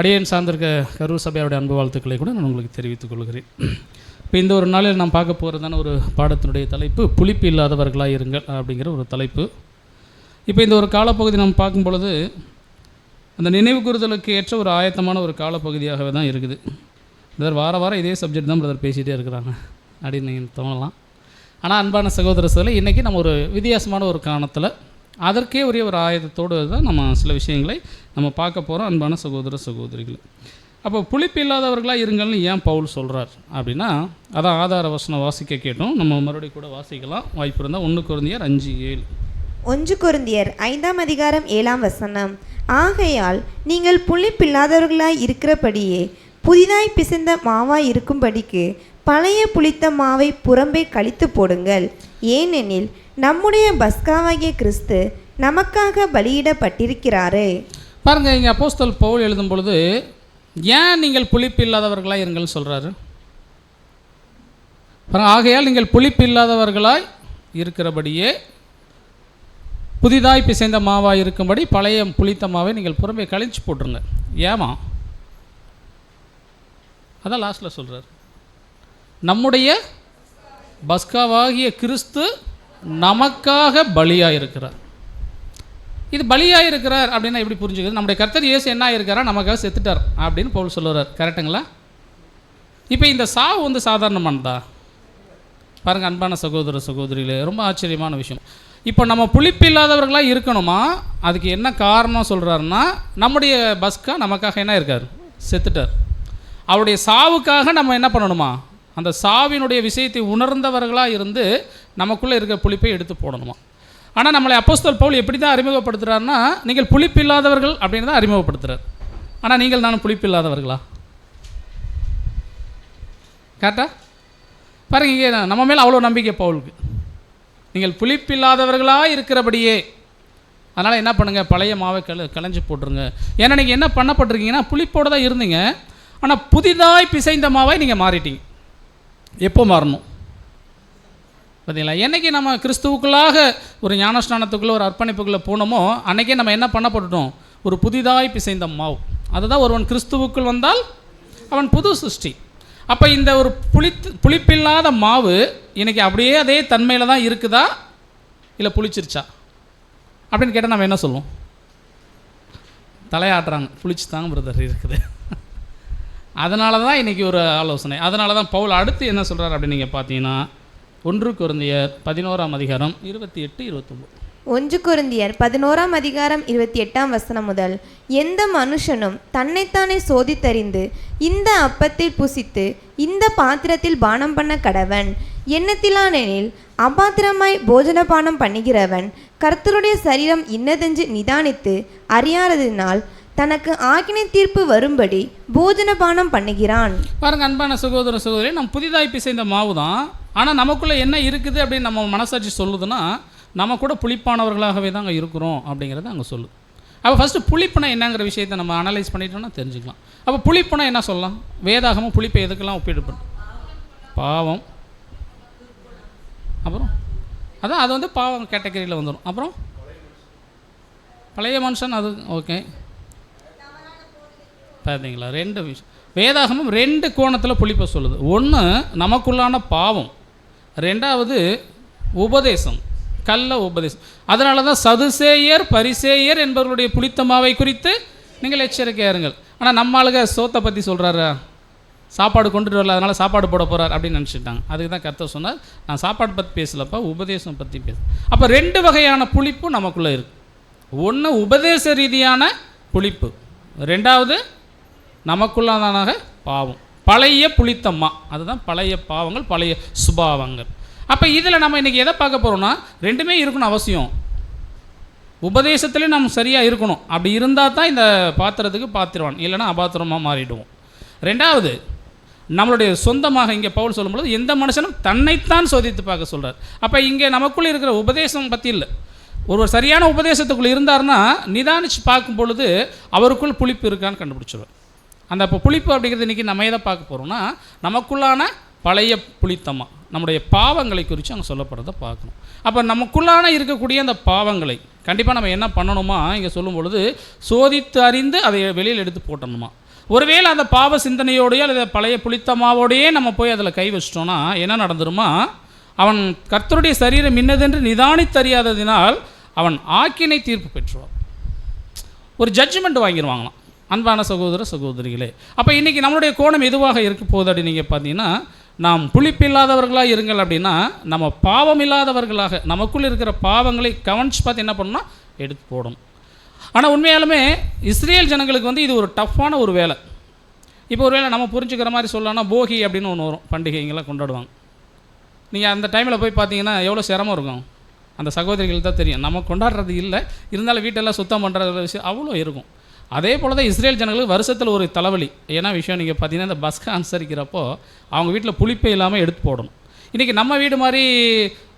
அடியேன் சார்ந்திருக்க கரூர் சபையோடைய அன்பு வாழ்த்துக்களை கூட நான் உங்களுக்கு தெரிவித்துக் கொள்கிறேன். இப்போ இந்த ஒரு நாளில் நாம் பார்க்க போகிறதான ஒரு பாடத்தினுடைய தலைப்பு புளிப்பு இல்லாதவர்களாக இருங்கள் அப்படிங்கிற ஒரு தலைப்பு. இப்போ இந்த ஒரு காலப்பகுதி நம்ம பார்க்கும் பொழுது அந்த நினைவு கூறுதலுக்கு ஏற்ற ஒரு ஆயத்தமான ஒரு காலப்பகுதியாகவே தான் இருக்குது. பிரதர் வாரம் இதே சப்ஜெக்ட் தான் பிரதர் பேசிகிட்டே இருக்கிறாங்க அப்படின்னு நீங்கள் தோணலாம். ஆனால் அன்பான சகோதரர்களை இன்றைக்கி நம்ம ஒரு வித்தியாசமான ஒரு காரணத்தில் அதற்கே உரிய ஒரு ஆயத்தத்தோடு தான் நம்ம சில விஷயங்களை நம்ம பார்க்க போகிறோம். அன்பான சகோதர சகோதரிகள், அப்போ புளிப்பு இல்லாதவர்களாக இருங்கள்னு ஏன் பவுல் சொல்கிறார் அப்படின்னா, அதான் ஆதார வசனம் வாசிக்க கேட்டோம். நம்ம மறுபடியும் கூட வாசிக்கலாம், வாய்ப்பு இருந்தால். 1 கொரிந்தியர் 5:7. 1 கொரிந்தியர் 5ஆம் அதிகாரம் 7ஆம் வசனம். ஆகையால் நீங்கள் புளிப்பில்லாதவர்களாய் இருக்கிறபடியே புதிதாய் பிசைந்த மாவாய் இருக்கும்படிக்கு பழைய புளித்த மாவை புறம்பே கழித்து போடுங்கள். ஏனெனில் நம்முடைய பஸ்காவாகிய கிறிஸ்து நமக்காக பலியிடப்பட்டிருக்கிறாரே. பாருங்கள், இங்கே அப்போஸ்தலன் பவுல் எழுதும் பொழுது ஏன் நீங்கள் புளிப்பு இல்லாதவர்களாய் இருங்கள் சொல்கிறாரு பாருங்கள். ஆகையால் நீங்கள் புளிப்பு இல்லாதவர்களாய் இருக்கிறபடியே புதிதாய் பிசைந்த மாவாய் இருக்கும்படி பழைய புளித்த மாவை நீங்கள் புறம்பே கழிச்சு போட்டுருங்க. ஏமா? அதான் லாஸ்ட்டில் சொல்கிறார், நம்முடைய பஸ்காவாகிய கிறிஸ்து நமக்காக பலியாக இருக்கிறார். இது பலியாக இருக்கிறார் அப்படின்னா எப்படி புரிஞ்சுக்கிறது? நம்முடைய கர்த்தர் இயேசு என்ன இருக்கிறார், நமக்காக செத்துட்டார் அப்படின்னு பவுல் சொல்லுறார். கரெக்டுங்களா? இப்போ இந்த சாவு சாதாரணமானதா? பாருங்கள் அன்பான சகோதர சகோதரிகளே, ரொம்ப ஆச்சரியமான விஷயம். இப்போ நம்ம புளிப்பு இல்லாதவர்களாக இருக்கணுமா? அதுக்கு என்ன காரணம் சொல்கிறாருன்னா, நம்முடைய பஸ்கா நமக்காக என்ன இருக்கார், செத்துட்டார். அவருடைய சாவுக்காக நம்ம என்ன பண்ணணுமா, அந்த சாவினுடைய விஷயத்தை உணர்ந்தவர்களாக இருந்து நமக்குள்ளே இருக்கிற புளிப்பை எடுத்து போடணுமா. ஆனால் நம்மளை அப்போஸ்தலன் பவுல் எப்படி தான் அறிமுகப்படுத்துகிறாருன்னா, நீங்கள் புளிப்பு இல்லாதவர்கள் அப்படின்னு தான் அறிமுகப்படுத்துகிறார். ஆனால் நீங்கள் நானும் புளிப்பு இல்லாதவர்களா? கரெக்டா? பாருங்க, இங்கே நம்ம மேலே அவ்வளோ நம்பிக்கை பவுலுக்கு. நீங்கள் புளிப்பு இல்லாதவர்களாக இருக்கிறபடியே அதனால் என்ன பண்ணுங்கள், பழைய மாவை களைஞ்சி போட்டுருங்க. ஏன்னா நீங்கள் என்ன பண்ணப்பட்டிருக்கீங்கன்னா புளிப்போடு தான் இருந்தீங்க, ஆனால் புதிதாய் பிசைந்த மாவை நீங்கள் மாறிட்டீங்க. எப்போ மாறணும் பார்த்தீங்களா? என்றைக்கு நம்ம கிறிஸ்துவுக்குள்ளாக ஒரு ஞானஸ்நானத்துக்குள்ளே ஒரு அர்ப்பணிப்புக்குள்ளே போனோமோ அன்றைக்கே நம்ம என்ன பண்ணப்பட்டுட்டோம், ஒரு புதிதாய் பிசைந்த மாவு. அதுதான் ஒருவன் கிறிஸ்துவுக்குள் வந்தால் அவன் புது சிருஷ்டி. அப்போ இந்த ஒரு புளிப்பில்லாத மாவு இன்றைக்கி அப்படியே அதே தன்மையில் தான் இருக்குதா இல்லை புளிச்சிருச்சா அப்படின்னு கேட்டால் நம்ம என்ன சொல்லுவோம்? தலையாட்டுறாங்க, புளிச்சு தாங்க பிரதர் இருக்குது. அதனால தான் இன்றைக்கி ஒரு ஆலோசனை. அதனால தான் பவுல் அடுத்து என்ன சொல்கிறார் அப்படின்னு நீங்கள் பார்த்தீங்கன்னா, 1 கொரிந்தியர் 11ஆம் அதிகாரம் 28-29. 1 கொரிந்தியர் 11ஆம் அதிகாரம் 28ஆம் வசனம் முதல். எந்த மனுஷனும் தன்னைத்தானே சோதித்தறிந்து இந்த அப்பத்தில் புசித்து இந்த பாத்திரத்தில் பானம் பண்ண கடவன். எண்ணத்திலானெனில் அபாத்திரமாய் போஜனபானம் பண்ணுகிறவன் கர்த்தருடைய சரீரம் இன்னதென்று நிதானித்து அறியாததினால் தனக்கு ஆக்கினை தீர்ப்பு வரும்படி போஜனபானம் பண்ணுகிறான். பாருங்க அன்பான சகோதர சகோதரி, நம்ம புதிதாய் பிசைந்த மாவு தான். ஆனால் நமக்குள்ளே என்ன இருக்குது அப்படின்னு நம்ம மனசாட்சி சொல்லுதுன்னா, நம்ம கூட புளிப்பானவர்களாகவே தான் அங்கே இருக்கிறோம் அப்படிங்கிறத அங்கே சொல்லுது. அப்போ ஃபஸ்ட்டு புளிப்புனா என்னங்கிற விஷயத்தை நம்ம அனலைஸ் பண்ணிட்டோம்னா தெரிஞ்சுக்கலாம். அப்போ புளிப்புனா என்ன சொல்லலாம்? வேதாகமும் புளிப்பை எதுக்கெல்லாம் ஒப்பிடுப்படும்? பாவம், அப்புறம் அதான் அது பாவம் கேட்டகரியில் வந்துடும். அப்புறம் பழைய மனுஷன், அது ஓகே. பார்த்தீங்களா? 2 விஷயம். வேதாகமும் 2 கோணத்தில் புளிப்பை சொல்லுது. ஒன்று நமக்குள்ளான பாவம், 2வது உபதேசம், கள்ள உபதேசம். அதனால தான் சதுசேயர் பரிசேயர் என்பவர்களுடைய புளித்த மாவை குறித்து நீங்கள் எச்சரிக்கையாக இருங்கள். ஆனால் நம்ம ஆளுங்க சோத்தை பற்றி சொல்கிறாரு, சாப்பாடு கொண்டுட்டு வரல அதனால் சாப்பாடு போட போகிறார் அப்படின்னு நினச்சிட்டாங்க. அதுக்கு தான் கர்த்தர் சொன்னார், நான் சாப்பாடு பற்றி பேசலப்பா, உபதேசம் பற்றி பேச. அப்போ 2 வகையான புளிப்பு நமக்குள்ளே இருக்குது. ஒன்று உபதேச ரீதியான புளிப்பு, 2வது நமக்குள்ளதான பாவம், பழைய புளித்தம்மா. அதுதான் பழைய பாவங்கள், பழைய சுபாவங்கள். அப்போ இதில் நம்ம இன்றைக்கி எதை பார்க்க போகிறோம்னா, 2மே இருக்கணும் அவசியம். உபதேசத்துலேயும் நம்ம சரியாக இருக்கணும். அப்படி இருந்தால் தான் இந்த பாத்திரத்துக்கு பாத்திரவான், இல்லைனா அபாத்திரமாக மாறிடுவோம். 2வது நம்மளுடைய சொந்தமாக இங்கே பவுல் சொல்லும்பொழுது எந்த மனுஷனும் தன்னைத்தான் சோதித்து பார்க்க சொல்கிறார். அப்போ இங்கே நமக்குள்ளே இருக்கிற உபதேசம் பற்றி இல்லை. ஒருவர் சரியான உபதேசத்துக்குள்ளே இருந்தார்னா நிதானித்து பார்க்கும் பொழுது அவருக்குள் புளிப்பு இருக்கான்னு கண்டுபிடிச்சிடுவார். அந்த இப்போ புளிப்பு அப்படிங்கிறது இன்றைக்கி நம்ம எதை பார்க்க போகிறோம்னா, நமக்குள்ளான பழைய புளித்தம்மா, நம்முடைய பாவங்களை குறித்து அங்கே சொல்லப்படுறதை பார்க்கணும். அப்போ நமக்குள்ளான இருக்கக்கூடிய அந்த பாவங்களை கண்டிப்பாக நம்ம என்ன பண்ணணுமா, இங்கே சொல்லும் பொழுது சோதித்து அறிந்து அதை வெளியில் எடுத்து போட்டணுமா. ஒருவேளை அந்த பாவ சிந்தனையோடையோ அல்லது பழைய புளித்தமாவோடையே நம்ம போய் அதில் கை வச்சிட்டோன்னா என்ன நடந்துருமா, அவன் கர்த்தருடைய சரீரம் இன்னதென்று நிதானித்தறியாததினால் அவன் ஆக்கினை தீர்ப்பு பெற்றுவான். ஒரு ஜட்ஜ்மெண்ட் வாங்கிடுவாங்களாம். அன்பான சகோதர சகோதரிகளே, அப்போ இன்றைக்கி நம்மளுடைய கோணம் எதுவாக இருக்க போகுது அப்படின்னு நீங்கள் பார்த்தீங்கன்னா, நாம் புளிப்பில்லாதவர்களாக இருங்கள் அப்படின்னா நம்ம பாவம் இல்லாதவர்களாக நமக்குள் இருக்கிற பாவங்களை கவனிச்சு பார்த்து என்ன பண்ணணும்னா எடுத்து போடணும். ஆனால் உண்மையாலுமே இஸ்ரேல் ஜனங்களுக்கு வந்து இது ஒரு டஃப்பான ஒரு வேலை. இப்போ ஒரு வேளை நம்ம புரிஞ்சுக்கிற மாதிரி சொல்லலாம்னா போகி அப்படின்னு ஒன்று வரும், பண்டிகைங்கெல்லாம் கொண்டாடுவாங்க. நீங்கள் அந்த டைமில் போய் பார்த்தீங்கன்னா எவ்வளோ சிரமம் இருக்கும், அந்த சகோதரிகள் தான் தெரியும். நம்ம கொண்டாடுறது இல்லை, இருந்தாலும் வீட்டெல்லாம் சுத்தம் பண்ணுற விஷயம் அவ்வளோ இருக்கும். அதே போல் தான் இஸ்ரேல் ஜனங்களுக்கு வருஷத்தில் ஒரு தலைவலி. ஏன்னா விஷயம் நீங்கள் பார்த்தீங்கன்னா இந்த பஸ்கா அனுசரிக்கிறப்போ அவங்க வீட்டில் புளிப்பே இல்லாமல் எடுத்து போடணும். இன்றைக்கி நம்ம வீடு மாதிரி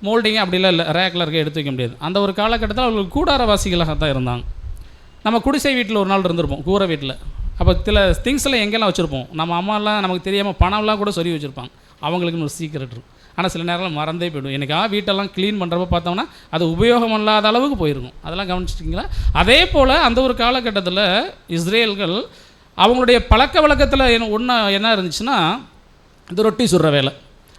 மோல்டிங் அப்படிலாம் இல்லை, ரேக்கில் இருக்க எடுத்து வைக்க முடியாது. அந்த ஒரு காலகட்டத்தில் அவங்களுக்கு கூடாரவாசிகளாக தான் இருந்தாங்க. நம்ம குடிசை வீட்டில் ஒரு நாள் இருந்திருப்போம், கூரை வீட்டில். அப்போ சில திங்ஸ்லாம் எங்கெல்லாம் வச்சுருப்போம், நம்ம அம்மாலாம் நமக்கு தெரியாமல் பணம்லாம் கூட சொல்லி வச்சுருப்பாங்க. அவங்களுக்குன்னு ஒரு சீக்கிரட் இருக்கும். ஆனால் சில நேரத்தில் மறந்தே போய்டும். எனக்காக வீட்டெல்லாம் க்ளீன் பண்ணுறப்ப பார்த்தோம்னா அது உபயோகம் இல்லாத அளவுக்கு போயிருக்கும். அதெல்லாம் கவனிச்சிட்டிங்களா? அதே போல் அந்த ஒரு காலகட்டத்தில் இஸ்ரேல்கள் அவங்களுடைய பழக்க வழக்கத்தில் என்ன இருந்துச்சுன்னா, இது ரொட்டி சுடுற வேலை.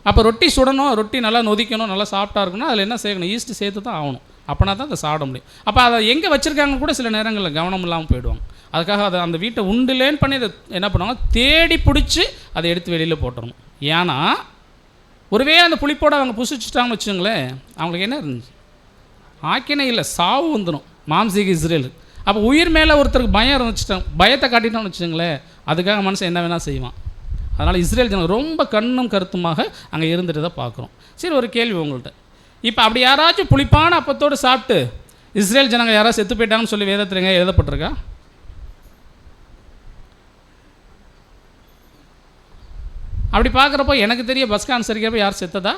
அப்போ ரொட்டி சுடணும், ரொட்டி நல்லா நொதிக்கணும், நல்லா சாஃப்டாக இருக்கணும், அதில் என்ன சேர்க்கணும், ஈஸ்ட்டு சேர்த்து தான் ஆகணும். அப்போனா தான் அதை சாப்பிட முடியும். அப்போ அதை எங்கே வச்சுருக்காங்கன்னு கூட சில நேரங்களில் கவனம் இல்லாமல் போயிடுவாங்க. அதுக்காக அதை அந்த வீட்டை உண்டுலேன்னு பண்ணி அதை என்ன பண்ணுவாங்க, தேடி பிடிச்சி அதை எடுத்து வெளியில் போட்டுடணும். ஏன்னா ஒருவே அந்த புளிப்போடு அவங்க புசிச்சுட்டாங்கன்னு வச்சுங்களேன், அவங்களுக்கு என்ன இருந்துச்சு, ஆக்கினே இல்லை, சாவு வந்துடும் மாம்சீக இஸ்ரேல். அப்போ உயிர் மேலே ஒருத்தருக்கு பயம் இருந்துச்சுட்டாங்க, பயத்தை காட்டிட்டோம்னு வச்சுங்களேன், அதுக்காக மனுஷன் என்ன வேணால் செய்வான். அதனால் இஸ்ரேல் ஜனங்கள் ரொம்ப கண்ணும் கருத்துமாக அங்கே இருந்துட்டு தான் பார்க்குறோம். சரி, ஒரு கேள்வி உங்கள்கிட்ட. இப்போ அப்படி யாராச்சும் புளிப்பான அப்பத்தோடு சாப்பிட்டு இஸ்ரேல் ஜனங்கள் யாராவது செத்து போயிட்டாங்கன்னு சொல்லி வேதத்தில் எங்கே எழுதப்பட்டிருக்கா? அப்படி பார்க்குறப்போ எனக்கு தெரிய பஸ்கா அனுசரிக்கிறப்ப யார் செத்ததா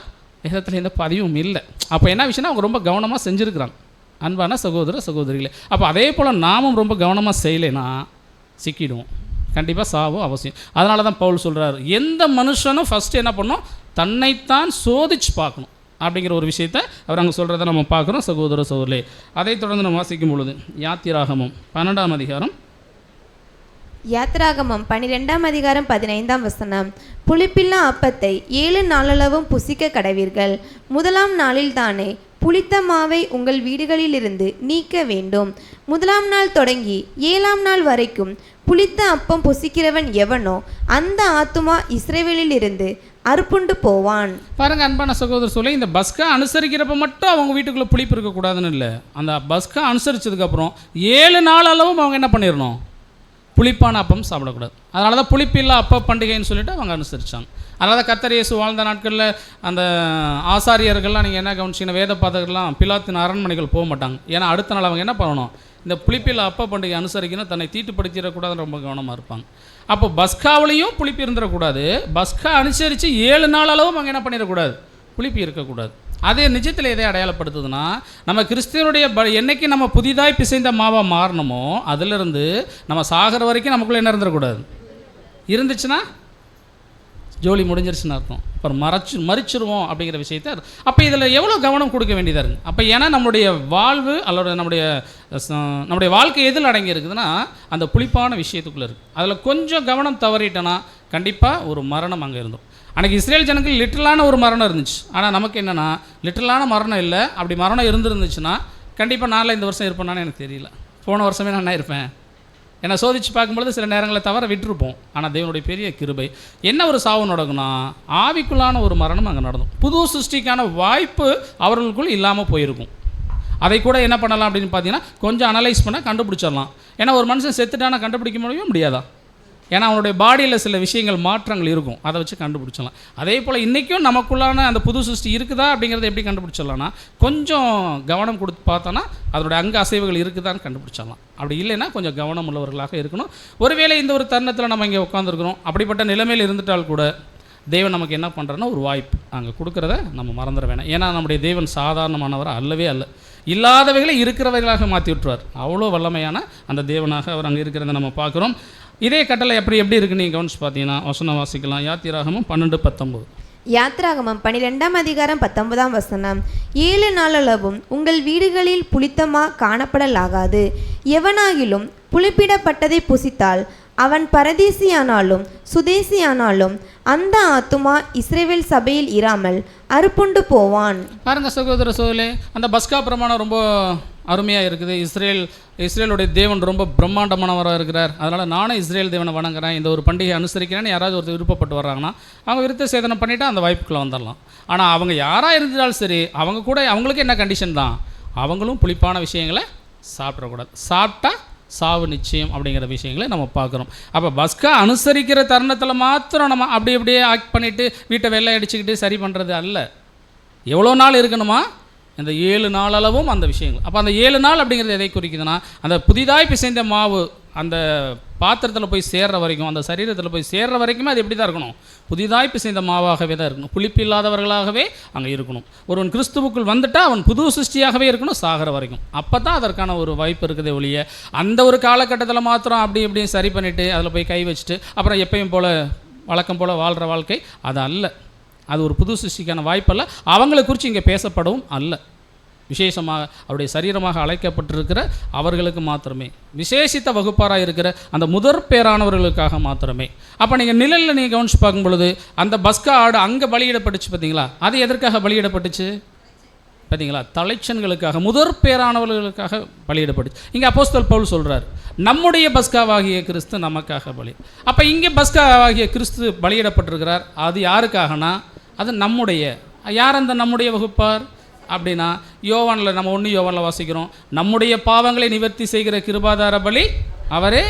வேதத்தில் எந்த பதிவும் இல்லை. அப்போ என்ன விஷயம்னா அவங்க ரொம்ப கவனமாக செஞ்சுருக்கிறாங்க. அன்பான சகோதர சகோதரிகளே, அப்போ அதே போல் நாமும் ரொம்ப கவனமாக செய்யலைன்னா சிக்கிடுவோம், கண்டிப்பாக சாவும் அவசியம். அதனால தான் பவுல் சொல்கிறார், எந்த மனுஷனும் ஃபஸ்ட்டு என்ன பண்ணணும், தன்னைத்தான் சோதிச்சு பார்க்கணும் அப்படிங்கிற ஒரு விஷயத்தை அவர் அங்கே சொல்கிறத நம்ம பார்க்குறோம். சகோதர சகோதரிகளே, அதை தொடர்ந்து நம்ம வாசிக்கும் பொழுது யாத்திராகமம் 12ஆம் அதிகாரம், யாத்திராகமம் 12ஆம் அதிகாரம் 15ஆம் வசனம். புளிப்பில்லா அப்பத்தை 7 நாளளவும் புசிக்க கடவீர்கள். முதலாம் நாளில் தானே புளித்த மாவை உங்கள் வீடுகளிலிருந்து நீக்க வேண்டும். முதலாம் நாள் தொடங்கி 7ஆம் நாள் வரைக்கும் புளித்த அப்பம் புசிக்கிறவன் எவனோ அந்த ஆத்துமா இஸ்ரவேலில் இருந்து அறுப்புண்டு போவான். பாருங்க அன்பான சகோதரர் சொல்ல, இந்த பஸ்கா அனுசரிக்கிறப்ப மட்டும் அவங்க வீட்டுக்குள்ளே புளிப்பு இருக்கக்கூடாதுன்னு இல்லை, அந்த பஸ்கா அனுசரித்ததுக்கப்புறம் 7 நாள் அளவும் அவங்க என்ன பண்ணிடணும், புளிப்பான அப்பம் சாப்பிடக்கூடாது. அதனால தான் புளிப்பில்லா அப்ப பண்டிகைன்னு சொல்லிட்டு அவங்க அனுசரித்தாங்க. அதனால தான் கர்த்தர் இயேசு வாழ்ந்த நாட்களில் அந்த ஆசாரியர்கள்லாம் நீங்கள் என்ன கவனிச்சிங்கன்னா, வேத பாதகர்கள்லாம் பிலாத்தின் அரண்மனைகள் போக மாட்டாங்க. ஏன்னா அடுத்த நாள் அவங்க என்ன பண்ணணும், இந்த புளிப்பில்லா அப்ப பண்டிகை அனுசரிக்கணும், தன்னை தீட்டுப்படுத்திடக்கூடாதுன்னு ரொம்ப கவனமாக இருப்பாங்க. அப்போ பஸ்காவிலையும் புளிப்பு இருந்துடக்கூடாது, பஸ்கா அனுசரித்து 7 நாள் அளவும் அவங்க என்ன பண்ணிடக்கூடாது, புளிப்பு இருக்கக்கூடாது. அது நிஜத்தில் எதை அடையாளப்படுத்துதுன்னா, நம்ம கிறிஸ்துவனுடைய என்னைக்கு நம்ம புதிதாய் பிசைந்த மாவாக மாறணுமோ அதிலிருந்து நம்ம சாகிற வரைக்கும் நமக்குள்ளே என்ன இருந்துடக்கூடாது, இருந்துச்சுன்னா ஜோலி முடிஞ்சிருச்சுன்னு அர்த்தம். அப்புறம் மறிச்சிருவோம் அப்படிங்கிற விஷயத்தை. அப்போ இதில் எவ்வளோ கவனம் கொடுக்க வேண்டியதாக இருக்குது. அப்போ ஏன்னா நம்முடைய வாழ்வு அல்லது நம்முடைய வாழ்க்கை எதில் அடங்கி இருக்குதுன்னா அந்த புளிப்பான விஷயத்துக்குள்ளே இருக்குது. அதில் கொஞ்சம் கவனம் தவறிட்டோன்னா கண்டிப்பாக ஒரு மரணம் அங்கே இருந்தோம். அன்றைக்கி இஸ்ரேல் ஜனங்கள் லிட்டரலான ஒரு மரணம் இருந்துச்சு. ஆனால் நமக்கு என்னென்னா லிட்டரலான மரணம் இல்லை. அப்படி மரணம் இருந்துருந்துச்சுன்னா கண்டிப்பாக நானில் இந்த வருஷம் இருப்பேனான்னு எனக்கு தெரியல. போன வருஷமே நான் என்ன இருப்பேன், ஏன்னா சோதித்து பார்க்கும்பொழுது சில நேரங்களில் தவிர விட்டுருப்போம். ஆனால் தேவனுடைய பெரிய கிருபை என்ன ஒரு சாவு நடக்கும்னா ஆவிக்குள்ளான ஒரு மரணம் அங்கே நடக்கும். புது சிருஷ்டிக்கான வாய்ப்பு அவர்களுக்குள் இல்லாமல் போயிருக்கும். அதை கூட என்ன பண்ணலாம் அப்படின்னு பார்த்தீங்கன்னா கொஞ்சம் அனலைஸ் பண்ண கண்டுபிடிச்சிடலாம். ஏன்னா ஒரு மனுஷன் செத்துட்டானா கண்டுபிடிக்க முடியாதா? ஏன்னா அவனுடைய பாடியில் சில விஷயங்கள் மாற்றங்கள் இருக்கும், அதை வச்சு கண்டுபிடிச்சிடலாம். அதே போல் இன்றைக்கும் நமக்குள்ளான அந்த புது சிருஷ்டி இருக்குதா அப்படிங்கிறத எப்படி கண்டுபிடிச்சிடலாம்னா கொஞ்சம் கவனம் கொடுத்து பார்த்தோன்னா அதனுடைய அங்க அசைவுகள் இருக்குதான்னு கண்டுபிடிச்சிடலாம். அப்படி இல்லைன்னா கொஞ்சம் கவனம் உள்ளவர்களாக இருக்கணும். ஒருவேளை இந்த ஒரு தருணத்தில் நம்ம இங்கே உட்காந்துருக்குறோம், அப்படிப்பட்ட நிலைமையில் இருந்துட்டால் கூட தேவன் நமக்கு என்ன பண்ணுறன்னா ஒரு வாய்ப்பு அங்கே கொடுக்குறத நம்ம மறந்துட வேணாம். ஏன்னா நம்முடைய தேவன் சாதாரணமானவர் அல்லவே அல்ல, இல்லாதவைகளை இருக்கிறவர்களாக மாற்றி விட்டுருவார். அவ்வளோ வல்லமையான அந்த தேவனாக அவர் அங்கே இருக்கிறத நம்ம பார்க்குறோம். இதே கட்டளை எப்படி இருக்குன்னு நீங்கள் கவனிச்சு பார்த்தீங்கன்னா வசனம் வாசிக்கலாம். யாத்திராகமம் 12:19. யாத்திராகமம் 12ஆம் அதிகாரம் 19ஆம் வசனம். 7 நாளளவும் உங்கள் வீடுகளில் புளித்தமா காணப்படலாகாது. எவனாகிலும் புளிப்பிடப்பட்டதை புசித்தால் அவன் பரதேசியானாலும் சுதேசியானாலும் அந்த ஆத்துமா இஸ்ரவேல் சபையில் இராமல் அறுப்புண்டு போவான். பாருங்க சகோதர சகோதரே, அந்த பஸ்கா பிரமாணம் ரொம்ப அருமையாக இருக்குது. இஸ்ரேலுடைய தேவன் ரொம்ப பிரம்மாண்டமானவராக இருக்கிறார். அதனால் நானும் இஸ்ரேல் தேவனை வணங்குறேன், இந்த ஒரு பண்டிகை அனுசரிக்கிறேன்னு யாராவது ஒருத்தர் விருப்பப்பட்டு வர்றாங்கன்னா அவங்க விருத்த சேதனை பண்ணிவிட்டு அந்த வாய்ப்புக்குள்ளே வந்துடலாம். ஆனால் அவங்க யாராக இருந்தாலும் சரி, அவங்க கூட அவங்களுக்கு என்ன கண்டிஷன் தான், அவங்களும் புளிப்பான விஷயங்களை சாப்பிடக்கூடாது. சாப்பிட்டா சாவு நிச்சயம் அப்படிங்கிற விஷயங்களை நம்ம பார்க்குறோம். அப்போ பஸ்கா அனுசரிக்கிற தருணத்தில் மாத்திரம் நம்ம அப்படியே ஆக்ட் பண்ணிவிட்டு வீட்டை வெள்ளை அடிச்சுக்கிட்டு சரி பண்ணுறது அல்ல. எவ்வளோ நாள் இருக்கணுமா, இந்த 7 நாள் அளவும் அந்த விஷயங்கள். அப்போ அந்த 7 நாள் அப்படிங்கிறது எதை குறிக்குதுன்னா, அந்த புதிதாய் பிசைந்த மாவு அந்த பாத்திரத்தில் போய் சேர்ற வரைக்கும், அந்த சரீரத்தில் போய் சேர்ற வரைக்குமே அது எப்படி தான் இருக்கணும், புதிதாய் பிசைந்த மாவாகவே தான் இருக்கணும். புளிப்பு இல்லாதவர்களாகவே அங்கே இருக்கணும். ஒருவன் கிறிஸ்துவுக்குள் வந்துட்டால் அவன் புது சிருஷ்டியாகவே இருக்கணும் சாகிற வரைக்கும். அப்போ தான் அதற்கான ஒரு வாய்ப்பு இருக்குதே ஒழிய, அந்த ஒரு காலகட்டத்தில் மாத்திரம் இப்படியும் சரி பண்ணிவிட்டு அதில் போய் கை வச்சுட்டு அப்புறம் எப்பயும் போல் வழக்கம் போல் வாழ்கிற வாழ்க்கை அது அல்ல. அது ஒரு புது சிருஷ்டிக்கான வாய்ப்பல்ல. அவங்களை குறித்து இங்கே பேசப்படவும் அல்ல. விசேஷமாக அவருடைய சரீரமாக அழைக்கப்பட்டிருக்கிற அவர்களுக்கு மாத்திரமே, விசேஷித்த வகுப்பாராக இருக்கிற அந்த முதற் பேரானவர்களுக்காக மாத்திரமே. அப்போ நீங்கள் நிழலில் நீங்கள் கவனித்து பார்க்கும் பொழுது அந்த பஸ்கா ஆடு அங்கே பலியிடப்பட்டுச்சு பார்த்தீங்களா, அது எதற்காக பலியிடப்பட்டுச்சு பார்த்தீங்களா, தலைச்சன்களுக்காக, முதற் பேரானவர்களுக்காக பலியிடப்பட்டுச்சு. இங்கே அப்போஸ்தலன் பவுல் சொல்கிறார், நம்முடைய பஸ்காவாகிய கிறிஸ்து நமக்காக பலி. அப்போ இங்கே பஸ்காவாகிய கிறிஸ்து பலியிடப்பட்டிருக்கிறார். அது யாருக்காகனா, அது நம்முடைய, யார் அந்த நம்முடைய வகுப்பார் அப்படின்னா, யோவானில் நம்ம 1 யோவானில் வாசிக்கிறோம், நம்முடைய பாவங்களை நிவர்த்தி செய்கிற கிருபாதார பலி அவரே,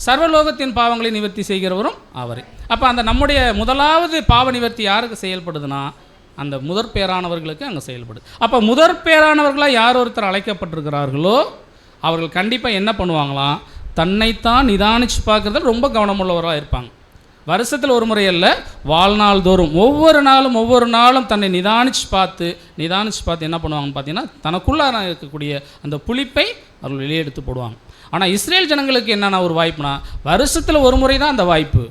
சர்வலோகத்தின் பாவங்களை நிவர்த்தி செய்கிறவரும் அவரே. அப்போ அந்த நம்முடைய முதலாவது பாவ நிவர்த்தி யாருக்கு செயல்படுதுன்னா, அந்த முதற் பேரானவர்களுக்கு அங்கே செயல்படுது. அப்போ முதற் பேரானவர்களாக யார் ஒருத்தர் அழைக்கப்பட்டிருக்கிறார்களோ அவர்கள் கண்டிப்பாக என்ன பண்ணுவாங்களாம், தன்னைத்தான் நிதானித்து பார்க்குறதுல ரொம்ப கவனமுள்ளவராக இருப்பாங்க. வருஷத்தில் ஒரு முறை அல்ல, வாழ்நாள் தோறும் ஒவ்வொரு நாளும் தன்னை நிதானித்து பார்த்து என்ன பண்ணுவாங்கன்னு பார்த்தீங்கன்னா, தனக்குள்ளார இருக்கக்கூடிய அந்த புளிப்பை அவர்கள் வெளியே எடுத்து போடுவாங்க. ஆனால் இஸ்ரேல் ஜனங்களுக்கு என்னென்ன ஒரு வாய்ப்புனா, வருஷத்தில் ஒரு முறை தான் அந்த வாய்ப்பு.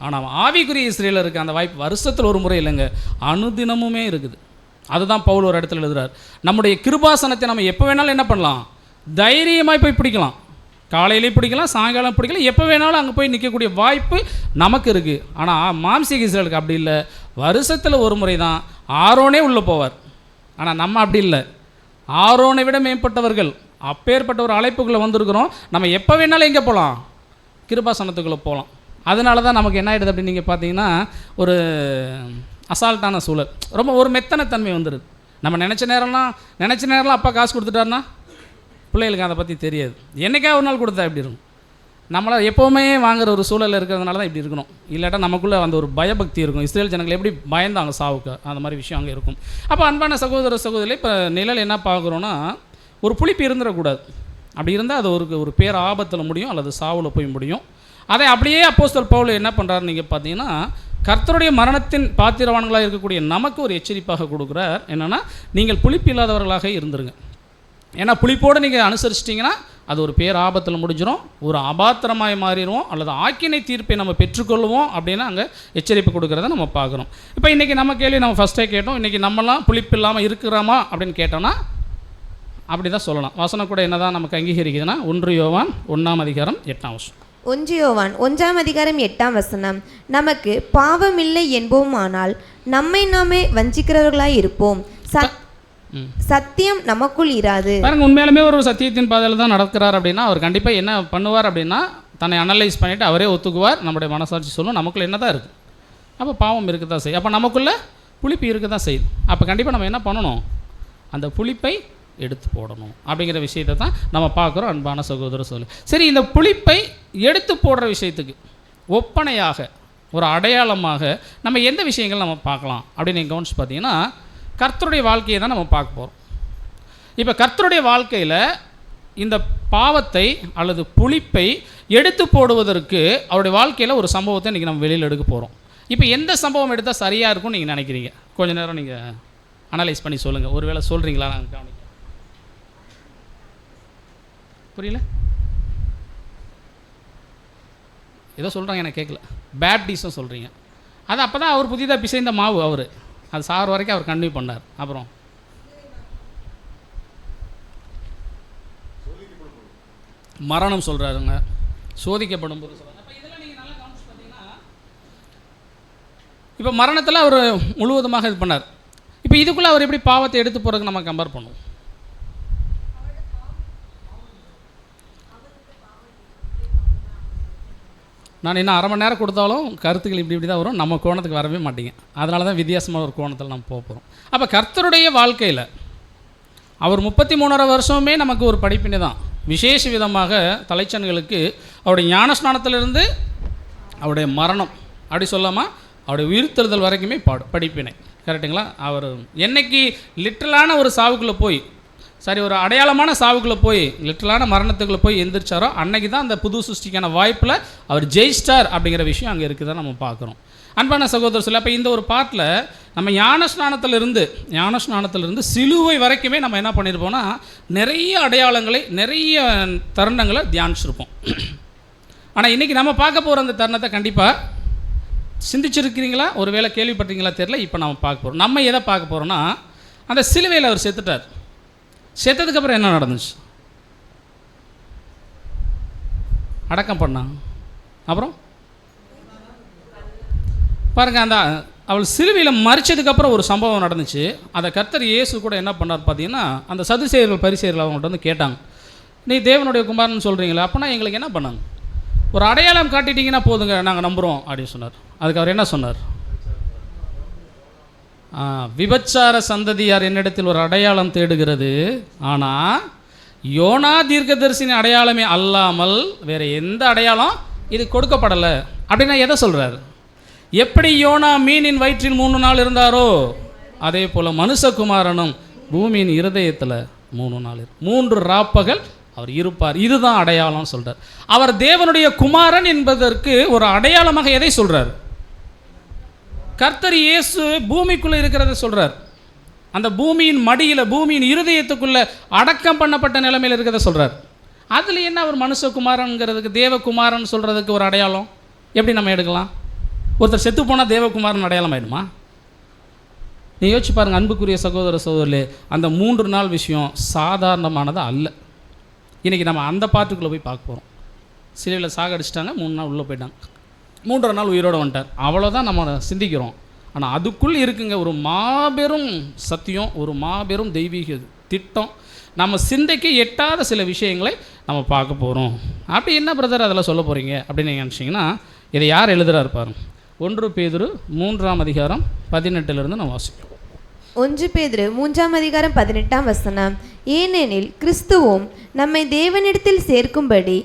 ஆனால் ஆவிக்குரிய இஸ்ரேலில் இருக்க அந்த வாய்ப்பு வருஷத்தில் ஒரு முறை இல்லைங்க, அனுதினமுமே இருக்குது. அதுதான் பவுல் ஒரு இடத்துல எழுதுறார், நம்முடைய கிருபாசனத்தை நம்ம எப்போ வேணாலும் என்ன பண்ணலாம், தைரியமாக போய் பிடிக்கலாம். காலையிலேயும் பிடிக்கலாம், சாயங்காலம் பிடிக்கலாம், எப்போ வேணாலும் அங்கே போய் நிற்கக்கூடிய வாய்ப்பு நமக்கு இருக்குது. ஆனால் மாம்சீக இஸ்ரேலுக்கு அப்படி இல்லை, வருஷத்தில் ஒரு முறை தான். ஆரோனே உள்ளே போவார். ஆனால் நம்ம அப்படி இல்லை, ஆரோனை விட மேம்பட்டவர்கள், அப்பேற்பட்ட ஒரு அழைப்புக்குள்ளே வந்திருக்கிறோம். நம்ம எப்போ வேணாலும் எங்கே போகலாம், கிருபாசனத்துக்குள்ளே போகலாம். அதனால தான் நமக்கு என்ன ஆகிடுது அப்படின்னு நீங்கள் பார்த்தீங்கன்னா, ஒரு அசால்ட்டான சூழல், ரொம்ப ஒரு மெத்தனத்தன்மை வந்துடுது. நம்ம நினச்ச நேரம்லாம் அப்பா காசு கொடுத்துட்டாருன்னா பிள்ளைகளுக்கு அதை பற்றி தெரியாது. என்றைக்கா ஒரு நாள் கொடுத்தா எப்படி இருக்கும், நம்மளால் எப்போவுமே வாங்குகிற ஒரு சூழலில் இருக்கிறதுனால தான் இப்படி இருக்கணும். இல்லாட்டா நமக்குள்ளே அந்த ஒரு பயபக்தி இருக்கும். இஸ்ரேல் ஜனங்கள் எப்படி பயந்தாங்க சாவுக்கு, அந்த மாதிரி விஷயம் அங்கே இருக்கும். அப்போ அன்பான சகோதர சகோதரி, இப்போ நிழல் என்ன பார்க்குறோன்னா, ஒரு புளிப்பு இருந்துடக்கூடாது. அப்படி இருந்தால் அது ஒரு பேர் ஆபத்தில் முடியும் அல்லது சாவில் போய் முடியும். அதை அப்படியே அப்போஸ்தலன் பவுல் என்ன பண்ணுறாருன்னு நீங்கள் பார்த்தீங்கன்னா, கர்த்தருடைய மரணத்தின் பாத்திரவான்களாக இருக்கக்கூடிய நமக்கு ஒரு எச்சரிப்பாக கொடுக்குறார். என்னென்னா, நீங்கள் புளிப்பு இல்லாதவர்களாக இருந்துருங்க. ஏன்னா புளிப்போடு நீங்கள் அனுசரிச்சிட்டிங்கன்னா அது ஒரு பேர் ஆபத்தில் முடிஞ்சிடும், ஒரு அபாத்திரமாய் மாறிடுவோம், அல்லது ஆக்கினை தீர்ப்பை நம்ம பெற்றுக்கொள்வோம் அப்படின்னு அங்கே எச்சரிப்பு கொடுக்குறத நம்ம பார்க்குறோம். இப்போ இன்றைக்கி நம்ம கேள்வி நம்ம ஃபஸ்ட்டே கேட்டோம், இன்றைக்கி நம்மலாம் புளிப்பு இல்லாமல் இருக்கிறோமா அப்படின்னு கேட்டோன்னா அப்படி தான் சொல்லலாம். வசனம் கூட என்ன தான் நமக்கு அங்கீகரிக்குதுன்னா, 1 யோவான் 1ஆம் அதிகாரம் 8ஆம் வசனம். 1 யோவான் 1ஆம் அதிகாரம் 8ஆம் வசனம், நமக்கு பாவமில்லை என்போமானால் நம்மை நாமே வஞ்சிக்கிறவர்களாய் இருப்போம், சத்தியம் நமக்குள் இராது. பாருங்க, உண்மையாலுமே ஒரு சத்தியத்தின் பாதையில் தான் நடக்கிறார் அப்படின்னா அவர் கண்டிப்பாக என்ன பண்ணுவார் அப்படின்னா, தன்னை அனலைஸ் பண்ணிவிட்டு அவரே ஒத்துக்குவார். நம்முடைய மனசாட்சி சொல்லும் நமக்குள்ளே என்ன தான் இருக்குது, அப்போ பாவம் இருக்க தான் செய்யும், அப்போ நமக்குள்ளே புளிப்பு இருக்க தான் செய்யுது. அப்போ கண்டிப்பாக நம்ம என்ன பண்ணணும், அந்த புளிப்பை எடுத்து போடணும் அப்படிங்கிற விஷயத்தை தான் நம்ம பார்க்குறோம். அன்பான சகோதர சொல்லு, சரி, இந்த புளிப்பை எடுத்து போடுற விஷயத்துக்கு ஒப்பனையாக ஒரு அடையாளமாக நம்ம எந்த விஷயங்கள் நம்ம பார்க்கலாம் அப்படின்னு நீங்கள் கவனிச்சு பார்த்தீங்கன்னா, கர்த்தருடைய வாழ்க்கையை தான் நம்ம பார்க்க போகிறோம். இப்போ கர்த்தருடைய வாழ்க்கையில் இந்த பாவத்தை அல்லது புளிப்பை எடுத்து போடுவதற்கு அவருடைய வாழ்க்கையில் ஒரு சம்பவத்தை இன்றைக்கி நம்ம வெளியில் எடுக்க போகிறோம். இப்போ எந்த சம்பவம் எடுத்தால் சரியாக இருக்கும்னு நீங்கள் நினைக்கிறீங்க? கொஞ்சம் நேரம் நீங்கள் அனலைஸ் பண்ணி சொல்லுங்கள். ஒரு வேளை சொல்கிறீங்களா? நாங்கள் கவனிக்க புரியல, ஏதோ சொல்கிறாங்க எனக்கு கேட்கல. பேப்டிஸும் சொல்கிறீங்க, அது அப்போ தான் அவர் புதிதாக பிசைந்த மாவு, அவர் அது சாகிற வரைக்கும் அவர் கன்டினியூ பண்ணார். அப்புறம் மரணம் சொல்கிறாருங்க, சோதிக்கப்படும் போது சொல்கிறாங்க. அப்போ இதெல்லாம் இப்போ மரணத்தில் அவர் முழுவதுமாக இது பண்ணார். இப்போ இதுக்குள்ளே அவர் எப்படி பாவத்தை எடுத்து போகிறதுக்கு நம்ம கம்பேர் பண்ணுவோம்? நான் இன்னும் அரை மணி நேரம் கொடுத்தாலும் கருத்துக்கள் இப்படி தான் வரும், நம்ம கோணத்துக்கு வரவே மாட்டீங்க. அதனால தான் வித்தியாசமான ஒரு கோணத்தில் நம்ம போக போகிறோம். அப்போ கர்த்தருடைய வாழ்க்கையில் அவர் 33 வருஷமே நமக்கு ஒரு படிப்பினை தான். விசேஷ விதமாக தலைச்சன்களுக்கு அவருடைய ஞானஸ்நானத்திலிருந்து அவருடைய மரணம் அப்படி சொல்லாமல் அவருடைய உயிர்த்தெழுதல் வரைக்குமே படிப்பினை. கரெக்டுங்களா? அவர் என்னைக்கு லிட்டரலான ஒரு சாவுக்குள்ளே போய் ஒரு அடையாளமான சாவுக்குள்ளே போய் லிட்டரலான மரணத்துக்குள்ளே போய் எந்திரிச்சாரோ அன்னைக்கு தான் அந்த புது சிருஷ்டிக்கான வாய்ப்பில் அவர் ஜெயிஸ்டார் அப்படிங்கிற விஷயம் அங்கே இருக்குதான் நம்ம பார்க்குறோம். அன்பான சகோதரர் சொல்லி அப்போ இந்த ஒரு பாட்டில் நம்ம ஞானஸ்நானத்திலிருந்து சிலுவை வரைக்குமே நம்ம என்ன பண்ணியிருப்போம்னா நிறைய அடையாளங்களை நிறைய தருணங்களை தியானிச்சிருப்போம். ஆனால் இன்றைக்கி நம்ம பார்க்க போகிற அந்த தருணத்தை கண்டிப்பாக சிந்திச்சிருக்கிறீங்களா, ஒரு வேளை கேள்விப்பட்டீங்களா தெரியல. இப்போ நம்ம பார்க்க போகிறோம். நம்ம எதை பார்க்க போகிறோன்னா அந்த சிலுவையில் அவர் செத்துட்டார். செத்ததுக்கப்புறம் என்ன நடந்துச்சு? அடக்கம் பண்ணான். அப்புறம் பாருங்கள், அந்த அவள் சிலுவையில் மரிச்சதுக்கப்புறம் ஒரு சம்பவம் நடந்துச்சு. அந்த கர்த்தர் இயேசு கூட என்ன பண்ணார் பார்த்தீங்கன்னா, அந்த சதுசேயர்கள் பரிசேயர்கள் அவங்கள்ட்ட வந்து கேட்டாங்க, நீ தேவனுடைய குமாரன்னு சொல்கிறீங்களா, அப்போனா எங்களுக்கு என்ன பண்ணாங்க? ஒரு அடையாளம் காட்டிட்டீங்கன்னா போதுங்க, நாங்கள் நம்புகிறோம் அப்படின்னு சொன்னார். அதுக்கு அவர் என்ன சொன்னார்? விபச்சார சந்ததியார் என்னிடத்தில் ஒரு அடையாளம் தேடுகிறது, ஆனால் யோனா தீர்க்கதரிசின் அடையாளமே அல்லாமல் வேறு எந்த அடையாளம் இது கொடுக்கப்படலை. அப்படின்னா எதை சொல்கிறார்? எப்படி யோனா மீனின் வயிற்றில் 3 நாள் இருந்தாரோ அதே போல் மனுஷகுமாரனும் பூமியின் இருதயத்தில் 3 நாள் 3 ராப்பகல் அவர் இருப்பார். இதுதான் அடையாளம் சொல்கிறார். அவர் தேவனுடைய குமாரன் என்பதற்கு ஒரு அடையாளமாக எதை சொல்கிறார்? கர்த்தர் இயேசு பூமிக்குள்ளே இருக்கிறத சொல்கிறார். அந்த பூமியின் மடியில் பூமியின் இருதயத்துக்குள்ளே அடக்கம் பண்ணப்பட்ட நிலைமையில் இருக்கிறத சொல்கிறார். அதில் என்ன அவர் மனுஷகுமாரனுங்கிறதுக்கு தேவகுமாரன் சொல்கிறதுக்கு ஒரு அடையாளம் எப்படி நம்ம எடுக்கலாம்? ஒருத்தர் செத்து போனால் தேவகுமாரன் அடையாளம் ஆகிடுமா? நீ யோசிச்சு பாருங்கள் அன்புக்குரிய சகோதர சகோதரர்களே, அந்த 3 நாள் விஷயம் சாதாரணமானது அல்ல. இன்றைக்கி நம்ம அந்த பாட்டுக்குள்ளே போய் பார்க்க போகிறோம். சிலையில் சாகடிச்சிட்டாங்க, 3 நாள் உள்ளே போயிட்டாங்க, 3ஆம் நாள் உயிரோடு வந்துட்டார். அவ்வளோதான் நம்ம சிந்திக்கிறோம். ஆனால் அதுக்குள்ளே இருக்குங்க ஒரு மாபெரும் சத்தியம், ஒரு மாபெரும் தெய்வீக திட்டம். நம்ம சிந்தைக்கு எட்டாத சில விஷயங்களை நம்ம பார்க்க போகிறோம். அப்படி என்ன பிரதர் அதெல்லாம் சொல்ல போகிறீங்க அப்படின்னு நீங்கள் நினச்சிங்கன்னா, இதை யார் எழுதுகிறார் பாருங்க. 1 பேதுரு 3ஆம் அதிகாரம் 18 நம்ம வாசிக்கிறோம். 1 பேதுரு 3ஆம் அதிகாரம் 18ஆம் வசனம். ஏனெனில் கிறிஸ்துவும் நம்மை தேவனிடத்தில் சேர்க்கும்படி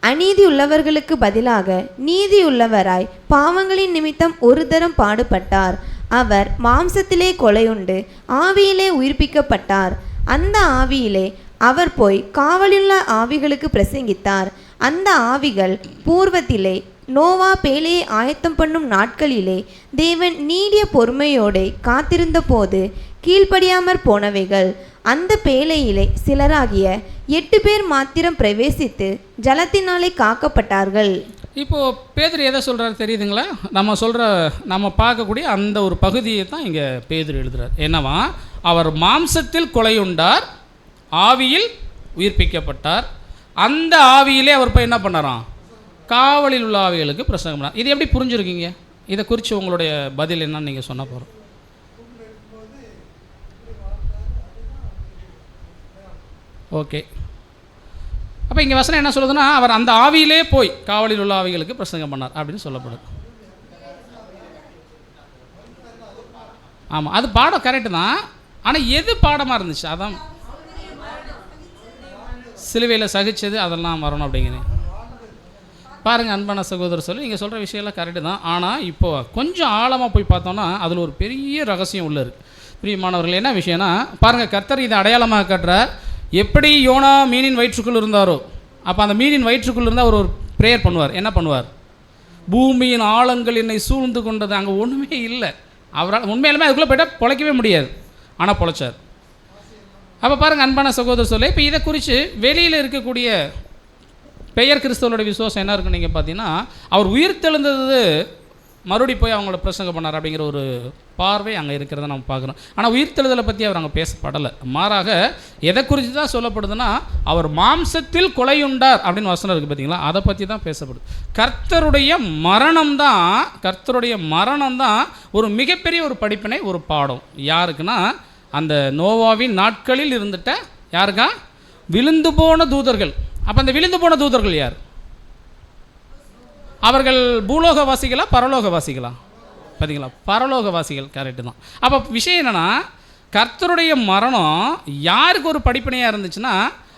அநீதி உள்ளவர்களுக்கு பதிலாக நீதி உள்ளவராய் பாவங்களின் நிமித்தம் ஒரு தரம் பாடுபட்டார். அவர் மாம்சத்திலே கொலையுண்டு ஆவியிலே உயிர்ப்பிக்கப்பட்டார். அந்த ஆவியிலே அவர் போய் காவலுள்ள ஆவிகளுக்கு பிரசங்கித்தார். அந்த ஆவிகள் பூர்வத்திலே நோவா பேழையை ஆயத்தம் பண்ணும் நாட்களிலே தேவன் நீடிய பொறுமையோடு காத்திருந்த போது கீழ்ப்படியாமற் போனவைகள். அந்த பேழையிலே சிலராகிய 8 பேர் மாத்திரம் பிரவேசித்து ஜலத்தினாலே காக்கப்பட்டார்கள். இப்போது பேதுரு எதை சொல்கிறாரு தெரியுதுங்களா? நம்ம பார்க்கக்கூடிய அந்த ஒரு பகுதியை தான் இங்கே பேதுரு எழுதுகிறார். என்னவா, அவர் மாம்சத்தில் கொலையுண்டார், ஆவியில் உயிர்ப்பிக்கப்பட்டார். அந்த ஆவியிலே அவர் போய் என்ன பண்ணாராம்? காவலில் உள்ள ஆவிகளுக்கு பிரசங்கம் பண்ணார். இது எப்படி புரிஞ்சுருக்கீங்க? இதை குறித்து உங்களுடைய பதில் என்னன்னு நீங்கள் சொன்ன போகிறோம். ஓகே, அப்போ இங்கே வசனம் என்ன சொல்லுதுன்னா, அவர் அந்த ஆவியிலே போய் காவலில் உள்ள ஆவிகளுக்கு பிரசங்கம் பண்ணார் அப்படின்னு சொல்லப்படுது. ஆமாம், அது பாடம் கரெக்டு தான். ஆனால் எது பாடமாக இருந்துச்சு? அதான் சிலுவையில் சகிச்சது, அதெல்லாம் வரணும் அப்படிங்கிறேன். பாருங்கள் அன்பான சகோதரர் சொல்லி நீங்கள் சொல்கிற விஷயம்லாம் கரெக்டு தான். ஆனால் இப்போ கொஞ்சம் ஆழமாக போய் பார்த்தோன்னா அதில் ஒரு பெரிய ரகசியம் உள்ள இருக்குது. பிரியமானவர்கள், என்ன விஷயம்னா பாருங்கள், கர்த்தர் இதை அடையாளமாக காட்டுறார். எப்படி யோனா மீனின் வயிற்றுக்குள் இருந்தாரோ, அப்போ அந்த மீனின் வயிற்றுக்குள் இருந்தால் அவர் ஒரு ப்ரேயர் பண்ணுவார். என்ன பண்ணுவார்? பூமியின் ஆழங்கள் என்னை சூழ்ந்து கொண்டது, அங்கே ஒன்றுமே இல்லை. அவரால் உண்மையிலுமே அதுக்குள்ளே போய்ட்டால் பொழைக்கவே முடியாது, ஆனால் பொழைச்சார். அப்போ பாருங்கள் அன்பான சகோதரர் சொல்ல, இப்போ இதை குறித்து வெளியில் இருக்கக்கூடிய பெயர் கிறிஸ்தவனுடைய விசுவாசம் என்ன இருக்குன்னு நீங்கள் பார்த்தீங்கன்னா, அவர் உயிர் தெழுந்தது மறுபடியும் போய் அவங்கள பிரசங்கம் பண்ணார் அப்படிங்கிற ஒரு பார்வை அங்கே இருக்கிறத நம்ம பார்க்குறோம். ஆனால் உயிர்த்தெழுதலை பற்றி அவர் அங்கே பேசப்படலை. மாறாக எதை குறித்து தான் சொல்லப்படுதுன்னா, அவர் மாம்சத்தில் கொலையுண்டார் அப்படின்னு வசனம் இருக்குது பார்த்தீங்களா, அதை பற்றி தான் பேசப்படுது. கர்த்தருடைய மரணம் தான் ஒரு மிகப்பெரிய ஒரு படிப்பினை, ஒரு பாடம். யாருக்குன்னா, அந்த நோவாவின் நாட்களில் இருந்துட்ட யாருக்கா, விழுந்து போன தூதர்கள். அப்போ அந்த விழுந்து போன தூதர்கள் யார்? அவர்கள் பூலோகவாசிகளா பரலோகவாசிகளா? பார்த்தீங்களா, பரலோகவாசிகள். கரெக்டு தான். அப்போ விஷயம் என்னென்னா, கர்த்தருடைய மரணம் யாருக்கு ஒரு படிப்பினையாக இருந்துச்சுன்னா,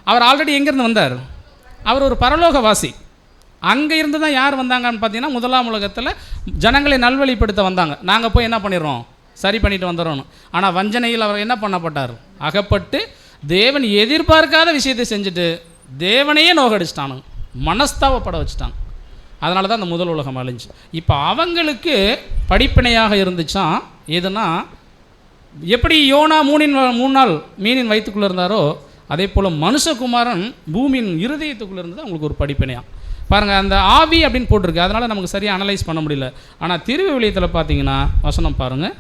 அவர் ஆல்ரெடி எங்கேருந்து வந்தார்? அவர் ஒரு பரலோகவாசி. அங்கே இருந்து தான் யார் வந்தாங்கன்னு பார்த்தீங்கன்னா, முதலாம் உலகத்தில் ஜனங்களை நல்வழிப்படுத்த வந்தாங்க. நாங்கள் போய் என்ன பண்ணிடுறோம், சரி பண்ணிட்டு வந்துடுறோம். ஆனால் வஞ்சனையில் அவர் என்ன பண்ணப்பட்டார்? அகப்பட்டு தேவன் எதிர்பார்க்காத விஷயத்தை செஞ்சுட்டு தேவனையே நோகடிச்சிட்டானுங்க, மனஸ்தாபப்பட வச்சுட்டாங்க. அதனால தான் அந்த முதல் உலகம் அழிஞ்சு. இப்போ அவங்களுக்கு படிப்பினையாக இருந்துச்சான் எதுனா, எப்படி யோனா 3 நாள் மீனின் வயிற்றுக்குள்ளே இருந்தாரோ, அதே போல் மனுஷகுமாரன் பூமியின் இருதயத்துக்குள்ளே இருந்தது அவங்களுக்கு ஒரு படிப்பினையாக. பாருங்கள், அந்த ஆவி அப்படின்னு போட்டிருக்கு, அதனால் நமக்கு சரியாக அனலைஸ் பண்ண முடியல. ஆனால் திருவிவிலியத்தில் பார்த்தீங்கன்னா வசனம் பாருங்கள்,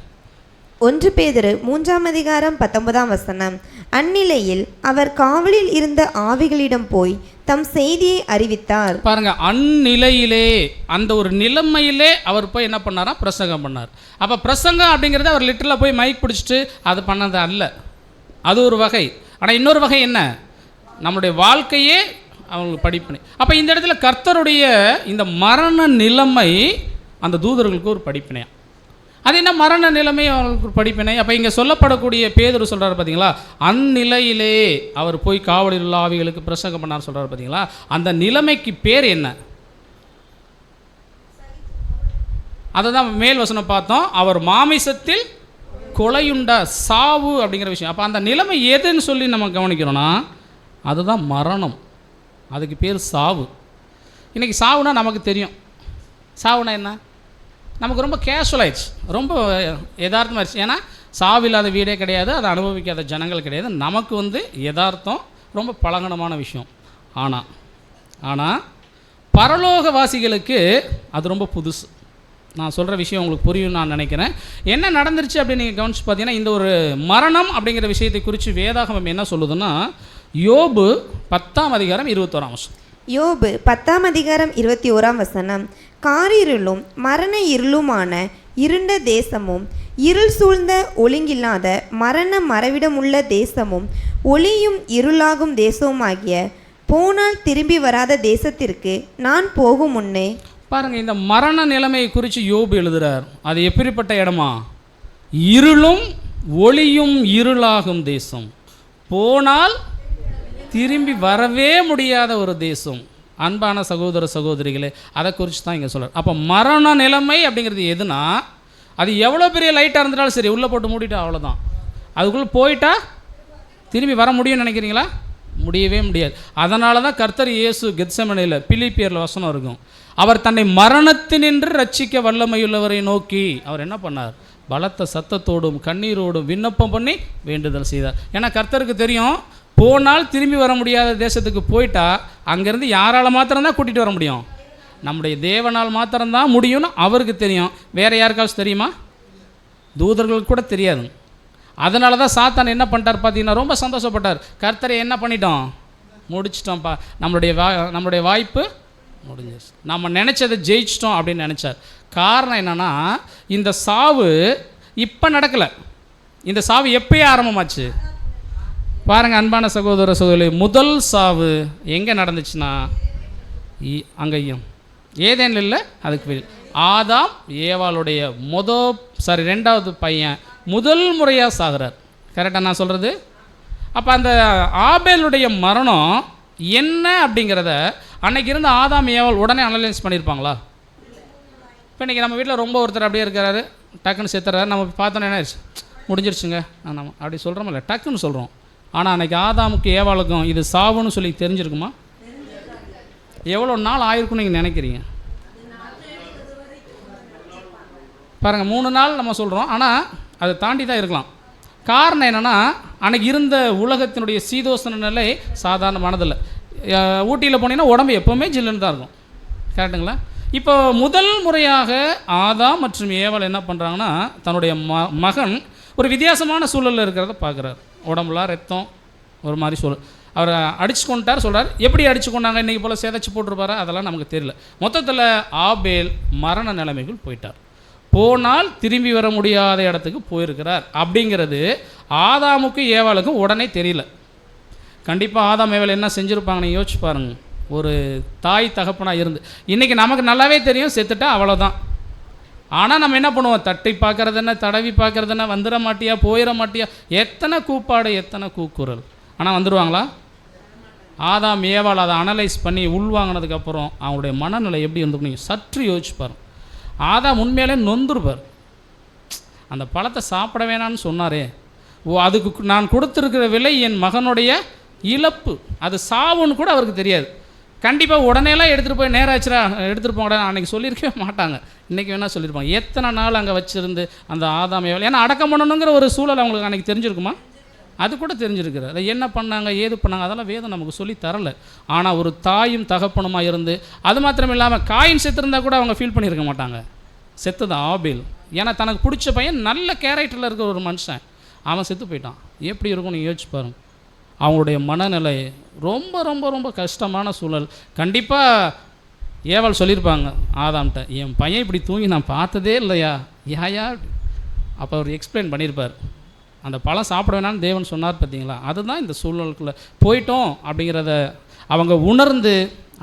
1 பேதுரு 3:19 அந்நிலையில் அவர் காவலில் இருந்த ஆவிகளிடம் போய் தம் செய்தியை அறிவித்தார். பாருங்க, அந்நிலையிலே, அந்த ஒரு நிலைமையிலே அவர் போய் என்ன பண்ணாரா, பிரசங்கம் பண்ணார். அப்போ பிரசங்கம் அப்படிங்கிறது அவர் லிட்டரில் போய் மைக் பிடிச்சிட்டு அது பண்ணது அல்ல, அது ஒரு வகை. ஆனால் இன்னொரு வகை என்ன, நம்முடைய வாழ்க்கையே அவங்களுக்கு படிப்பினை. அப்போ இந்த இடத்துல கர்த்தருடைய இந்த மரண நிலைமை அந்த தூதர்களுக்கு ஒரு படிப்பினையா. அது என்ன மரண நிலைமை அவங்களுக்கு ஒரு படிப்பினை. அப்போ இங்கே சொல்லப்படக்கூடிய பேதுரு சொல்கிறார் பார்த்தீங்களா, அந்நிலையிலே அவர் போய் காவலில் உள்ள ஆவிகளுக்கு பிரசங்கம் பண்ணார் சொல்கிறார் பார்த்தீங்களா, அந்த நிலைமைக்கு பேர் என்ன? அதை தான் மேல் வசனம் பார்த்தோம், அவர் மாமிசத்தில் கொலையுண்ட சாவு அப்படிங்கிற விஷயம். அப்போ அந்த நிலைமை எதுன்னு சொல்லி நம்ம கவனிக்கிறோன்னா, அதுதான் மரணம். அதுக்கு பேர் சாவு. இன்றைக்கி சாவுனா நமக்கு தெரியும். சாவுனா என்ன, நமக்கு ரொம்ப கேஷுவல் ஆயிடுச்சு, ரொம்ப யதார்த்தமாகிடுச்சு. ஏன்னா சாவில்லாத வீடே கிடையாது, அதை அனுபவிக்காத ஜனங்கள் கிடையாது. நமக்கு யதார்த்தம், ரொம்ப பழகனமான விஷயம். ஆனால் பரலோகவாசிகளுக்கு அது ரொம்ப புதுசு. நான் சொல்கிற விஷயம் உங்களுக்கு புரியும் நான் நினைக்கிறேன். என்ன நடந்துருச்சு அப்படின்னு நீங்கள் கவனிச்சு பார்த்தீங்கன்னா, இந்த ஒரு மரணம் அப்படிங்கிற விஷயத்தை குறித்து வேதாகமம் என்ன சொல்லுதுன்னா, யோபு 10:21. யோபு 10:21 காரிருளும் மரண இருளுமான இருண்ட தேசமும் இருள் சூழ்ந்த ஒழுங்கில்லாத மரண மறைவிடமுள்ள தேசமும் ஒளியும் இருளாகும் தேசமுமாகிய போனால் திரும்பி வராத தேசத்திற்கு நான் போகும் முன்னே. பாருங்கள், இந்த மரண நிலைமையை குறித்து யோபு எழுதுகிறார். அது எப்படிப்பட்ட இடமா, இருளும் ஒளியும் இருளாகும் தேசம், போனால் திரும்பி வரவே முடியாத ஒரு தேசம். அன்பான சகோதர சகோதரிகளே, அதை குறித்து தான் இங்கே சொல்கிறார். அப்போ மரண நிலைமை அப்படிங்கிறது எதுனா, அது எவ்வளோ பெரிய லைட்டாக இருந்துட்டாலும் சரி, உள்ளே போட்டு மூடிட்டா அவ்வளோதான். அதுக்குள்ளே போயிட்டா திரும்பி வர முடியும்னு நினைக்கிறீங்களா? முடியவே முடியாது. அதனால தான் கர்த்தர் இயேசு கெத்செமனேல பிலிப்பியரில் வசனம் இருக்கும், அவர் தன்னை மரணத்தினின்று ரட்சிக்க வல்லமையுள்ளவரை நோக்கி அவர் என்ன பண்ணார், பலத்த சத்தத்தோடும் கண்ணீரோடும் விண்ணப்பம் பண்ணி வேண்டுதல் செய்தார். ஏன்னா கர்த்தருக்கு தெரியும், போனால் திரும்பி வர முடியாத தேசத்துக்கு போயிட்டா அங்கேருந்து யாரால் மாத்திரம்தான் கூட்டிகிட்டு வர முடியும், நம்முடைய தேவனால் மாத்திரம்தான் முடியும்னு அவருக்கு தெரியும். வேறு யாருக்காச்சும் தெரியுமா? தூதர்களுக்கு கூட தெரியாது. அதனால தான் சாத்தான் என்ன பண்ணிட்டார் பார்த்தீங்கன்னா, ரொம்ப சந்தோஷப்பட்டார். கர்த்தரை என்ன பண்ணிட்டோம், முடிச்சிட்டோம்ப்பா, நம்மளுடைய வாய்ப்பு முடிஞ்சிச்சு, நம்ம நினச்சதை ஜெயிச்சிட்டோம் அப்படின்னு நினச்சார். காரணம் என்னென்னா, இந்த சாவு இப்போ நடக்கலை. இந்த சாவு எப்பயே ஆரம்பமாச்சு பாருங்கள் அன்பான சகோதர சகோதரி. முதல் சாவு எங்கே நடந்துச்சுன்னா, அங்கேயும் ஏதேனில் இல்லை, அதுக்கு ஆதாம் ஏவாளுடைய ரெண்டாவது பையன் முதல் முறையாக சாகிறார். கரெக்டாக நான் சொல்கிறது? அப்போ அந்த ஆபேலுடைய மரணம் என்ன அப்படிங்கிறத அன்னைக்கு இருந்த ஆதாம் ஏவாள் உடனே அனலைஸ் பண்ணியிருப்பாங்களா? இப்போ இன்றைக்கி நம்ம வீட்டில் ரொம்ப ஒருத்தர் அப்படியே இருக்கிறாரு, டக்குன்னு செத்துறாரு, நம்ம பார்த்தோன்னே என்ன ஆயிடுச்சு, முடிஞ்சிருச்சுங்க நம்ம அப்படி சொல்கிறோம் இல்லை, டக்குன்னு சொல்கிறோம். ஆனால் அன்றைக்கி ஆதாமுக்கு ஏவாளுக்கும் இது சாவுன்னு சொல்லி தெரிஞ்சிருக்குமா? எவ்வளோ நாள் ஆயிருக்குன்னு நீங்கள் நினைக்கிறீங்க? பாருங்கள், 3 நாள் நம்ம சொல்கிறோம், ஆனால் அதை தாண்டி தான் இருக்கலாம். காரணம் என்னென்னா, அன்றைக்கி இருந்த உலகத்தினுடைய சீதோசன நிலை சாதாரணமானதில்லை. ஊட்டியில் போனீங்கன்னா உடம்பு எப்போவுமே ஜில்லுன்னு தான் இருக்கும். கரெக்டுங்களா? இப்போ முதல் முறையாக ஆதாம் மற்றும் ஏவாள் என்ன பண்ணுறாங்கன்னா தன்னுடைய மகன் ஒரு வித்தியாசமான சூழலில் இருக்கிறத பார்க்குறாரு. உடம்புலாம் ரத்தம் ஒரு மாதிரி சூழல். அவரை அடிச்சு கொண்டார் சொல்கிறார். எப்படி அடிச்சு கொண்டாங்க, இன்றைக்கி போல் சேதச்சு போட்டிருப்பாரா, அதெல்லாம் நமக்கு தெரியல. மொத்தத்தில் ஆபேல் மரண நிலைமைகள் போயிட்டார். போனால் திரும்பி வர முடியாத இடத்துக்கு போயிருக்கிறார். அப்படிங்கிறது ஆதாமுக்கும் ஏவாளுக்கும் உடனே தெரியல. கண்டிப்பாக ஆதாம் ஏவாள் என்ன செஞ்சுருப்பாங்க நீங்கள் யோசிச்சு பாருங்கள். ஒரு தாய் தகப்பனாக இருந்து இன்றைக்கி நமக்கு நல்லாவே தெரியும் செத்துட்டா அவ்வளோதான். ஆனால் நம்ம என்ன பண்ணுவோம், தட்டி பார்க்குறது என்ன, தடவி பார்க்குறது என்ன, வந்துட மாட்டியா, போயிட மாட்டியா, எத்தனை கூப்பாடு, எத்தனை கூக்குரல். ஆனால் வந்துடுவாங்களா? ஆதாம் ஏவாள் அதை அனலைஸ் பண்ணி உள்வாங்கினதுக்கப்புறம் அவங்களுடைய மனநிலை எப்படி இருந்துக்கும் நீங்கள் சற்று யோசிச்சுப்பார். ஆதாம் உண்மையிலே நொந்துருப்பார். அந்த பழத்தை சாப்பிட வேணான்னு சொன்னாரே, அதுக்கு நான் கொடுத்துருக்கிற விலை என் மகனுடைய இழப்பு, அது சாவுன்னு கூட அவருக்கு தெரியாது. கண்டிப்பாக உடனேலாம் எடுத்துகிட்டு போய் நேராச்சுரா எடுத்துகிட்டு போங்கடா அன்றைக்கி சொல்லியிருக்கவே மாட்டாங்க. இன்றைக்கி வேணால் சொல்லியிருப்பாங்க. எத்தனை நாள் அங்கே வச்சுருந்து அந்த ஆதாம் ஏவாள், ஏன்னா அடக்கம் பண்ணணுங்கிற ஒரு சூழல் அவங்களுக்கு அன்றைக்கி தெரிஞ்சிருக்குமா? அது கூட தெரிஞ்சிருக்குது. அதை என்ன பண்ணாங்க, ஏது பண்ணாங்க, அதெல்லாம் வேதம் நமக்கு சொல்லி தரலை. ஆனால் ஒரு தாயும் தகப்பனுமாக இருந்து, அது மாத்திரம் இல்லாமல் காயின் செத்துருந்தால் கூட அவங்க ஃபீல் பண்ணியிருக்க மாட்டாங்க. செத்துது ஆபேல். ஏன்னா தனக்கு பிடிச்ச பையன் நல்ல கேரக்டரில் இருக்கிற ஒரு மனுஷன், அவன் செத்து போயிட்டான். எப்படி இருக்கும் நீங்கள் யோசிச்சு பாருங்க. அவங்களுடைய மனநிலை ரொம்ப ரொம்ப ரொம்ப கஷ்டமான சூழல். கண்டிப்பாக ஏவாள் சொல்லியிருப்பாங்க ஆதாம்கிட்ட, என் பையன் இப்படி தூங்கி நான் பார்த்ததே இல்லையா, யாயா. அப்போ அவர் எக்ஸ்பிளைன் பண்ணியிருப்பார். அந்த பழம் சாப்பிட வேணான்னு தேவன் சொன்னார் பார்த்தீங்களா, அதுதான் இந்த சூழ்நிலைக்குள்ளே போயிட்டோம் அப்படிங்கிறத அவங்க உணர்ந்து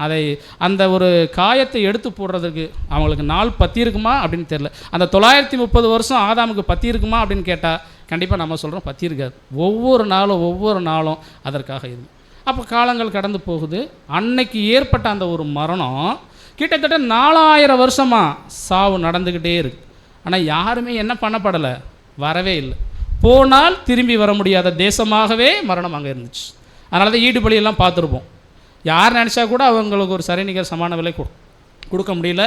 அதை அந்த ஒரு காயத்தை எடுத்து போடுறதுக்கு அவங்களுக்கு நாள் பற்றி இருக்குமா அப்படின்னு தெரில. அந்த 930 வருஷம் ஆதாமுக்கு பற்றி இருக்குமா அப்படின்னு கேட்டால் கண்டிப்பாக நம்ம சொல்கிறோம் பற்றி இருக்காது. ஒவ்வொரு நாளும் அதற்காக இது. அப்போ காலங்கள் கடந்து போகுது. அன்னைக்கு ஏற்பட்ட அந்த ஒரு மரணம் கிட்டத்தட்ட 4000 வருஷமாக சாவு நடந்துக்கிட்டே இருக்குது. ஆனால் யாருமே என்ன பண்ணப்படலை, வரவே இல்லை. போனால் திரும்பி வர முடியாத தேசமாகவே மரணம் அங்கே இருந்துச்சு. அதனால தான் ஈடுபலியெல்லாம் பார்த்துருப்போம். யார் நினச்சா கூட அவங்களுக்கு ஒரு சரிநிகர் சமான விலை கொடுக்க முடியல.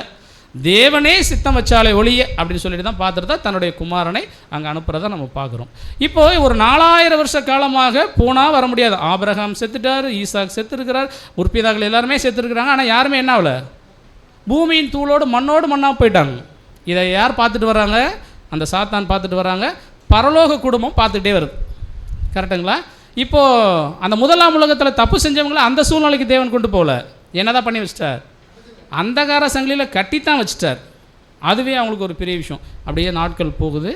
தேவனே சித்தம் வச்சாலே ஒளிய அப்படின்னு சொல்லிட்டு தான் பார்த்துட்டு தான் தன்னுடைய குமாரனை அங்கே அனுப்புகிறத நம்ம பார்க்குறோம். இப்போது ஒரு 4000 வருஷ காலமாக போனால் வர முடியாது. ஆபிரகாம் செத்துட்டார், ஈசாக் செத்துருக்கிறார், முற்பிதாக்கள் எல்லாருமே செத்துருக்குறாங்க. ஆனால் யாருமே என்ன ஆகலை, பூமியின் தூளோடு மண்ணோடு மண்ணாக போயிட்டாங்க. இதை யார் பார்த்துட்டு வராங்க? அந்த சாத்தான் பார்த்துட்டு வராங்க. பரலோக குடும்பம் பார்த்துக்கிட்டே வருது. கரெக்டுங்களா? இப்போது அந்த முதலாம் உலகத்தில் தப்பு செஞ்சவங்கள அந்த சூழ்நிலைக்கு தேவன் கொண்டு போகல. என்னதான் பண்ணி வச்சிட்டார், அந்தகார சங்கிலியில் கட்டித்தான் வச்சிட்டார். அதுவே அவங்களுக்கு ஒரு பெரிய விஷயம். அப்படியே நாட்கள் போகுது.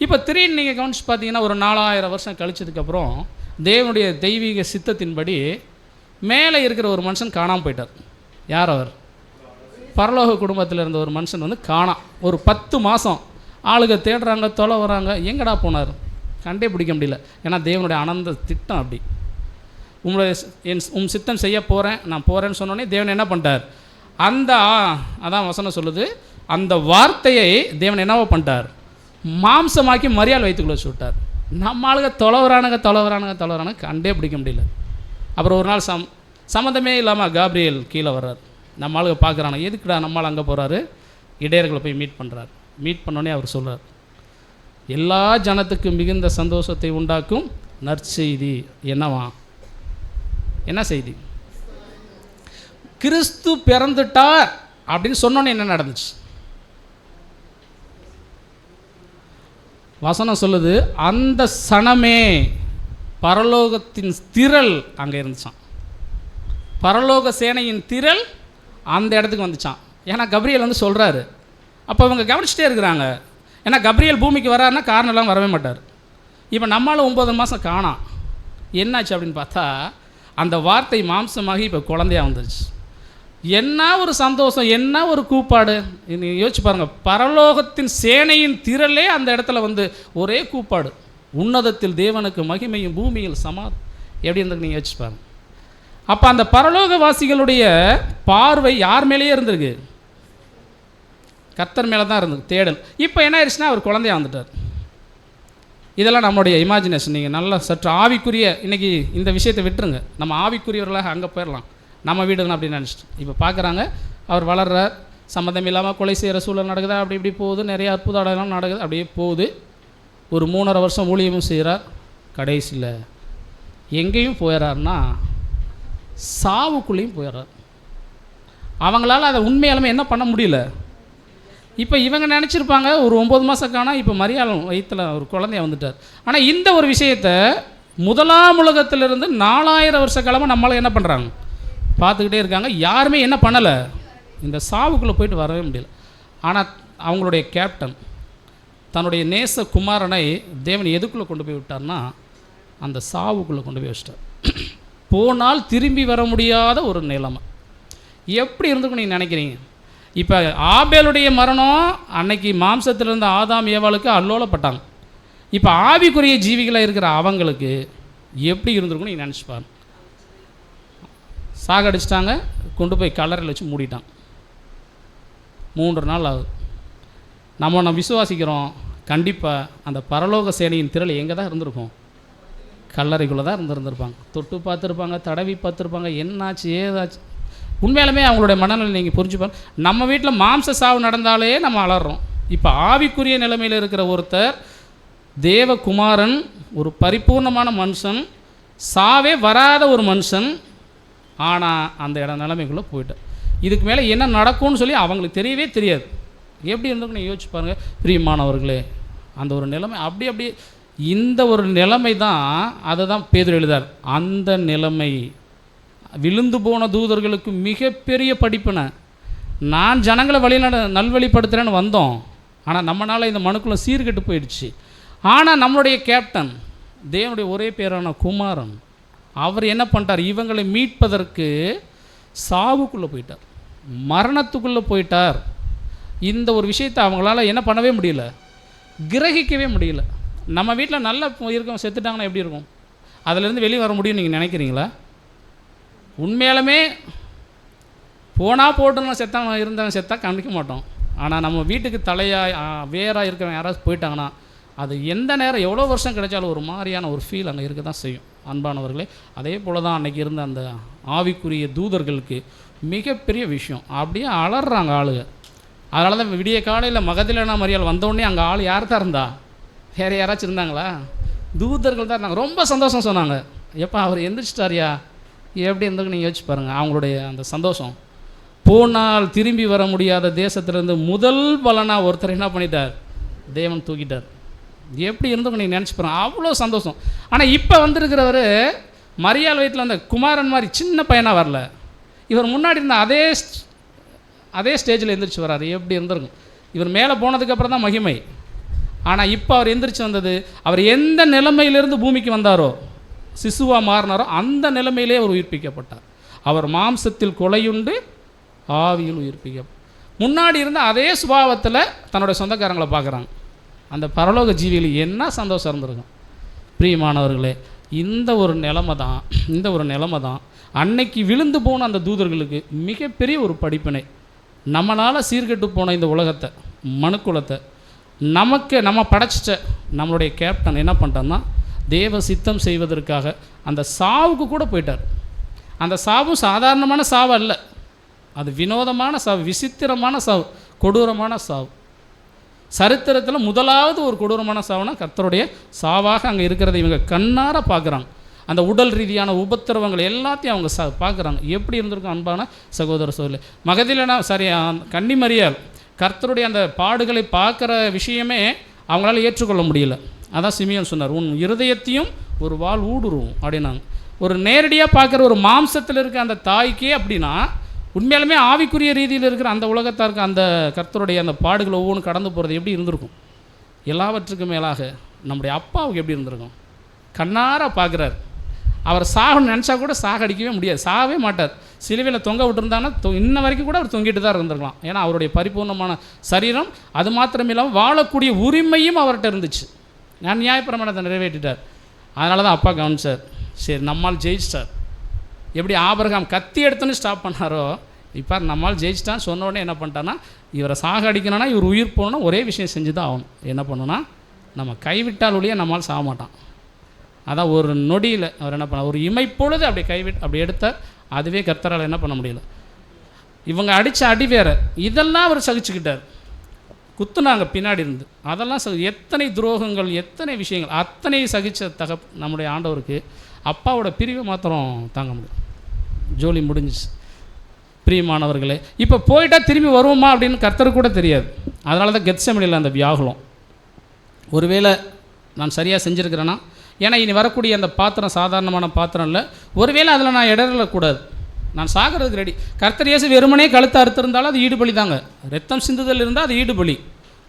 இப்போ திடீர்னு நீங்கள் கவனிச்சு பார்த்தீங்கன்னா ஒரு 4000 வருஷம் கழிச்சதுக்கப்புறம் தேவனுடைய தெய்வீக சித்தத்தின்படி மேலே இருக்கிற ஒரு மனுஷன் காணாமல் போயிட்டார். யார் அவர்? பரலோக குடும்பத்தில் இருந்த ஒரு மனுஷன் வந்து காணாம். ஒரு 10 மாதம் ஆளுங்க தேடுறாங்க, தொலை வராங்க, எங்கடா போனார், கண்டே பிடிக்க முடியல. ஏன்னா தேவனுடைய அனந்த திட்டம் அப்படி. உம் சித்தம் செய்ய போகிறேன், நான் போகிறேன்னு சொன்னோன்னே தேவன் என்ன பண்ணிட்டார், அதான் வசனம் சொல்லுது, அந்த வார்த்தையை தேவன் என்னவோ பண்ணிட்டார், மாம்சமாக்கி மரியாதை வைத்துக்குள்ள வச்சு விட்டார். நம்ம ஆளுங்க தொலைவரானுங்க கண்டே பிடிக்க முடியல. அப்புறம் ஒரு நாள் சம்மந்தமே இல்லாமல் காப்ரியேல் கீழே வர்றார். நம்ம ஆளுங்க பார்க்குறாங்க, எதுக்குடா நம்மளால் அங்கே போகிறாரு, இடையர்களை போய் மீட் பண்ணுறாரு. மீட் பண்ணோன்னே அவர் சொல்கிறார், எல்லா ஜனத்துக்கும் மிகுந்த சந்தோஷத்தை உண்டாக்கும் நற்செய்தி என்னவா, என்ன செய்தி, கிறிஸ்து பிறந்துட்டார் அப்படின்னு சொன்னோன்னே என்ன நடந்துச்சு? வசனம் சொல்லுது, அந்த சனமே பரலோகத்தின் திரள் அங்கே இருந்துச்சான். பரலோக சேனையின் திரள் அந்த இடத்துக்கு வந்துச்சான். ஏன்னா கப்ரியேல் வந்து சொல்கிறாரு. அப்போ இவங்க கவனிச்சிட்டே இருக்கிறாங்க. ஏன்னா கப்ரியேல் பூமிக்கு வராருன்னா காரணம் எல்லாம் வரவே மாட்டார். இப்போ நம்மளால் 9 மாதம் காணாம். என்னாச்சு அப்படின்னு பார்த்தா அந்த வார்த்தை மாம்சமாகி இப்போ குழந்தையாக வந்துருச்சு. என்ன ஒரு சந்தோஷம், என்ன ஒரு கூப்பாடு. நீங்கள் யோசிச்சு பாருங்கள், பரலோகத்தின் சேனையின் திரளே அந்த இடத்துல வந்து ஒரே கூப்பாடு, உன்னதத்தில் தேவனுக்கு மகிமையும் பூமியில் சமாதானம். எப்படி இருந்தது நீங்கள் யோசிச்சு பாருங்கள். அப்போ அந்த பரலோகவாசிகளுடைய பார்வை யார் மேலேயே இருந்திருக்கு, கர்த்தர் மேலே தான் இருந்தது தேடல். இப்போ என்ன ஆயிடுச்சுன்னா அவர் குழந்தையாக வந்துட்டார். இதெல்லாம் நம்மளுடைய இமேஜினேஷன். நீங்கள் நல்லா சற்று ஆவிக்குரிய, இன்றைக்கி இந்த விஷயத்தை விட்டுருங்க, நம்ம ஆவிக்குரியவர்களாக அங்கே போயிடலாம், நம்ம வீடுன்னு அப்படின்னு நினச்சிட்டு. இப்போ பார்க்குறாங்க அவர் வளர்கிறார், சம்மந்தம் இல்லாமல் கொலை செய்கிற சூழல் நடக்குதா, அப்படி இப்படி போகுது, நிறைய அற்புத அடையாளம் நடக்குது, அப்படியே போகுது. ஒரு 3.5 வருஷம் ஊழியமும் செய்கிறார். கடைசியில் எங்கேயும் போயிடறாருன்னா சாவுக்குள்ளேயும் போயிடுறார். அவங்களால அதை உண்மையாலுமே என்ன பண்ண முடியல. இப்போ இவங்க நினச்சிருப்பாங்க ஒரு 9 மாதம் காணா இப்போ மரியாதை வயிற்றில் ஒரு குழந்தைய வந்துட்டார். ஆனால் இந்த ஒரு விஷயத்தை முதலாம் உலகத்திலிருந்து 4000 வருஷ காலமாக நம்மளால் என்ன பண்ணுறாங்க, பார்த்துக்கிட்டே இருக்காங்க. யாருமே என்ன பண்ணலை, இந்த சாவுக்குள்ளே போயிட்டு வரவே முடியல. ஆனால் அவங்களுடைய கேப்டன் தன்னுடைய நேச குமாரனை தேவன் எதுக்குள்ளே கொண்டு போய் விட்டார்னா, அந்த சாவுக்குள்ளே கொண்டு போய் வச்சிட்டார். போனால் திரும்பி வர முடியாத ஒரு நிலைமை. எப்படி இருந்துக்கும் நீங்கள் நினைக்கிறீங்க? இப்போ ஆபேலுடைய மரணம் அன்னைக்கு மாம்சத்தில் இருந்த ஆதாம் ஏவாளுக்கு அல்லோலப்பட்டாங்க. இப்போ ஆவிக்குரிய ஜீவிகளாக இருக்கிற அவங்களுக்கு எப்படி இருந்திருக்குன்னு நீங்கள் நினச்சி பாருங்க. சாகடிச்சிட்டாங்க, கொண்டு போய் கல்லறையில் வச்சு மூடிட்டாங்க. 3 நாள் ஆகுது. நம்ம விசுவாசிக்கிறோம், கண்டிப்பாக அந்த பரலோக சேனையின் திரள் எங்கே தான் இருந்திருக்கும், கல்லறைக்குள்ளே தான் இருந்திருப்பாங்க. தொட்டு பார்த்துருப்பாங்க, தடவி பார்த்துருப்பாங்க, என்னாச்சு ஏதாச்சு. உண்மையாலுமே அவங்களுடைய மனநிலை நீங்கள் புரிஞ்சுப்பாங்க. நம்ம வீட்டில் மாம்ச சாவு நடந்தாலே நம்ம அலறோம். இப்போ ஆவிக்குரிய நிலைமையில் இருக்கிற ஒருத்தர் தேவகுமாரன், ஒரு பரிபூர்ணமான மனுஷன், சாவே வராத ஒரு மனுஷன், ஆனால் அந்த நிலைமைக்குள்ளே போயிட்டார். இதுக்கு மேலே என்ன நடக்கும்னு சொல்லி அவங்களுக்கு தெரியவே தெரியாது. எப்படி இருந்தோம்னு நீங்கள் யோசிச்சு பாருங்கள் பிரியமானவர்களே. அந்த ஒரு நிலைமை அப்படி இந்த ஒரு நிலைமை தான், அதை தான் பேதுரு எழுதார். அந்த நிலைமை விழுந்து போன தூதர்களுக்கு மிகப்பெரிய படிப்பினை. நான் ஜனங்களை நல்வழிப்படுத்துகிறேன்னு வந்தோம், ஆனால் நம்மளால் இந்த மனுக்குள்ள சீர்கெட்டு போயிடுச்சு. ஆனால் நம்மளுடைய கேப்டன் தேவனுடைய ஒரே பேரான குமாரன், அவர் என்ன பண்ணிட்டார், இவங்களை மீட்பதற்கு சாவுக்குள்ளே போயிட்டார், மரணத்துக்குள்ளே போயிட்டார். இந்த ஒரு விஷயத்தை அவங்களால என்ன பண்ணவே முடியல, கிரகிக்கவே முடியல. நம்ம வீட்டில் நல்லா இருக்கோம், செத்துட்டாங்கன்னா எப்படி இருக்கும், அதிலேருந்து வெளியே வர முடியும்னு நீங்கள் நினைக்கிறீங்களா? உண்மையாலுமே போனால் போட்டுன்னு இருந்தவங்க செத்தா கண்டிக்க மாட்டோம். ஆனால் நம்ம வீட்டுக்கு தலையாக வேறாக இருக்கிறவங்க யாராவது போயிட்டாங்கன்னா அது எந்த நேரம் எவ்வளோ வருஷம் கிடைச்சாலும் ஒரு மாதிரியான ஒரு ஃபீல் அங்கே இருக்க தான் செய்யும். அன்பானவர்களே, அதே போல் தான் அன்றைக்கி இருந்த அந்த ஆவிக்குரிய தூதர்களுக்கு மிகப்பெரிய விஷயம். அப்படியே அலறாங்க ஆளுங்க. அதனால தான் விடிய காலையில் மகதலேனா மரியாள் வந்தோடனே அங்கே ஆள் யார் தான் இருந்தா, வேறு யாராச்சும் இருந்தாங்களா? தூதர்கள் தான் இருந்தாங்க. ரொம்ப சந்தோஷம் சொன்னாங்க. எப்போ அவர் எந்திரிச்சிட்டாரியா, எப்படி இருந்ததுக்கு நீங்கள் யோசிச்சு பாருங்கள். அவங்களுடைய அந்த சந்தோஷம். போனால் திரும்பி வர முடியாத தேசத்திலேருந்து முதல் பலனாக ஒருத்தர் என்ன பண்ணிட்டார், தேவன் தூக்கிட்டார். எப்படி இருந்தவங்க நீங்கள் நினச்சி பாருங்கள், அவ்வளோ சந்தோஷம். ஆனால் இப்போ வந்திருக்கிறவர் மரியாள் வயிற்றில் அந்த குமாரன் மாதிரி சின்ன பையனாக வரல, இவர் முன்னாடி இருந்த அதே ஸ்டேஜில் எந்திரிச்சு வர்றாரு. எப்படி இருந்திருக்கும், இவர் மேலே போனதுக்கப்புறம் தான் மகிமை. ஆனால் இப்போ அவர் எந்திரிச்சு வந்தது, அவர் எந்த நிலைமையிலிருந்து பூமிக்கு வந்தாரோ, சிசுவாக மாறினாரோ, அந்த நிலைமையிலே அவர் உயிர்ப்பிக்கப்பட்டார். அவர் மாம்சத்தில் கொலையுண்டு ஆவியில் உயிர்ப்பிக்க. முன்னாடி இருந்த அதே சுபாவத்தில் தன்னுடைய சொந்தக்காரங்களை பார்க்குறாங்க. அந்த பரலோக ஜீவியில் என்ன சந்தோஷம் இருந்திருக்கும் பிரியமானவர்களே. இந்த ஒரு நிலைமை தான் அன்னைக்கு விழுந்து போன அந்த தூதர்களுக்கு மிகப்பெரிய ஒரு படிப்பினை. நம்மளால் சீர்கெட்டு போன இந்த உலகத்தை, மனுக்குலத்தை நம்ம படைச்சிட்ட நம்மளுடைய கேப்டன் என்ன பண்ணிட்டான்னா, தேவ சித்தம் செய்வதற்காக அந்த சாவுக்கு கூட போயிட்டார். அந்த சாவும் சாதாரணமான சாவு அல்ல, அது வினோதமான சாவு, விசித்திரமான சாவு, கொடூரமான சாவு. சரித்திரத்தில் முதலாவது ஒரு கொடூரமான சாவுனா கர்த்தருடைய சாவாக அங்கே இருக்கிறத இவங்க கண்ணார பார்க்குறாங்க. அந்த உடல் ரீதியான உபத்திரவங்கள் எல்லாத்தையும் அவங்க பார்க்குறாங்க. எப்படி இருந்திருக்கும் அன்பான சகோதர சகோதரி. மகதலேனா கன்னிமரியாள் கர்த்தருடைய அந்த பாடுகளை பார்க்குற விஷயமே அவங்களால ஏற்றுக்கொள்ள முடியல. அதான் சிமியோன் சொன்னார், உன் இருதயத்தையும் ஒரு வாள் ஊடுருவும் அப்படின்னாங்க. ஒரு நேரடியாக பார்க்குற ஒரு மாம்சத்தில் இருக்க அந்த தாய்க்கே அப்படின்னா, உண்மையாலுமே ஆவிக்குரிய ரீதியில் இருக்கிற அந்த உலகத்தாருக்கு அந்த கர்த்தருடைய அந்த பாடுகள் ஒவ்வொன்றும் கடந்து போகிறது எப்படி இருந்திருக்கும். எல்லாவற்றுக்கும் மேலாக நம்முடைய அப்பாவுக்கு எப்படி இருந்திருக்கும். கண்ணார பார்க்குறார். அவர் சாகணும்னு நினச்சா கூட சாகடிக்கவே முடியாது, சாகவே மாட்டார். சிலுவையில் தொங்க விட்டுருந்தாங்கன்னா இன்ன வரைக்கும் கூட அவர் தொங்கிட்டு தான் இருந்திருக்கலாம். ஏன்னா அவருடைய பரிபூர்ணமான சரீரம், அது மாத்திரம் இல்லாமல் வாழக்கூடிய உரிமையும் அவர்கிட்ட இருந்துச்சு. நான் நியாயப்பிரமாணத்தை நிறைவேற்றிட்டார். அதனால தான் அப்பா கவனிச்சார். சரி, நம்மால் ஜெயிச்சிட்டார். எப்படி ஆபிரகாம் கத்தி எடுத்துன்னு ஸ்டாப் பண்ணாரோ, இப்போ நம்மால் ஜெயிச்சிட்டான்னு சொன்ன உடனே என்ன பண்ணிட்டான்னா, இவரை சாக அடிக்கணும்னா, இவர் உயிர் போகணுன்னா ஒரே விஷயம் செஞ்சு தான் ஆகணும். என்ன பண்ணணும்னா, நம்ம கைவிட்டால் ஒழிய நம்மால் சாக மாட்டான். அதான் ஒரு நொடியில் அவர் என்ன பண்ணார், ஒரு இமைப்பொழுது அப்படி அப்படி எடுத்தார். அதுவே கர்த்தரால் என்ன பண்ண முடியல. இவங்க அடித்த அடி வேறு, இதெல்லாம் அவர் சகிச்சுக்கிட்டார். குத்துனாங்க பின்னாடி இருந்து, அதெல்லாம் எத்தனை துரோகங்கள், எத்தனை விஷயங்கள், அத்தனை சகிச்ச நம்முடைய ஆண்டவருக்கு அப்பாவோட பிரிவை மாத்திரம் தாங்க முடியும். ஜோலி முடிஞ்சிச்சு. பிரியமானவர்களே, இப்போ போயிட்டா திரும்பி வருவோமா அப்படின்னு கர்த்தருக்கு கூட தெரியாது. அதனால தான் கெத்செமனியில் அந்த வியாகுலம். ஒருவேளை நான் சரியாக செஞ்சுருக்கிறேன்னா, ஏன்னா இனி வரக்கூடிய அந்த பாத்திரம் சாதாரணமான பாத்திரம் இல்லை, ஒருவேளை அதில் நான் இடரக்கூடாது, நான் சாகிறதுக்கு ரெடி. கர்த்தர் இயேசு வெறுமனே கழுத்தை அறுத்திருந்தாலும் அது ஈடுபலி தாங்க. ரத்தம் சிந்துதல் இருந்தால் அது ஈடுபலி.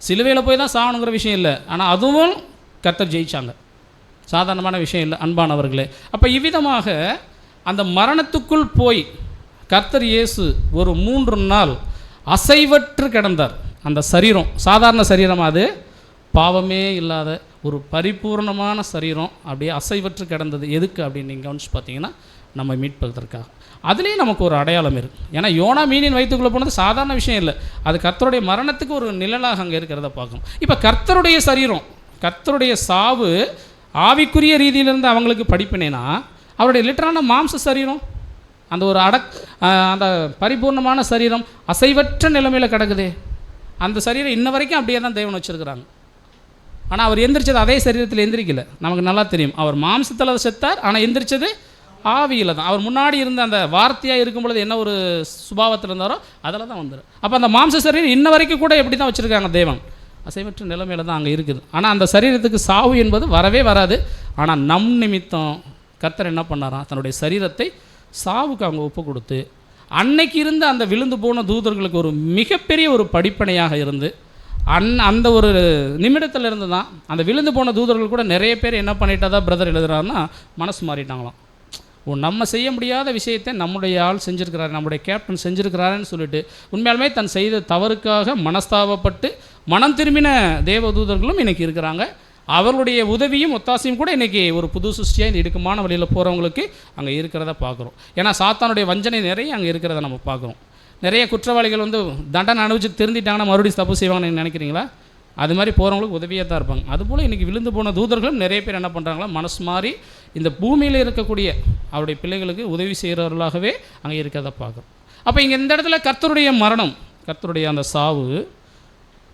சிலுவையில் போய் தான் சாகணுங்கிற விஷயம் இல்லை, ஆனால் அதுவும் கர்த்தர் ஜெயிச்சாங்க. சாதாரணமான விஷயம் இல்லை அன்பானவர்களே. அப்போ இவ்விதமாக அந்த மரணத்துக்குள் போய் கர்த்தர் இயேசு ஒரு 3 நாள் அசைவற்று கிடந்தார். அந்த சரீரம் சாதாரண சரீரம், அது பாவமே இல்லாத ஒரு பரிபூர்ணமான சரீரம் அப்படியே அசைவற்று கிடந்தது. எதுக்கு அப்படின்னு நீங்கள் கவனிச்சு பார்த்தீங்கன்னா, நம்ம மீட்பதற்காக. அதுலேயே நமக்கு ஒரு அடையாளம் இருக்குது. ஏன்னா யோனா மீனின் வயிற்றுக்குள்ளே போனது சாதாரண விஷயம் இல்லை, அது கர்த்தருடைய மரணத்துக்கு ஒரு நிழலாக அங்கே இருக்கிறத பார்க்கணும். இப்போ கர்த்தருடைய சரீரம், கர்த்தருடைய சாவு ஆவிக்குரிய ரீதியிலிருந்து அவங்களுக்கு படிப்பினேன்னா, அவருடைய லிட்டரான மாம்ச சரீரம், அந்த ஒரு அந்த பரிபூர்ணமான சரீரம் அசைவற்ற நிலைமையில் கிடக்குதே, அந்த சரீரம் இன்ன வரைக்கும் அப்படியே தான் தேவன் வச்சுருக்கிறாங்க. ஆனால் அவர் எந்திரிச்சது அதே சரீரத்தில் எந்திரிக்கல. நமக்கு நல்லா தெரியும், அவர் மாம்சத்தில் செத்தார், ஆனால் எந்திரிச்சது ஆவியில் தான். அவர் முன்னாடி இருந்த அந்த வார்த்தையாக இருக்கும் பொழுது என்ன ஒரு சுபாவத்தில் இருந்தாரோ அதில் தான் வந்துடும். அப்போ அந்த மாம்ச சரீரம் இன்ன வரைக்கும் கூட எப்படி தான் வச்சுருக்காங்க தேவன், அசைவற்ற நிலைமையில் தான் அங்கே இருக்குது. ஆனால் அந்த சரீரத்துக்கு சாவு என்பது வரவே வராது. ஆனால் நம் நிமித்தம் கர்த்தர் என்ன பண்ணாராம், தன்னுடைய சரீரத்தை சாவுக்கு அவங்க ஒப்பு கொடுத்து, அன்னைக்கு இருந்த அந்த விழுந்து போன தூதர்களுக்கு ஒரு மிகப்பெரிய ஒரு படிப்பனையாக இருந்து, அந்த ஒரு நிமிடத்தில் இருந்து தான் அந்த விழுந்து போன தூதர்கள் கூட நிறைய பேர் என்ன பண்ணிட்டதா பிரதர் எழுதுறாருன்னா, மனசு மாறிட்டாங்களாம். நம்ம செய்ய முடியாத விஷயத்தை நம்முடைய ஆள் செஞ்சுருக்கிறாரு, நம்முடைய கேப்டன் செஞ்சுருக்கிறாருன்னு சொல்லிட்டு உண்மையாலுமே தன் செய்த தவறுக்காக மனஸ்தாபப்பட்டு மனம் திரும்பின தேவதூதர்களும் இன்றைக்கி இருக்கிறாங்க. அவர்களுடைய உதவியும் ஒத்தாசையும் கூட இன்றைக்கி ஒரு புது சிருஷ்டியாக இந்த இடுக்கமான வழியில் போகிறவங்களுக்கு அங்கே இருக்கிறத பார்க்குறோம். ஏன்னா சாத்தானுடைய வஞ்சனை நிறைய அங்கே இருக்கிறத நம்ம பார்க்குறோம். நிறைய குற்றவாளிகள் தண்டனை அனுபவிச்சு திருந்திட்டாங்கன்னா மறுபடியும் தப்பு செய்வாங்கன்னு நினைக்கிறீங்களா? அது மாதிரி போகிறவங்களுக்கு உதவியாக தான் இருப்பாங்க. அதுபோல் இன்றைக்கி விழுந்து போன தூதர்களும் நிறைய பேர் என்ன பண்ணுறாங்களா, மனசு மாறி இந்த பூமியில் இருக்கக்கூடிய அவருடைய பிள்ளைகளுக்கு உதவி செய்கிறவர்களாகவே அங்கே இருக்கிறத பார்க்குறோம். அப்போ இங்கே இந்த இடத்துல கர்த்தருடைய மரணம், கர்த்தருடைய அந்த சாவு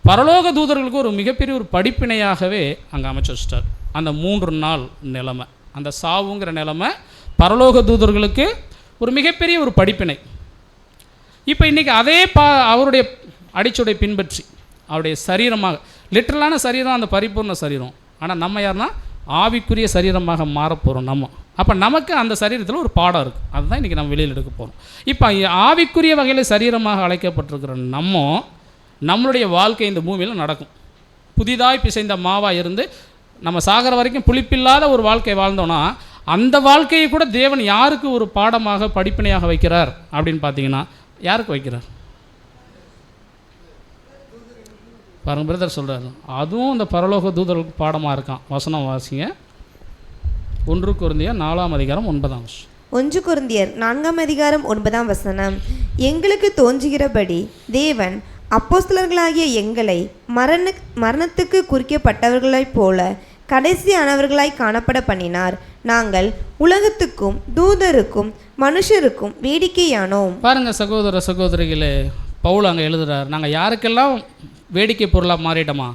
பரலோக தூதர்களுக்கு ஒரு மிகப்பெரிய ஒரு படிப்பினையாகவே அங்கே அமைச்சு வச்சிட்டார். அந்த 3 நாள் நிலைமை, அந்த சாவுங்கிற நிலைமை பரலோக தூதர்களுக்கு ஒரு மிகப்பெரிய ஒரு படிப்பினை. இப்போ இன்றைக்கி அதே அவருடைய அடிச்சுடை பின்பற்றி அவருடைய சரீரமாக, லிட்டரலான சரீரம் அந்த பரிபூர்ண சரீரம், ஆனால் நம்ம யாருன்னா ஆவிக்குரிய சரீரமாக மாறப்போகிறோம் நம்ம. அப்போ நமக்கு அந்த சரீரத்தில் ஒரு பாடம் இருக்குது, அதுதான் இன்றைக்கி நம்ம வெளியில் எடுக்க போகிறோம். இப்போ ஆவிக்குரிய வகையில் சரீரமாக அழைக்கப்பட்டிருக்கிற நம்மளுடைய வாழ்க்கை இந்த பூமியில் நடக்கும். புதிதாய் பிசைந்த மாவாக இருந்து நம்ம சாகிற வரைக்கும் புளிப்பில்லாத ஒரு வாழ்க்கை வாழ்ந்தோன்னா, அந்த வாழ்க்கையை கூட தேவன் யாருக்கு ஒரு பாடமாக படிப்பினையாக வைக்கிறார் அப்படின்னு பார்த்தீங்கன்னா, யாருக்கு வைக்கிறார் பாருங்கள், பிரதர் சொல்கிறார். அதுவும் இந்த பரலோக தூதர்களுக்கு பாடமாக இருக்கான். வசனம் வாசிங்க, 1 கொரிந்தியர் 4:9. 1 கொரிந்தியர் 4:9. எங்களுக்கு தோன்றுகிறபடி தேவன் அப்போஸ்தலர்களாகிய எங்களை மரணத்துக்கு குறிக்கப்பட்டவர்களைப் போல கடைசியானவர்களாய் காணப்பட பண்ணினார். நாங்கள் உலகத்துக்கும் தூதருக்கும் மனுஷருக்கும் வேடிக்கையானோம். பாருங்கள் சகோதர சகோதரிகளே, பவுல் அங்கே எழுதுகிறார், நாங்கள் யாருக்கெல்லாம் வேடிக்கை பொருளாக மாறிட்டோமா?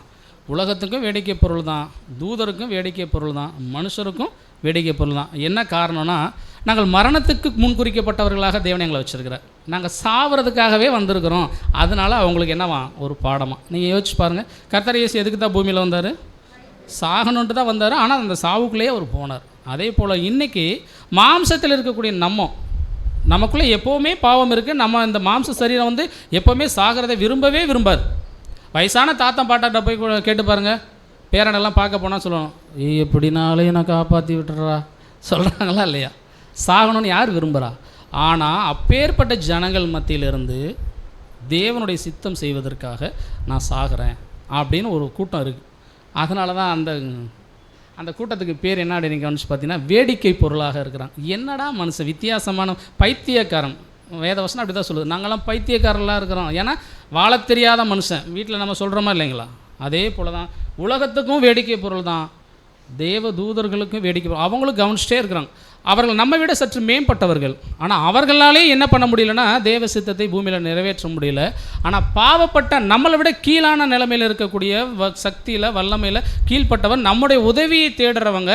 உலகத்துக்கும் வேடிக்கை பொருள் தான், தூதருக்கும் வேடிக்கை பொருள் தான், மனுஷருக்கும் வேடிக்கை பொருள் தான். என்ன காரணம்னா, நாங்கள் மரணத்துக்கு முன்குறிக்கப்பட்டவர்களாக தேவன் எங்களை வச்சுருக்கிறார். நாங்கள் சாவறதுக்காகவே வந்திருக்கிறோம். அதனால் அவங்களுக்கு என்னவா ஒரு பாடமாக. நீங்கள் யோசிச்சு பாருங்கள், கர்த்தர் இயேசு எதுக்கு தான் பூமியில் வந்தார்? சாகணுன்ட்டு தான் வந்தார். ஆனால் அந்த சாவுக்குள்ளேயே அவர் போனார். அதே போல் இன்றைக்கி மாம்சத்தில் இருக்கக்கூடிய நமக்குள்ளே எப்போவுமே பாவம் இருக்குது. நம்ம இந்த மாம்ச சரீரம் எப்போவுமே சாகிறதை விரும்பவே விரும்பாது. வயசான தாத்தா பாட்டாட்ட போய் கேட்டு பாருங்கள், பேரனெல்லாம் பார்க்க போனால் சொல்லணும், எப்படினாலும் நான் காப்பாற்றி விட்டுறா சொல்கிறாங்களா இல்லையா? சாகணும்னு யார் விரும்புகிறா? ஆனால் அப்பேற்பட்ட ஜனங்கள் மத்தியிலிருந்து தேவனுடைய சித்தம் செய்வதற்காக நான் சாகிறேன் அப்படின்னு ஒரு கூட்டம் இருக்குது. அதனால தான் அந்த கூட்டத்துக்கு பேர் என்ன அப்படின்னு கவனிச்சு பார்த்தீங்கன்னா, வேடிக்கை பொருளாக இருக்கிறான். என்னடா மனுஷன் வித்தியாசமான பைத்தியக்காரன். வேதவசனம் அப்படி தான் சொல்லுது, நாங்களாம் பைத்தியக்காரர்களாக இருக்கிறோம். ஏன்னா வாழ தெரியாத மனுஷன். வீட்டில் நம்ம சொல்கிறோமா இல்லைங்களா? அதே போல் தான் உலகத்துக்கும் வேடிக்கை பொருள் தான், தேவ தூதர்களுக்கும் வேடிக்கை பொருள். அவங்களும் கவனிச்சிட்டே இருக்கிறாங்க. அவர்கள் நம்ம விட சற்று மேம்பட்டவர்கள். ஆனால் அவர்களாலே என்ன பண்ண முடியலன்னா, தேவ சித்தத்தை பூமியில் நிறைவேற்ற முடியல. ஆனால் பாவப்பட்ட நம்மளை விட கீழான நிலைமையில் இருக்கக்கூடிய சக்தியில் வல்லமையில் கீழ்ப்பட்டவர் நம்முடைய உதவியை தேடுறவங்க,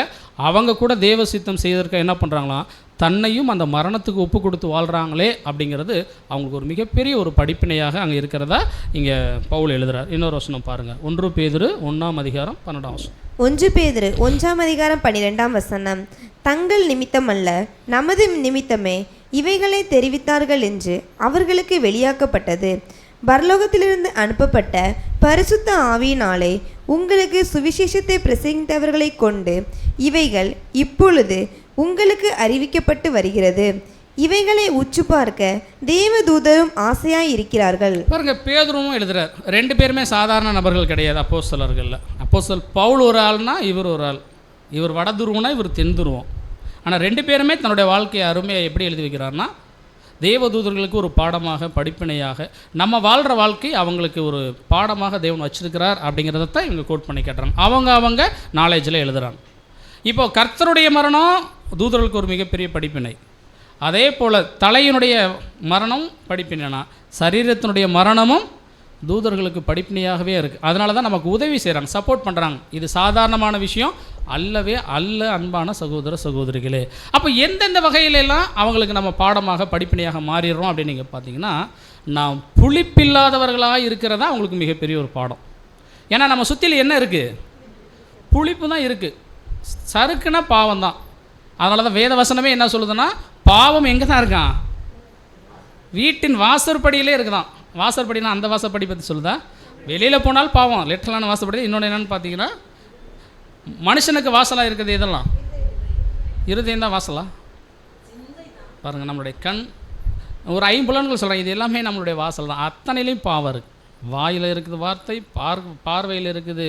அவங்க கூட தேவ சித்தம் செய்வதற்கு என்ன பண்ணுறாங்களாம், தன்னையும் அந்த மரணத்துக்கு ஒப்பு கொடுத்து வாழ்கிறாங்களே அப்படிங்கிறது அவங்களுக்கு ஒரு மிகப்பெரிய ஒரு படிப்பினையாக அங்கே இருக்கிறதா இங்கே பவுல் எழுதுகிறார். இன்னொரு வசனம் பாருங்கள், 1 பேதுரு 1:12. 1 பேதுரு 1:12. தங்கள் நிமித்தம் அல்ல, நமது நிமித்தமே இவைகளை தெரிவித்தார்கள் என்று அவர்களுக்கு வெளியாக்கப்பட்டது. பரலோகத்திலிருந்து அனுப்பப்பட்ட பரிசுத்த ஆவியினாலே உங்களுக்கு சுவிசேஷத்தை பிரசங்கித்தவர்களை கொண்டு இவைகள் இப்பொழுது உங்களுக்கு அறிவிக்கப்பட்டு வருகிறது. இவைகளை உற்று பார்க்க தேவதூதரும் ஆசையாய் இருக்கிறார்கள். பாருங்க, பேதுருவும் எழுதுறார். 2 பேருமே சாதாரண நபர்கள் கிடையாது அப்போஸ்தலர்கள்ல. அப்போஸ்தலர் பவுல் ஒரு ஆள்னா இவர் ஒரு ஆள். இவர் வட துருவம்னா இவர் தென் துருவம். ஆனால் 2 பேருமே தன்னுடைய வாழ்க்கையை அருமையாக எப்படி எழுதி வைக்கிறார்னா, தேவதூதர்களுக்கு ஒரு பாடமாக, படிப்பினையாக, நம்ம வாழ்கிற வாழ்க்கை அவங்களுக்கு ஒரு பாடமாக தேவன் வச்சிருக்கிறார் அப்படிங்கிறத தான் இவங்க கோட் பண்ணி கேட்டுறாங்க. அவங்க நாலேஜில் எழுதுகிறாங்க. இப்போ கர்த்தருடைய மரணம் தூதர்களுக்கு ஒரு மிகப்பெரிய படிப்பினை. அதே போல் தலையினுடைய மரணம் படிப்பினைனா, சரீரத்தினுடைய மரணமும் தூதர்களுக்கு படிப்பினையாகவே இருக்குது. அதனால தான் நமக்கு உதவி செய்கிறாங்க, சப்போர்ட் பண்ணுறாங்க. இது சாதாரணமான விஷயம் அல்லவே அல்ல அன்பான சகோதர சகோதரிகளே. அப்போ எந்தெந்த வகையிலெல்லாம் அவங்களுக்கு நம்ம பாடமாக படிப்பினையாக மாறிடுறோம் அப்படின்னு நீங்கள் பார்த்தீங்கன்னா, நாம் புளிப்பில்லாதவர்களாக இருக்கிறதா அவங்களுக்கு மிகப்பெரிய ஒரு பாடம். ஏன்னா நம்ம சுற்றில என்ன இருக்குது? புளிப்பு தான் இருக்குது. சறுக்குன்னா பாவம் தான். அதனால தான் வேத வசனமே என்ன சொல்லுதுன்னா, பாவம் எங்கே தான் இருக்கான்? வீட்டின் வாசற்படியிலே இருக்குதான். வாசற்படினா அந்த வாசப்படி பற்றி சொல்லுதா? வெளியில் போனால் பாவம், லிட்டரலான வாசப்படி. இன்னொன்று என்னென்னு பார்த்தீங்கன்னா, மனுஷனுக்கு வாசலாக இருக்குது இதெல்லாம் இருதயம் தான் வாசலா. பாருங்கள், நம்மளுடைய கண், ஒரு 5 புலன்கள் சொல்கிறேன், இது எல்லாமே நம்மளுடைய வாசல் தான். அத்தனையிலையும் பாவம் இருக்குது. வாயில் இருக்குது வார்த்தை, பார்வையில் இருக்குது,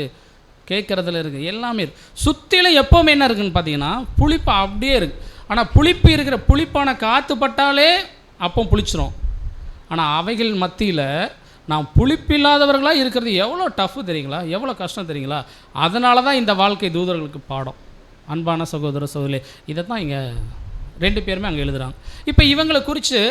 கேட்குறதுல இருக்குது, எல்லாமே இருக்குது. சுற்றிலும் எப்போவுமே என்ன இருக்குதுன்னு பார்த்தீங்கன்னா, புளிப்பு அப்படியே இருக்குது. ஆனால் புளிப்பு இருக்கிற புளிப்பான காற்று பட்டாலே அப்போ புளிச்சிரும். ஆனால் அவைகள் மத்தியில் நாம் புளிப்பில்லாதவர்களாக இருக்கிறது எவ்வளோ டஃப்பு தெரியுங்களா, எவ்வளோ கஷ்டம் தெரியுங்களா? அதனால தான் இந்த வாழ்க்கை தூதர்களுக்கு பாடம். அன்பான சகோதர சகோதரி, இதை தான் இங்கே 2 பேருமே அங்கே எழுதுகிறாங்க. இப்போ இவங்களை குறித்து,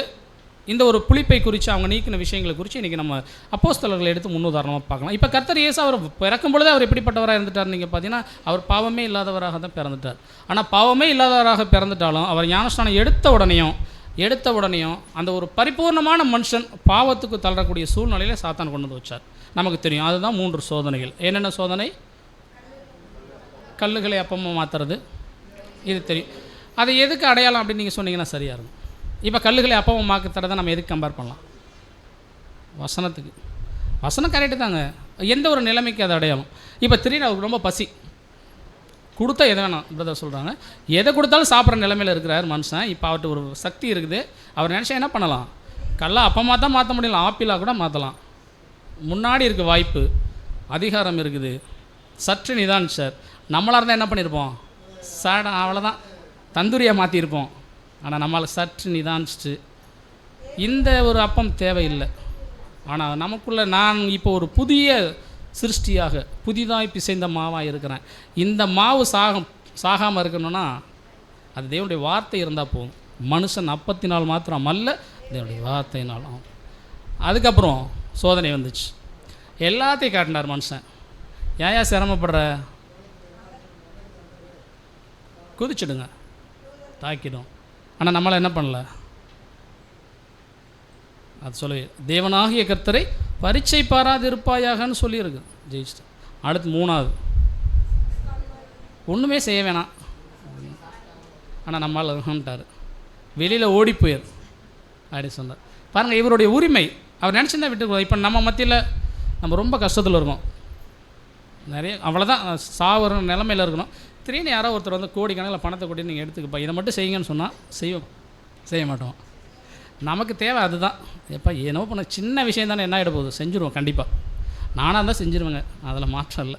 இந்த ஒரு புளிப்பை குறித்து, அவங்க நீக்கின விஷயங்களை குறித்து இன்றைக்கி நம்ம அப்போஸ்தலர்களை எடுத்து முன்னுதாரணமாக பார்க்கலாம். இப்போ கர்த்தர் இயேசு அவர் பிறக்கும் பொழுதே அவர் எப்படிப்பட்டவராக இருந்துட்டார் நீங்கள் பார்த்தீங்கன்னா, அவர் பாவமே இல்லாதவராக தான் பிறந்துட்டார். ஆனால் பாவமே இல்லாதவராக பிறந்துட்டாலும் அவர் ஞானஸ்நானம் எடுத்த உடனேயும் அந்த ஒரு பரிபூர்ணமான மனுஷன் பாவத்துக்கு தள்ளக்கூடிய சூழ்நிலையில் சாத்தான் கொண்டு வந்து வச்சார். நமக்கு தெரியும், அதுதான் 3 சோதனைகள். என்னென்ன சோதனை? கல்லுகளை அப்பமாக மாற்றுறது, இது தெரியும். அது எதுக்கு அடையாளம் அப்படின்னு நீங்கள் சொன்னீங்கன்னா சரியாக இருக்கும். இப்போ கல்லுகளை அப்பமாக மாற்றுறதை நம்ம எதுக்கு கம்பேர் பண்ணலாம்? வசனத்துக்கு. வசனம் கரெக்டு தாங்க, எந்த ஒரு நிலைமைக்கு அது அடையாளம். இப்போ திடீர்னு அவருக்கு ரொம்ப பசி, கொடுத்தா எதை வேணாம் பிரதர் சொல்கிறாங்க, எதை கொடுத்தாலும் சாப்பிட்ற நிலைமையில் இருக்கிறார் மனுஷன். இப்போ அவர்கிட்ட ஒரு சக்தி இருக்குது. அவர் நினச்சா என்ன பண்ணலாம்? கல்லை அப்பமாக தான் மாற்ற முடியல, ஆப்பிளாக கூட மாற்றலாம். முன்னாடி இருக்குது வாய்ப்பு, அதிகாரம் இருக்குது. சற்று நிதானிச்சார். நம்மளாக இருந்தால் என்ன பண்ணியிருப்போம்? அவ்வளோதான், தந்தூரியாக மாற்றிருப்போம். ஆனால் நம்மளால் சற்று நிதானிச்சிட்டு இந்த ஒரு அப்பம் தேவையில்லை. ஆனால் நமக்குள்ளே நான் இப்போ ஒரு புதிய சிருஷ்டியாக, புதிதாய் பிசைந்த மாவாக இருக்கிறேன். இந்த மாவு சாகாமல் இருக்கணும்னா அது தேவனுடைய வார்த்தை இருந்தால் போகும். மனுஷன் அப்பத்தினால் மாத்திரம் அல்ல, தேவனுடைய வார்த்தையினாலும். அதுக்கப்புறம் சோதனை வந்துச்சு, எல்லாத்தையும் காட்டினார் மனுஷன். ஏன் சிரமப்படுற? குதிச்சிடுங்க, தாக்கிடும். ஆனால் நம்மளை என்ன பண்ணல? அது சொல்லி தேவனாகிய கர்த்தரை பரீட்சை பாராது இருப்பாயாகன்னு சொல்லியிருக்கு, ஜெயிச்சிட்டு. அடுத்து 3வது, ஒன்றுமே செய்ய வேணாம். ஆனால் நம்மளால் வெளியில் ஓடி போயிரு அப்படின்னு சொன்னார். பாருங்கள், இவருடைய உரிமை அவர் நினச்சிருந்தா விட்டுருக்கோம். இப்போ நம்ம மத்தியில் நம்ம ரொம்ப கஷ்டத்தில் இருக்கோம், நிறைய அவ்வளோதான் சாவர நிலமையில் இருக்கணும். திடீர்னு யாரோ ஒருத்தர் வந்து கோடிக்கணக்கில் பணத்தை கொட்டி நீங்கள் எடுத்துக்கப்பா, இதை மட்டும் செய்யுங்கன்னு சொன்னால் செய்ய மாட்டோம். நமக்கு தேவை அதுதான். எப்போ ஏனோ பண்ண சின்ன விஷயம் தானே, என்ன ஆகிட போகுது, செஞ்சுருவோம் கண்டிப்பாக. நானாக இருந்தால் செஞ்சுருவேங்க, அதில் மாற்றம் இல்லை.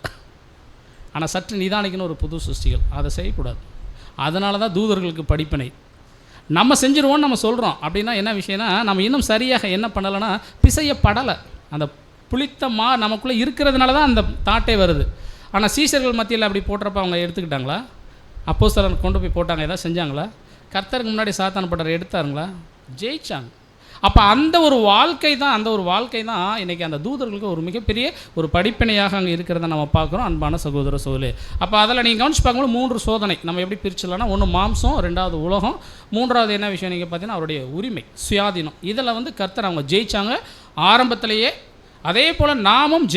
ஆனால் சற்று நிதானிக்கணும், ஒரு புது சிருஷ்டிகள் அதை செய்யக்கூடாது. அதனால தான் தூதர்களுக்கு படிப்பினை. நம்ம செஞ்சுருவோம்னு நம்ம சொல்கிறோம். அப்படின்னா என்ன விஷயம்னா, நம்ம இன்னும் சரியாக என்ன பண்ணலைன்னா பிசையப்படலை. அந்த புளித்த நமக்குள்ளே இருக்கிறதுனால தான் அந்த தாட்டே வருது. ஆனால் சீஷர்கள் மத்தியில் அப்படி போட்டுறப்ப அவங்க எடுத்துக்கிட்டாங்களா? அப்போஸ்தலர் கொண்டு போய் போட்டாங்க, எதாவது செஞ்சாங்களா? கர்த்தருக்கு முன்னாடி சாத்தான் பட்டரை எடுத்தாருங்களா? ஜெயிச்சாங்க. அப்போ அந்த ஒரு வாழ்க்கை தான் இன்றைக்கி அந்த தூதர்களுக்கு ஒரு மிகப்பெரிய ஒரு படிப்பினையாக அங்கே இருக்கிறத நம்ம பார்க்குறோம் அன்பான சகோதர சோதரே. அப்போ அதில் நீங்கள் கவனிச்சு பார்க்கும்போது 3 சோதனை நம்ம எப்படி பிரிச்சிடலாம்னா, ஒன்று மாம்சம், 2வது உலகம், 3வது என்ன விஷயம் நீங்கள் பார்த்தீங்கன்னா அவருடைய உரிமை, சுயாதீனம். இதில் வந்து கர்த்தர் அவங்க ஜெயித்தாங்க ஆரம்பத்திலேயே. அதே போல் நாமும்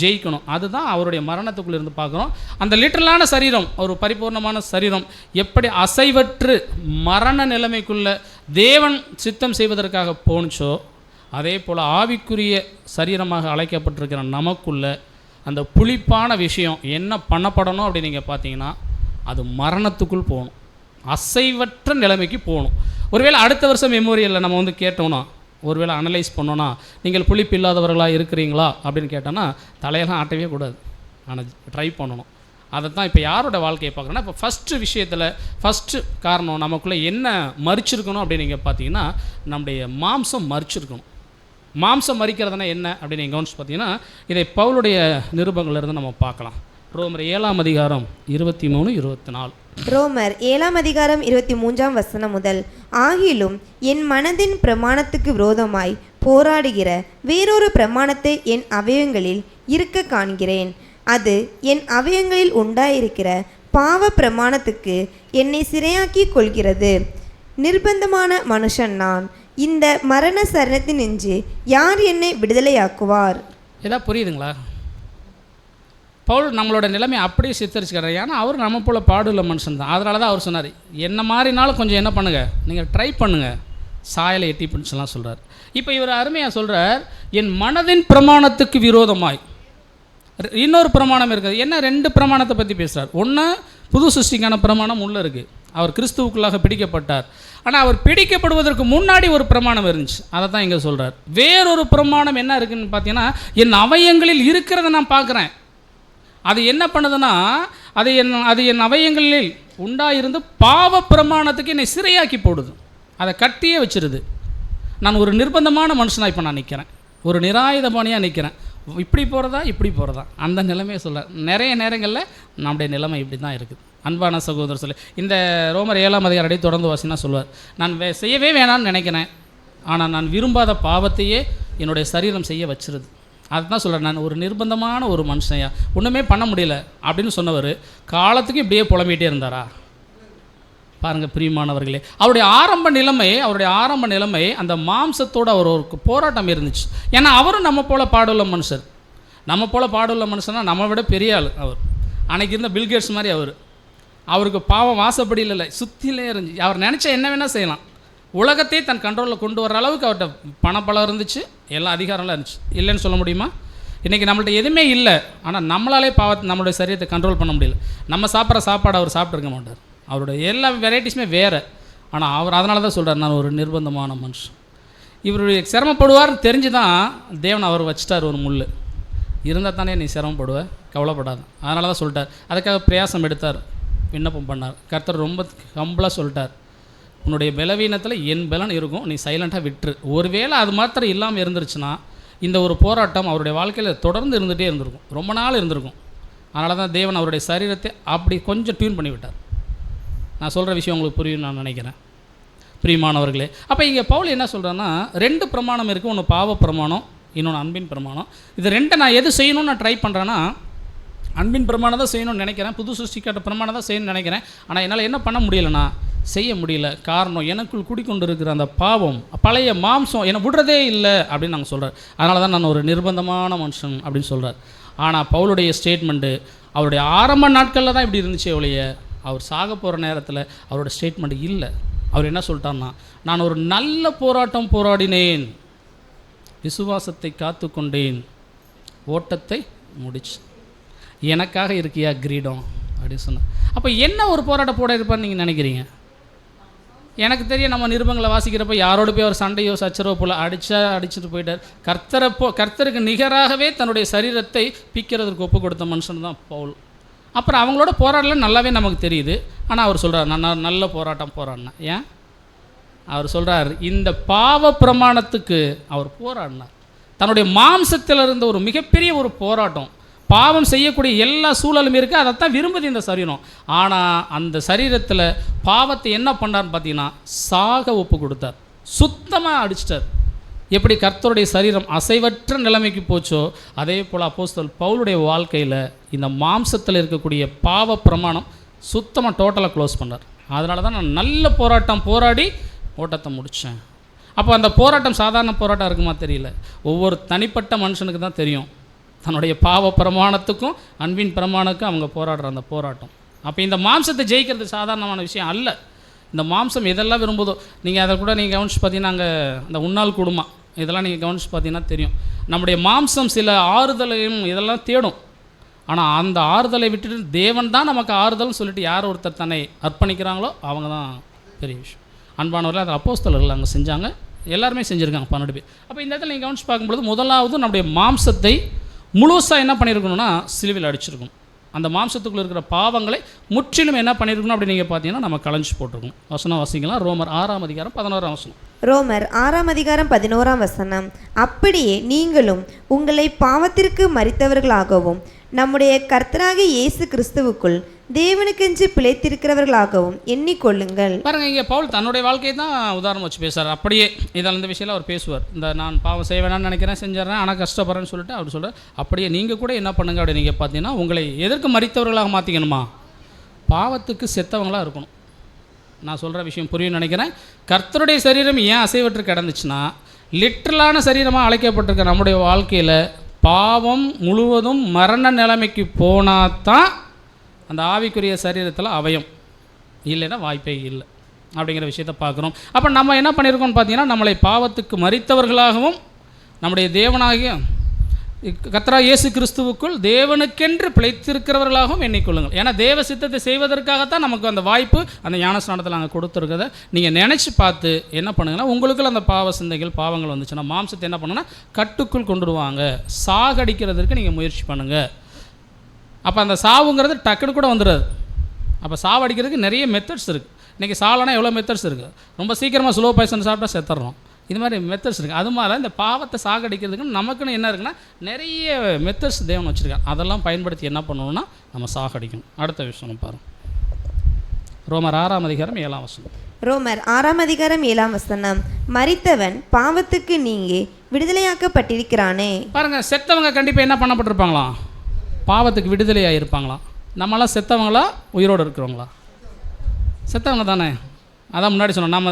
ஜெயிக்கணும். அதுதான் அவருடைய மரணத்துக்குள்ளே இருந்து பார்க்குறோம். அந்த லிட்டரலான சரீரம், ஒரு பரிபூர்ணமான சரீரம் எப்படி அசைவற்று மரண நிலைமைக்குள்ளே தேவன் சித்தம் செய்வதற்காக போணுச்சோ, அதே போல் ஆவிக்குரிய சரீரமாக அழைக்கப்பட்டிருக்கிற நமக்குள்ள அந்த புளிப்பான விஷயம் என்ன பண்ணப்படணும் அப்படின்னு நீங்கள் பார்த்தீங்கன்னா, அது மரணத்துக்குள் போகணும், அசைவற்ற நிலைமைக்கு போகணும். ஒருவேளை அடுத்த வருஷம் மெமோரியலில் நம்ம வந்து கேட்டோம்னா, ஒருவேளை அனலைஸ் பண்ணோன்னா, நீங்கள் புளிப்பு இல்லாதவர்களாக இருக்கிறீங்களா அப்படின்னு கேட்டோன்னா தலையெல்லாம் ஆட்டவே கூடாது, ஆனால் ட்ரை பண்ணணும். அதை தான் இப்போ யாரோட வாழ்க்கையை பார்க்குறோன்னா, இப்போ ஃபஸ்ட்டு காரணம் நமக்குள்ளே என்ன மறிச்சிருக்கணும் அப்படின்னு நீங்கள் பார்த்தீங்கன்னா, நம்முடைய மாம்சம் மறிச்சிருக்கணும். மாம்சம் மறிக்கிறதுனா என்ன அப்படின்னு நீங்கள் கவனிச்சு பார்த்தீங்கன்னா, இதை பவுலுடைய நிருபங்கள்லேருந்து நம்ம பார்க்கலாம். ரோமர் 7ஆம் அதிகாரம் 23-24. ரோமர் 7ஆம் அதிகாரம் 23ஆம் வசனம் முதல். ஆகிலும் என் மனதின் பிரமாணத்துக்கு விரோதமாய் போராடுகிற வேறொரு பிரமாணத்தை என் அவயவங்களில் இருக்க காண்கிறேன். அது என் அவயவங்களில் உண்டாயிருக்கிற பாவ பிரமாணத்துக்கு என்னை சிறையாக்கி கொள்கிறது. நிர்பந்தமான மனுஷன் நான். இந்த மரண சரணத்தினின்று யார் என்னை விடுதலையாக்குவார்? ஏதாவது புரியுதுங்களா? பவுல் நம்மளோட நிலைமை அப்படியே சித்தரிச்சுக்கிறார். ஏன்னா அவர் நம்ம போல் பாடுள்ள மனுஷன் தான். அதனால தான் அவர் சொன்னார், என்ன மாதிரினாலும் கொஞ்சம் என்ன பண்ணுங்கள், நீங்கள் ட்ரை பண்ணுங்கள், சாயலை எட்டி பிடிச்சலாம் சொல்கிறார். இப்போ இவர் அருமையாக சொல்கிறார், என் மனதின் பிரமாணத்துக்கு விரோதமாய் இன்னொரு பிரமாணம் இருக்குது. என்ன 2 பிரமாணத்தை பற்றி பேசுகிறார். ஒன்று புது சிருஷ்டிக்கான பிரமாணம் உள்ளே இருக்குது, அவர் கிறிஸ்துவுக்குள்ளாக பிடிக்கப்பட்டார். ஆனால் அவர் பிடிக்கப்படுவதற்கு முன்னாடி ஒரு பிரமாணம் இருந்துச்சு, அதை தான் இங்கே சொல்கிறார். வேறொரு பிரமாணம் என்ன இருக்குதுன்னு பார்த்தீங்கன்னா, என் அவயங்களில் இருக்கிறத நான் பார்க்குறேன். அது என்ன பண்ணுதுன்னா, அது என் அவயங்களில் உண்டாயிருந்து பாவ பிரமாணத்துக்கு என்னை சிறையாக்கி போடுது, அதை கட்டியே வச்சிருது. நான் ஒரு நிர்பந்தமான மனுஷனாக இப்போ நான் நிற்கிறேன், ஒரு நிராயுதபாணியாக நிற்கிறேன். இப்படி போகிறதா அந்த நிலைமையை சொல்ல. நிறைய நேரங்களில் நம்முடைய நிலைமை இப்படி தான் இருக்குது. அன்பான சகோதரர் சொல்லி இந்த ரோமர் 7ஆம் அதிகாரத்தை தொடர்ந்து வாசினா சொல்வார், நான் செய்யவே வேணான்னு நினைக்கிறேன், ஆனால் நான் விரும்பாத பாவத்தையே என்னுடைய சரீரம் செய்ய வச்சிருது. அதுதான் சொல்கிறேன், நான் ஒரு நிர்பந்தமான ஒரு மனுஷனையா, ஒன்றுமே பண்ண முடியல அப்படின்னு சொன்னவர் காலத்துக்கு இப்படியே புலம்பிகிட்டே இருந்தாரா? பாருங்கள் பிரியமானவர்களே, அவருடைய ஆரம்ப நிலைமை அந்த மாம்சத்தோடு அவர் ஒரு போராட்டம் இருந்துச்சு. ஏன்னா அவரும் நம்ம போல் பாடுள்ள மனுஷனா நம்ம விட பெரிய ஆள் அவர். அன்றைக்கி இருந்த பில்கேட்ஸ் மாதிரி அவருக்கு பாவம் வாசப்படியில் இல்லை, சுற்றிலே இருந்துச்சு. அவர் நினச்சா என்ன வேணால் செய்யலாம், உலகத்தையே தன் கண்ட்ரோலில் கொண்டு வர அளவுக்கு அவர்கிட்ட பணப்பலம் இருந்துச்சு, எல்லா அதிகாரம்லாம் இருந்துச்சு. இல்லைன்னு சொல்ல முடியுமா? இன்றைக்கி நம்மள்ட்ட எதுவுமே இல்லை, ஆனால் நம்மளாலே நம்மளுடைய சரீரத்தை கண்ட்ரோல் பண்ண முடியல. நம்ம சாப்பிட்ற சாப்பாடு அவர் சாப்பிட்ருக்க மாட்டார், அவருடைய எல்லா வெரைட்டிஸுமே வேறு. ஆனால் அவர் அதனால தான் சொல்கிறார், நான் ஒரு நிர்பந்தமான மனுஷன். இவருடைய சிரமப்படுவார்னு தெரிஞ்சு தான் தேவன் அவர் வச்சிட்டார் ஒரு முள். இருந்தால் தானே நீ சிரமப்படுவ, கவலைப்படாத. அதனால தான் சொல்லிட்டார், அதுக்காக பிரயாசம் எடுத்தார், விண்ணப்பம் பண்ணார். கர்த்தர் ரொம்ப ஹம்பிளாக சொல்லிட்டார், உன்னுடைய பலவீனத்தில் என் பலன் இருக்கும், நீ சைலண்ட்டாக விட்டுரு. ஒருவேளை அது மாத்திரம் இல்லாமல் இருந்துருச்சுன்னா இந்த ஒரு போராட்டம் அவருடைய வாழ்க்கையில் தொடர்ந்து இருந்துகிட்டே இருந்திருக்கும், ரொம்ப நாள் இருந்திருக்கும். அதனால தான் தேவன் அவருடைய சரீரத்தை அப்படி கொஞ்சம் டியூன் பண்ணி விட்டார். நான் சொல்கிற விஷயம் உங்களுக்கு புரியும் நான் நினைக்கிறேன் பிரியமானவர்களே. அப்போ இங்கே பவுல் என்ன சொல்கிறேன்னா, 2 பிரமாணம் இருக்குது, ஒன்று பாவ பிரமாணம், இன்னொன்று அன்பின் பிரமாணம். இது 2 நான் எது செய்யணும்னு நான் ட்ரை பண்ணுறேன்னா, அன்பின் பிரமாணம் தான் செய்யணும்னு நினைக்கிறேன், புது சிருஷ்டிக்காட்ட பிரமாணம் தான் செய்யணும்னு நினைக்கிறேன். ஆனால் என்னால் என்ன பண்ண முடியலைன்னா, செய்ய முடியல. காரணம், எனக்குள் குடிக்கொண்டு இருக்கிற அந்த பாவம், பழைய மாம்சம் என்னை விடுறதே இல்லை அப்படின்னு நாங்கள் சொல்கிறார். அதனால தான் நான் ஒரு நிர்பந்தமான மனுஷன் அப்படின்னு சொல்கிறார். ஆனால் பவுலுடைய ஸ்டேட்மெண்ட்டு அவருடைய ஆரம்ப நாட்களில் தான் இப்படி இருந்துச்சு ஒழிய, அவர் சாக போகிற நேரத்தில் அவரோட ஸ்டேட்மெண்ட் இல்லை. அவர் என்ன சொல்லிட்டார்னா, நான் ஒரு நல்ல போராட்டம் போராடினேன், விசுவாசத்தை காத்து கொண்டேன், ஓட்டத்தை முடிச்சு, எனக்காக இருக்கியா கிரீடம் அப்படின்னு சொன்னார். அப்போ என்ன ஒரு போராட்டம் போட இருப்பான்னு நீங்கள் நினைக்கிறீங்க? எனக்கு தெரியும், நம்ம நிருபங்களை வாசிக்கிறப்ப யாரோடு போய் அவர் சண்டையோ சச்சரவோ போல் அடிச்சுட்டு போயிட்டார். கர்த்தருக்கு நிகராகவே தன்னுடைய சரீரத்தை பிக்கிறதுக்கு ஒப்பு கொடுத்த மனுஷன் தான் பவுல். அப்புறம் அவங்களோட போராடலாம் நல்லாவே நமக்கு தெரியுது. ஆனால் அவர் சொல்கிறார், நான் நல்ல போராட்டம் போராடினேன். ஏன் அவர் சொல்கிறார், இந்த பாவ பிரமாணத்துக்கு அவர் போராடினார். தன்னுடைய மாம்சத்தில் இருந்த ஒரு மிகப்பெரிய ஒரு போராட்டம், பாவம் செய்யக்கூடிய எல்லா சூழலும் இருக்குது, அதைத்தான் விரும்புது இந்த சரீரம். ஆனால் அந்த சரீரத்தில் பாவத்தை என்ன பண்ணார்னு பார்த்தீங்கன்னா, சாக ஒப்பு கொடுத்தார். சுத்தமாக அடிச்சிட்டார். எப்படி கர்த்தருடைய சரீரம் அசைவற்ற நிலைமைக்கு போச்சோ அதே போல் அப்போஸ்தலர் பவுலுடைய வாழ்க்கையில் இந்த மாம்சத்தில் இருக்கக்கூடிய பாவ பிரமாணம் சுத்தமாக டோட்டலாக க்ளோஸ் பண்ணார். அதனால தான் நான் நல்ல போராட்டம் போராடி ஓட்டத்தை முடித்தேன். அப்போ அந்த போராட்டம் சாதாரண போராட்டம் இருக்குமா தெரியல. ஒவ்வொரு தனிப்பட்ட மனுஷனுக்கு தான் தெரியும் தன்னுடைய பாவ பிரமாணத்துக்கும் அன்பின் பிரமாணத்துக்கும் அவங்க போராடுற அந்த போராட்டம். அப்போ இந்த மாம்சத்தை ஜெயிக்கிறது சாதாரணமான விஷயம் அல்ல. இந்த மாம்சம் எதெல்லாம் விரும்புதோ நீங்கள் அதை கூட நீங்கள் கவனிச்சு பார்த்தீங்கன்னா அங்கே அந்த உன்னால் குடும்பம் இதெல்லாம் நீங்கள் கவனிச்சு பார்த்தீங்கன்னா தெரியும். நம்முடைய மாம்சம் சில ஆறுதலையும் இதெல்லாம் தேடும். ஆனால் அந்த ஆறுதலை விட்டுட்டு தேவன் தான் நமக்கு ஆறுதல்னு சொல்லிட்டு யார் ஒருத்தர் தன்னை அர்ப்பணிக்கிறாங்களோ அவங்க தான் பெரிய விஷயம். அன்பானவர்கள் அதை அப்போஸ்தலர்கள் அங்கே செஞ்சாங்க, எல்லாருமே செஞ்சுருக்காங்க 12 பேர். அப்போ இந்த இடத்துல நீங்கள் கவனிச்சு பார்க்கும்பொழுது முதலாவது நம்முடைய மாம்சத்தை முழுசாக என்ன பண்ணியிருக்கணும்னா சிலுவையில் அடிச்சிருக்கணும். அந்த மாம்சத்துக்குள்ளே இருக்கிற பாவங்களை முற்றிலும் என்ன பண்ணியிருக்கணும் அப்படி நீங்கள் பார்த்தீங்கன்னா நம்ம களைஞ்சு போட்டிருக்கணும். வசனம் வாசிக்கலாம். ரோமர் 6ஆம் அதிகாரம் 11ஆம் வசனம். ரோமர் 6ஆம் அதிகாரம் 11ஆம் வசனம். அப்படியே நீங்களும் உங்களை பாவத்திற்கு மரித்தவர்களாகவும் நம்முடைய கர்த்தராகிய இயேசு கிறிஸ்துவுக்குள் தேவனுக்கென்று பிழைத்திருக்கிறவர்களாகவும் எண்ணிக்கொள்ளுங்கள். பாருங்க, இங்கே பவுல் தன்னுடைய வாழ்க்கையை தான் உதாரணம் வச்சு பேசுகிறார். அப்படியே இதில் இந்த விஷயத்தில் அவர் பேசுவார். இந்த நான் பாவம் செய்ய வேணாம்னு நினைக்கிறேன், செஞ்சிடறேன், ஆனால் கஷ்டப்படுறேன்னு சொல்லிட்டு அவர் சொல்கிறார். அப்படியே நீங்கள் கூட என்ன பண்ணுங்க அப்படி நீங்கள் பார்த்தீங்கன்னா உங்களை எதற்கு மரித்தவர்களாக மாற்றிக்கணுமா? பாவத்துக்கு செத்தவங்களாக இருக்கணும். நான் சொல்கிற விஷயம் புரியும் நினைக்கிறேன். கர்த்தருடைய சரீரம் ஏன் அசைவற்று கிடந்துச்சுன்னா லிட்ரலான சரீரமாக அழைக்கப்பட்டிருக்க நம்முடைய வாழ்க்கையில் பாவம் முழுவதும் மரண நிலைமைக்கு போனால் தான் அந்த ஆவிக்குரிய சரீரத்தில் அவயம், இல்லைன்னா வாய்ப்பே இல்லை அப்படிங்கிற விஷயத்தை பார்க்குறோம். அப்போ நம்ம என்ன பண்ணியிருக்கோம்னு பார்த்தீங்கன்னா நம்மளை பாவத்துக்கு மரித்தவர்களாகவும் நம்முடைய தேவனாகிய கர்த்தராகிய இயேசு கிறிஸ்துவுக்குள் தேவனுக்கென்று பிழைத்திருக்கிறவர்களாகவும் எண்ணிக்கொள்ளுங்கள். ஏன்னா தேவ சித்தத்தை செய்வதற்காகத்தான் நமக்கு அந்த வாய்ப்பு அந்த ஞானஸ்நானத்தில் நாங்கள் கொடுத்துருக்கதை நீங்கள் நினச்சி பார்த்து என்ன பண்ணுங்கன்னா உங்களுக்குள்ள அந்த பாவ சிந்தைகள் பாவங்கள் வந்துச்சுன்னா மாம்சத்தை என்ன பண்ணுங்கன்னா கட்டுக்குள் கொண்டுடுவாங்க, சாகடிக்கிறதுக்கு நீங்கள் முயற்சி பண்ணுங்கள். அப்போ அந்த சாவுங்கிறது டக்குனு கூட வந்துடுது. அப்போ சாவு அடிக்கிறதுக்கு நிறைய மெத்தட்ஸ் இருக்குது. இன்றைக்கி சாவலைனா எவ்வளோ மெத்தட்ஸ் இருக்குது. ரொம்ப சீக்கிரமாக ஸ்லோ பாய்சன் சாப்பிட்டா செத்துறோம். இது மாதிரி மெத்தட்ஸ் இருக்குது. அது மாதிரி இந்த பாவத்தை சாகடிக்கிறதுக்கு நமக்குன்னு என்ன இருக்குன்னா நிறைய மெத்தட்ஸ் தேவன் வச்சுருக்காங்க. அதெல்லாம் பயன்படுத்தி என்ன பண்ணணும்னா நம்ம சாகடிக்கணும். அடுத்த விஷயம் பாருங்கள். ரோமர் 6ஆம் அதிகாரம் 7ஆம் வசனம். ரோமர் 6ஆம் அதிகாரம் 7ஆம் வசனம். மரித்தவன் பாவத்துக்கு நீங்கி விடுதலையாக்கப்பட்டிருக்கிறானே. பாருங்கள், செத்தவங்க கண்டிப்பாக என்ன பண்ணப்பட்டிருப்பாங்களா? பாவத்துக்கு விடுதலையாக இருப்பாங்களாம். நம்மளாம் செத்தவங்களா உயிரோடு இருக்கிறவங்களா? செத்தவங்க தானே. அதான் முன்னாடி சொன்னோம், நம்ம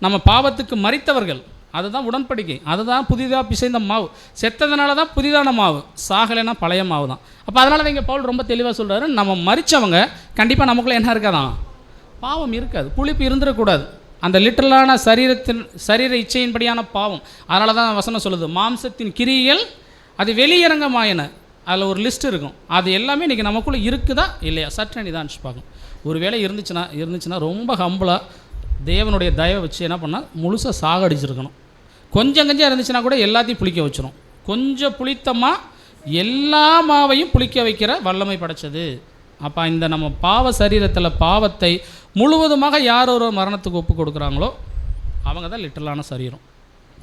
நம்ம பாவத்துக்கு மரித்தவர்கள். அதுதான் உடன்படிக்கை, அதுதான் புதிதாக பிசைந்த மாவு. செத்ததுனால தான் புதிதான மாவு, சாகலைன்னா பழைய மாவு தான். அப்போ அதனால் இங்கே பவுல் ரொம்ப தெளிவாக சொல்கிறாரு, நம்ம மரித்தவங்க கண்டிப்பாக நமக்குள்ளே என்ன இருக்காதான்? பாவம் இருக்காது, புளிப்பு இருந்துடக்கூடாது. அந்த லிட்டரலான சரீர இச்சையின்படியான பாவம். அதனால தான் வசனம் சொல்லுது, மாம்சத்தின் கிரியைகள் அது வெளியரங்கமாயின. அதில் ஒரு லிஸ்ட் இருக்கும். அது எல்லாமே இன்றைக்கி நமக்குள்ளே இருக்குதா இல்லையா சற்று நிதானிச்சு பார்க்கணும். ஒரு வேளை இருந்துச்சுன்னா ரொம்ப ஹம்பிளாக தேவனுடைய தயவை வச்சு என்ன பண்ணால் முழுசாக சாகடிச்சிருக்கணும். கொஞ்சம் இருந்துச்சுன்னா கூட எல்லாத்தையும் புளிக்க வச்சிடும். கொஞ்சம் புளித்தமாக எல்லா மாவையும் புளிக்க வைக்கிற வல்லமை படைச்சது. அப்போ இந்த நம்ம பாவ சரீரத்தில் பாவத்தை முழுவதுமாக யார் ஒரு மரணத்துக்கு ஒப்பு கொடுக்குறாங்களோ அவங்க தான் லிட்டரலான சரீரம்.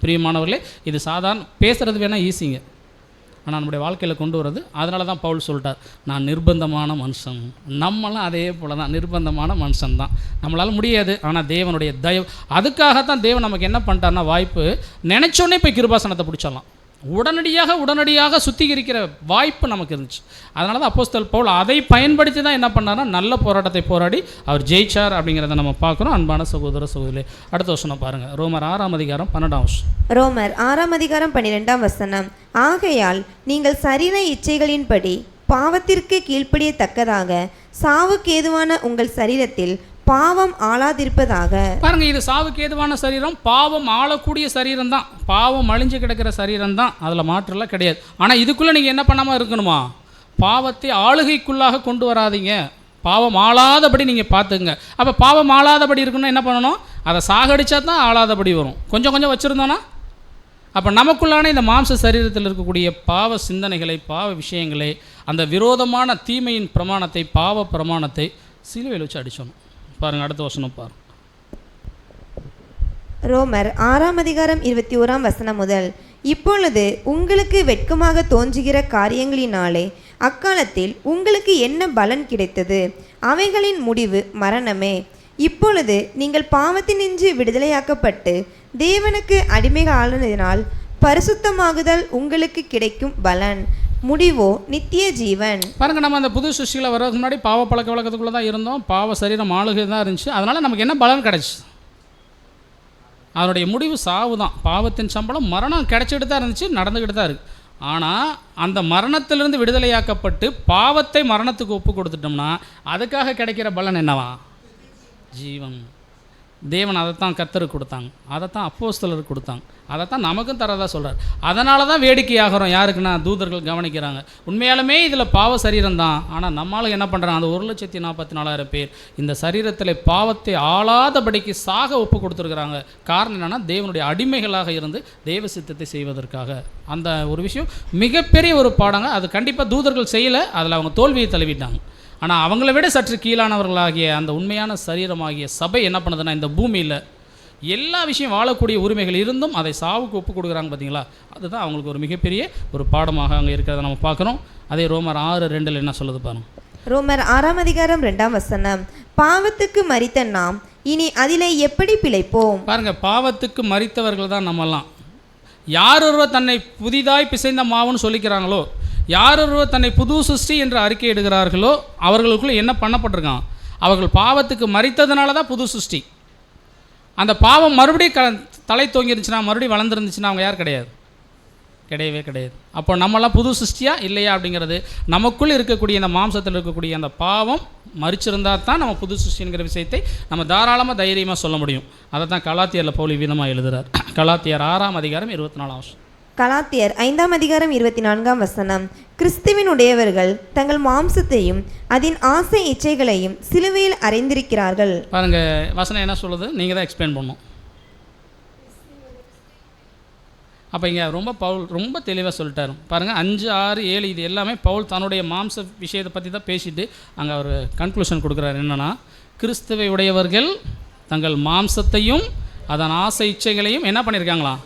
பிரியமானவர்களே, இது சாதாரண பேசுகிறது வேணால் ஈஸிங்க, ஆனால் நம்முடைய வாழ்க்கையில் கொண்டு வர்றது. அதனால தான் பவுல் சொல்லிட்டார், நான் நிர்பந்தமான மனுஷன். நம்மளாம் அதே போல் தான் நிர்பந்தமான மனுஷன் தான். நம்மளால் முடியாது, ஆனால் தேவனுடைய தயவு. அதுக்காகத்தான் தேவன் நமக்கு என்ன பண்ணிட்டார்னா வாய்ப்பு, நினச்சோன்னே போய் கிருபாசனத்தை பிடிச்சிடலாம். உடனடியாக சுத்திகரிக்கிற வாய்ப்பு நமக்கு இருந்துச்சு. அதனால தான் அப்போஸ்தலர் பவுல் அதை பயன்படுத்தி தான் என்ன பண்ணார்னா நல்ல போராட்டத்தை போராடி அவர் ஜெயிச்சார் அப்படிங்கிறத நம்ம பார்க்குறோம். அன்பான சகோதர சகோதரி, அடுத்த வசனம் பாருங்கள். ரோமர் 6ஆம் அதிகாரம் 12ஆம் வசனம். ரோமர் 6ஆம் அதிகாரம் 12ஆம் வசனம். ஆகையால் நீங்கள் சரீர இச்சைகளின்படி பாவத்திற்கு கீழ்ப்படியத்தக்கதாக சாவுக்கு ஏதுவான உங்கள் சரீரத்தில் பாவம் ஆளாதிருப்பதாக. பாருங்க, இது சாவுக்கு ஏதுவான சரீரம், பாவம் ஆளக்கூடிய சரீரம் தான், பாவம் அழிஞ்சு கிடக்கிற சரீரம் தான், அதில் மாற்றலாம் கிடையாது. ஆனால் இதுக்குள்ளே நீங்கள் என்ன பண்ணாமல் இருக்கணுமா? பாவத்தை ஆளுகைக்குள்ளாக கொண்டு வராதிங்க, பாவம் ஆளாதபடி நீங்கள் பார்த்துங்க. அப்போ பாவம் ஆளாதபடி இருக்கணும்னா என்ன பண்ணணும்? அதை சாகடிச்சா தான் ஆளாதபடி வரும். கொஞ்சம் வச்சுருந்தோன்னா அப்போ நமக்குள்ளான இந்த மாம்ச சரீரத்தில் இருக்கக்கூடிய பாவ சிந்தனைகளை, பாவ விஷயங்களை, அந்த விரோதமான தீமையின் பிரமாணத்தை, பாவ பிரமாணத்தை சிலுவையில் வச்சு அடிச்சோம். பாருங்கள், அடுத்த வசனம் பாருங்கள். ரோமர் 6ஆம் அதிகாரம் 21ஆம் வசனம் முதல். இப்பொழுது உங்களுக்கு வெட்கமாக தோன்றுகிற காரியங்களினாலே அக்காலத்தில் உங்களுக்கு என்ன பலன் கிடைத்தது? அவைகளின் முடிவு மரணமே. இப்பொழுது நீங்கள் பாவத்தினின்று விடுதலையாக்கப்பட்டு தேவனுக்கு அடிமையானதினால் பரிசுத்தமாகுதல் உங்களுக்கு கிடைக்கும் பலன், முடிவோ நித்திய ஜீவன். பாருங்க, நம்ம அந்த புது சிருஷ்டிகளை வர்றதுக்கு முன்னாடி பாவ பழக்க வழக்கத்துக்குள்ளே தான் இருந்தோம். பாவ சரீரம் ஆளுகை தான் இருந்துச்சு. அதனால் நமக்கு என்ன பலன் கிடச்சி? அதனுடைய முடிவு சாவு தான். பாவத்தின் சம்பளம் மரணம் கிடச்சிட்டு தான் இருந்துச்சு, நடந்துக்கிட்டு தான் இருக்குது. ஆனால் அந்த மரணத்திலிருந்து விடுதலையாக்கப்பட்டு பாவத்தை மரணத்துக்கு ஒப்பு கொடுத்துட்டோம்னா அதுக்காக கிடைக்கிற பலன் என்னவா? ஜீவன். தேவன் அதைத்தான் கர்த்தருக்கு கொடுத்தாங்க, அதைத்தான் அப்போஸ்தலருக்கு கொடுத்தாங்க, அதைத்தான் நமக்கும் தரதா சொல்கிறார். அதனால தான் வேடிக்கையாகிறோம். யாருக்குன்னா தூதர்கள் கவனிக்கிறாங்க. உண்மையாலுமே இதில் பாவ சரீரம் தான். ஆனால் நம்மளும் என்ன பண்ணுறாங்க? அந்த 1,44,000 பேர் இந்த சரீரத்தில் பாவத்தை ஆளாதபடிக்கு சாக ஒப்பு கொடுத்துருக்குறாங்க. காரணம் என்னென்னா தேவனுடைய அடிமைகளாக இருந்து தேவ சித்தத்தை செய்வதற்காக. அந்த ஒரு விஷயம் மிகப்பெரிய ஒரு பாடங்க. அது கண்டிப்பாக தூதர்கள் செய்யலை, அதில் அவங்க தோல்வியை தழுவிட்டாங்க. ஆனால் அவங்கள விட சற்று கீழானவர்களாகிய அந்த உண்மையான சரீரமாகிய சபை என்ன பண்ணுதுன்னா, இந்த பூமியில் எல்லா விஷயம் வாழக்கூடிய உரிமைகள் இருந்தும் அதை சாவுக்கு ஒப்பு கொடுக்குறாங்க. பார்த்தீங்களா? அதுதான் அவங்களுக்கு ஒரு மிகப்பெரிய ஒரு பாடமாக அங்கே இருக்கிறத நம்ம பார்க்குறோம். அதே ரோமர் 6:2 என்ன சொல்லுது பாருங்க. ரோமர் 6:2 பாவத்துக்கு மரித்த நாம் இனி அதிலே எப்படி பிழைப்போம்? பாருங்க, பாவத்துக்கு மரித்தவர்கள் தான் நம்மெல்லாம். யார் ஒருவர் தன்னை புதிதாய் பிசைந்த மாவுன்னு சொல்லிக்கிறாங்களோ, யார் ஒருவர் தன்னை புது சிருஷ்டி என்று அறிக்கை இடுகிறார்களோ அவர்களுக்குள்ளே என்ன பண்ணப்பட்டிருக்கான்? அவர்கள் பாவத்துக்கு மரித்ததுனால தான் புது சிருஷ்டி. அந்த பாவம் மறுபடியும் தலை தோங்கிருந்துச்சுன்னா, மறுபடியும் வளர்ந்துருந்துச்சுன்னா அவங்க யார்? கிடையாது, கிடையவே கிடையாது. அப்போ நம்மளாம் புது சிருஷ்டியா இல்லையா அப்படிங்கிறது, நமக்குள் இருக்கக்கூடிய இந்த மாம்சத்தில் இருக்கக்கூடிய அந்த பாவம் மறிச்சிருந்தால் தான் நம்ம புது சிருஷ்டிங்கிற விஷயத்தை நம்ம தாராளமாக தைரியமாக சொல்ல முடியும். அதை தான் கலாத்தியரில் பவுல் விதமாக எழுதுகிறார். கலாத்தியர் 6:24. கலாத்தியர் 5:24 கிறிஸ்துவின் உடையவர்கள் தங்கள் மாம்சத்தையும் அதன் ஆசை இச்சைகளையும் சிலுவையில் அறைந்திருக்கிறார்கள். பாருங்க, வசனம் என்ன சொல்லுது? நீங்கள் தான் எக்ஸ்பிளைன் பண்ணணும். அப்போ இங்கே பவுல் ரொம்ப தெளிவாக சொல்லிட்டார். பாருங்கள், 5, 6, 7 இது எல்லாமே பவுல் தன்னுடைய மாம்ச விஷயத்தை பற்றி தான் பேசிட்டு அங்கே அவர் கன்க்ளூஷன் கொடுக்குறாரு. என்னென்னா, கிறிஸ்துவை உடையவர்கள் தங்கள் மாம்சத்தையும் அதன் ஆசை இச்சைகளையும் என்ன பண்ணியிருக்காங்களா?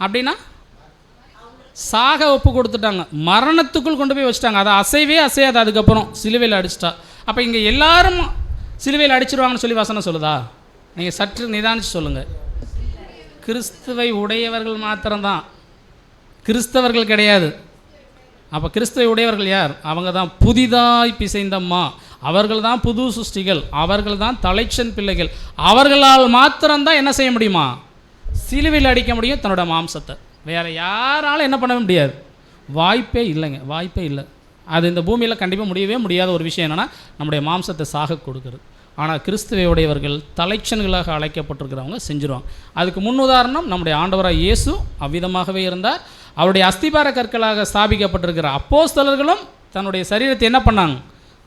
அப்படின்னா சாக ஒப்பு கொடுத்துட்டாங்க, மரணத்துக்குள் கொண்டு போய் வச்சுட்டாங்க. அதை அசைவே அசையாது. அதுக்கப்புறம் சிலுவையில் அடிச்சிட்டா. அப்போ இங்கே எல்லாரும் சிலுவையில் அடிச்சிருவாங்கன்னு சொல்லி வசனம் சொல்லுதா? நீங்கள் சற்று நிதானிச்சு சொல்லுங்கள். கிறிஸ்துவை உடையவர்கள் மாத்திரம்தான், கிறிஸ்தவர்கள் கிடையாது. அப்போ கிறிஸ்துவை உடையவர்கள் யார்? அவங்க தான் புதிதாய் பிசைந்தம்மா, அவர்கள் தான் புது சிருஷ்டிகள், அவர்கள் தான் தலைச்சன் பிள்ளைகள். அவர்களால் மாத்திரம்தான் என்ன செய்ய முடியுமா? சிலுவையில் அடிக்க முடியும் தன்னோட மாம்சத்தை. வேறு யாராலும் என்ன பண்ண முடியாது, வாய்ப்பே இல்லைங்க, வாய்ப்பே இல்லை. அது இந்த பூமியில் கண்டிப்பாக முடியவே முடியாத ஒரு விஷயம் என்னென்னா நம்முடைய மாம்சத்தை சாக கொடுக்குறது. ஆனால் கிறிஸ்துவை உடையவர்கள் தலைச்சன்களாக அழைக்கப்பட்டிருக்கிறவங்க செஞ்சுருவாங்க. அதுக்கு முன் உதாரணம் நம்முடைய ஆண்டவராக இயேசு அவ்விதமாகவே இருந்தார். அவருடைய அஸ்திபார கற்களாக ஸ்தாபிக்கப்பட்டிருக்கிற அப்போஸ்தலர்களும் தன்னுடைய சரீரத்தை என்ன பண்ணாங்க?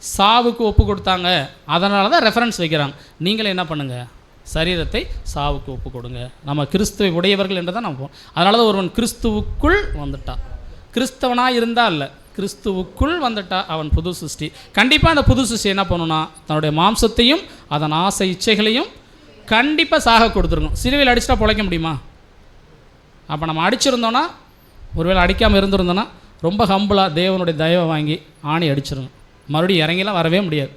சாவுக்கு ஒப்பு கொடுத்தாங்க. அதனால தான் ரெஃபரன்ஸ் வைக்கிறாங்க. நீங்களே என்ன பண்ணுங்கள்? சரீரத்தை சாவுக்கு ஒப்பு கொடுங்க. நம்ம கிறிஸ்துவை உடையவர்கள் என்று தான் நம்ம. அதனால தான் ஒருவன் கிறிஸ்துவுக்குள் வந்துட்டான். கிறிஸ்தவனாக இருந்தால் இல்லை, கிறிஸ்துவுக்குள் வந்துட்டா அவன் புது சிருஷ்டி. கண்டிப்பாக அந்த புது சிருஷ்டி என்ன பண்ணணும்னா தன்னுடைய மாம்சத்தையும் அதன் ஆசை இச்சைகளையும் கண்டிப்பாக சாக கொடுத்துருக்கணும். சிலுவையில் அடிச்சிட்டா பிழைக்க முடியுமா? அப்போ நம்ம அடிச்சிருந்தோன்னா, ஒருவேளை அடிக்காமல் இருந்திருந்தோன்னா ரொம்ப ஹம்பிளாக தேவனுடைய தயவை வாங்கி ஆணி அடிச்சிருங்க. மறுபடியும் இறங்கிலாம் வரவே முடியாது.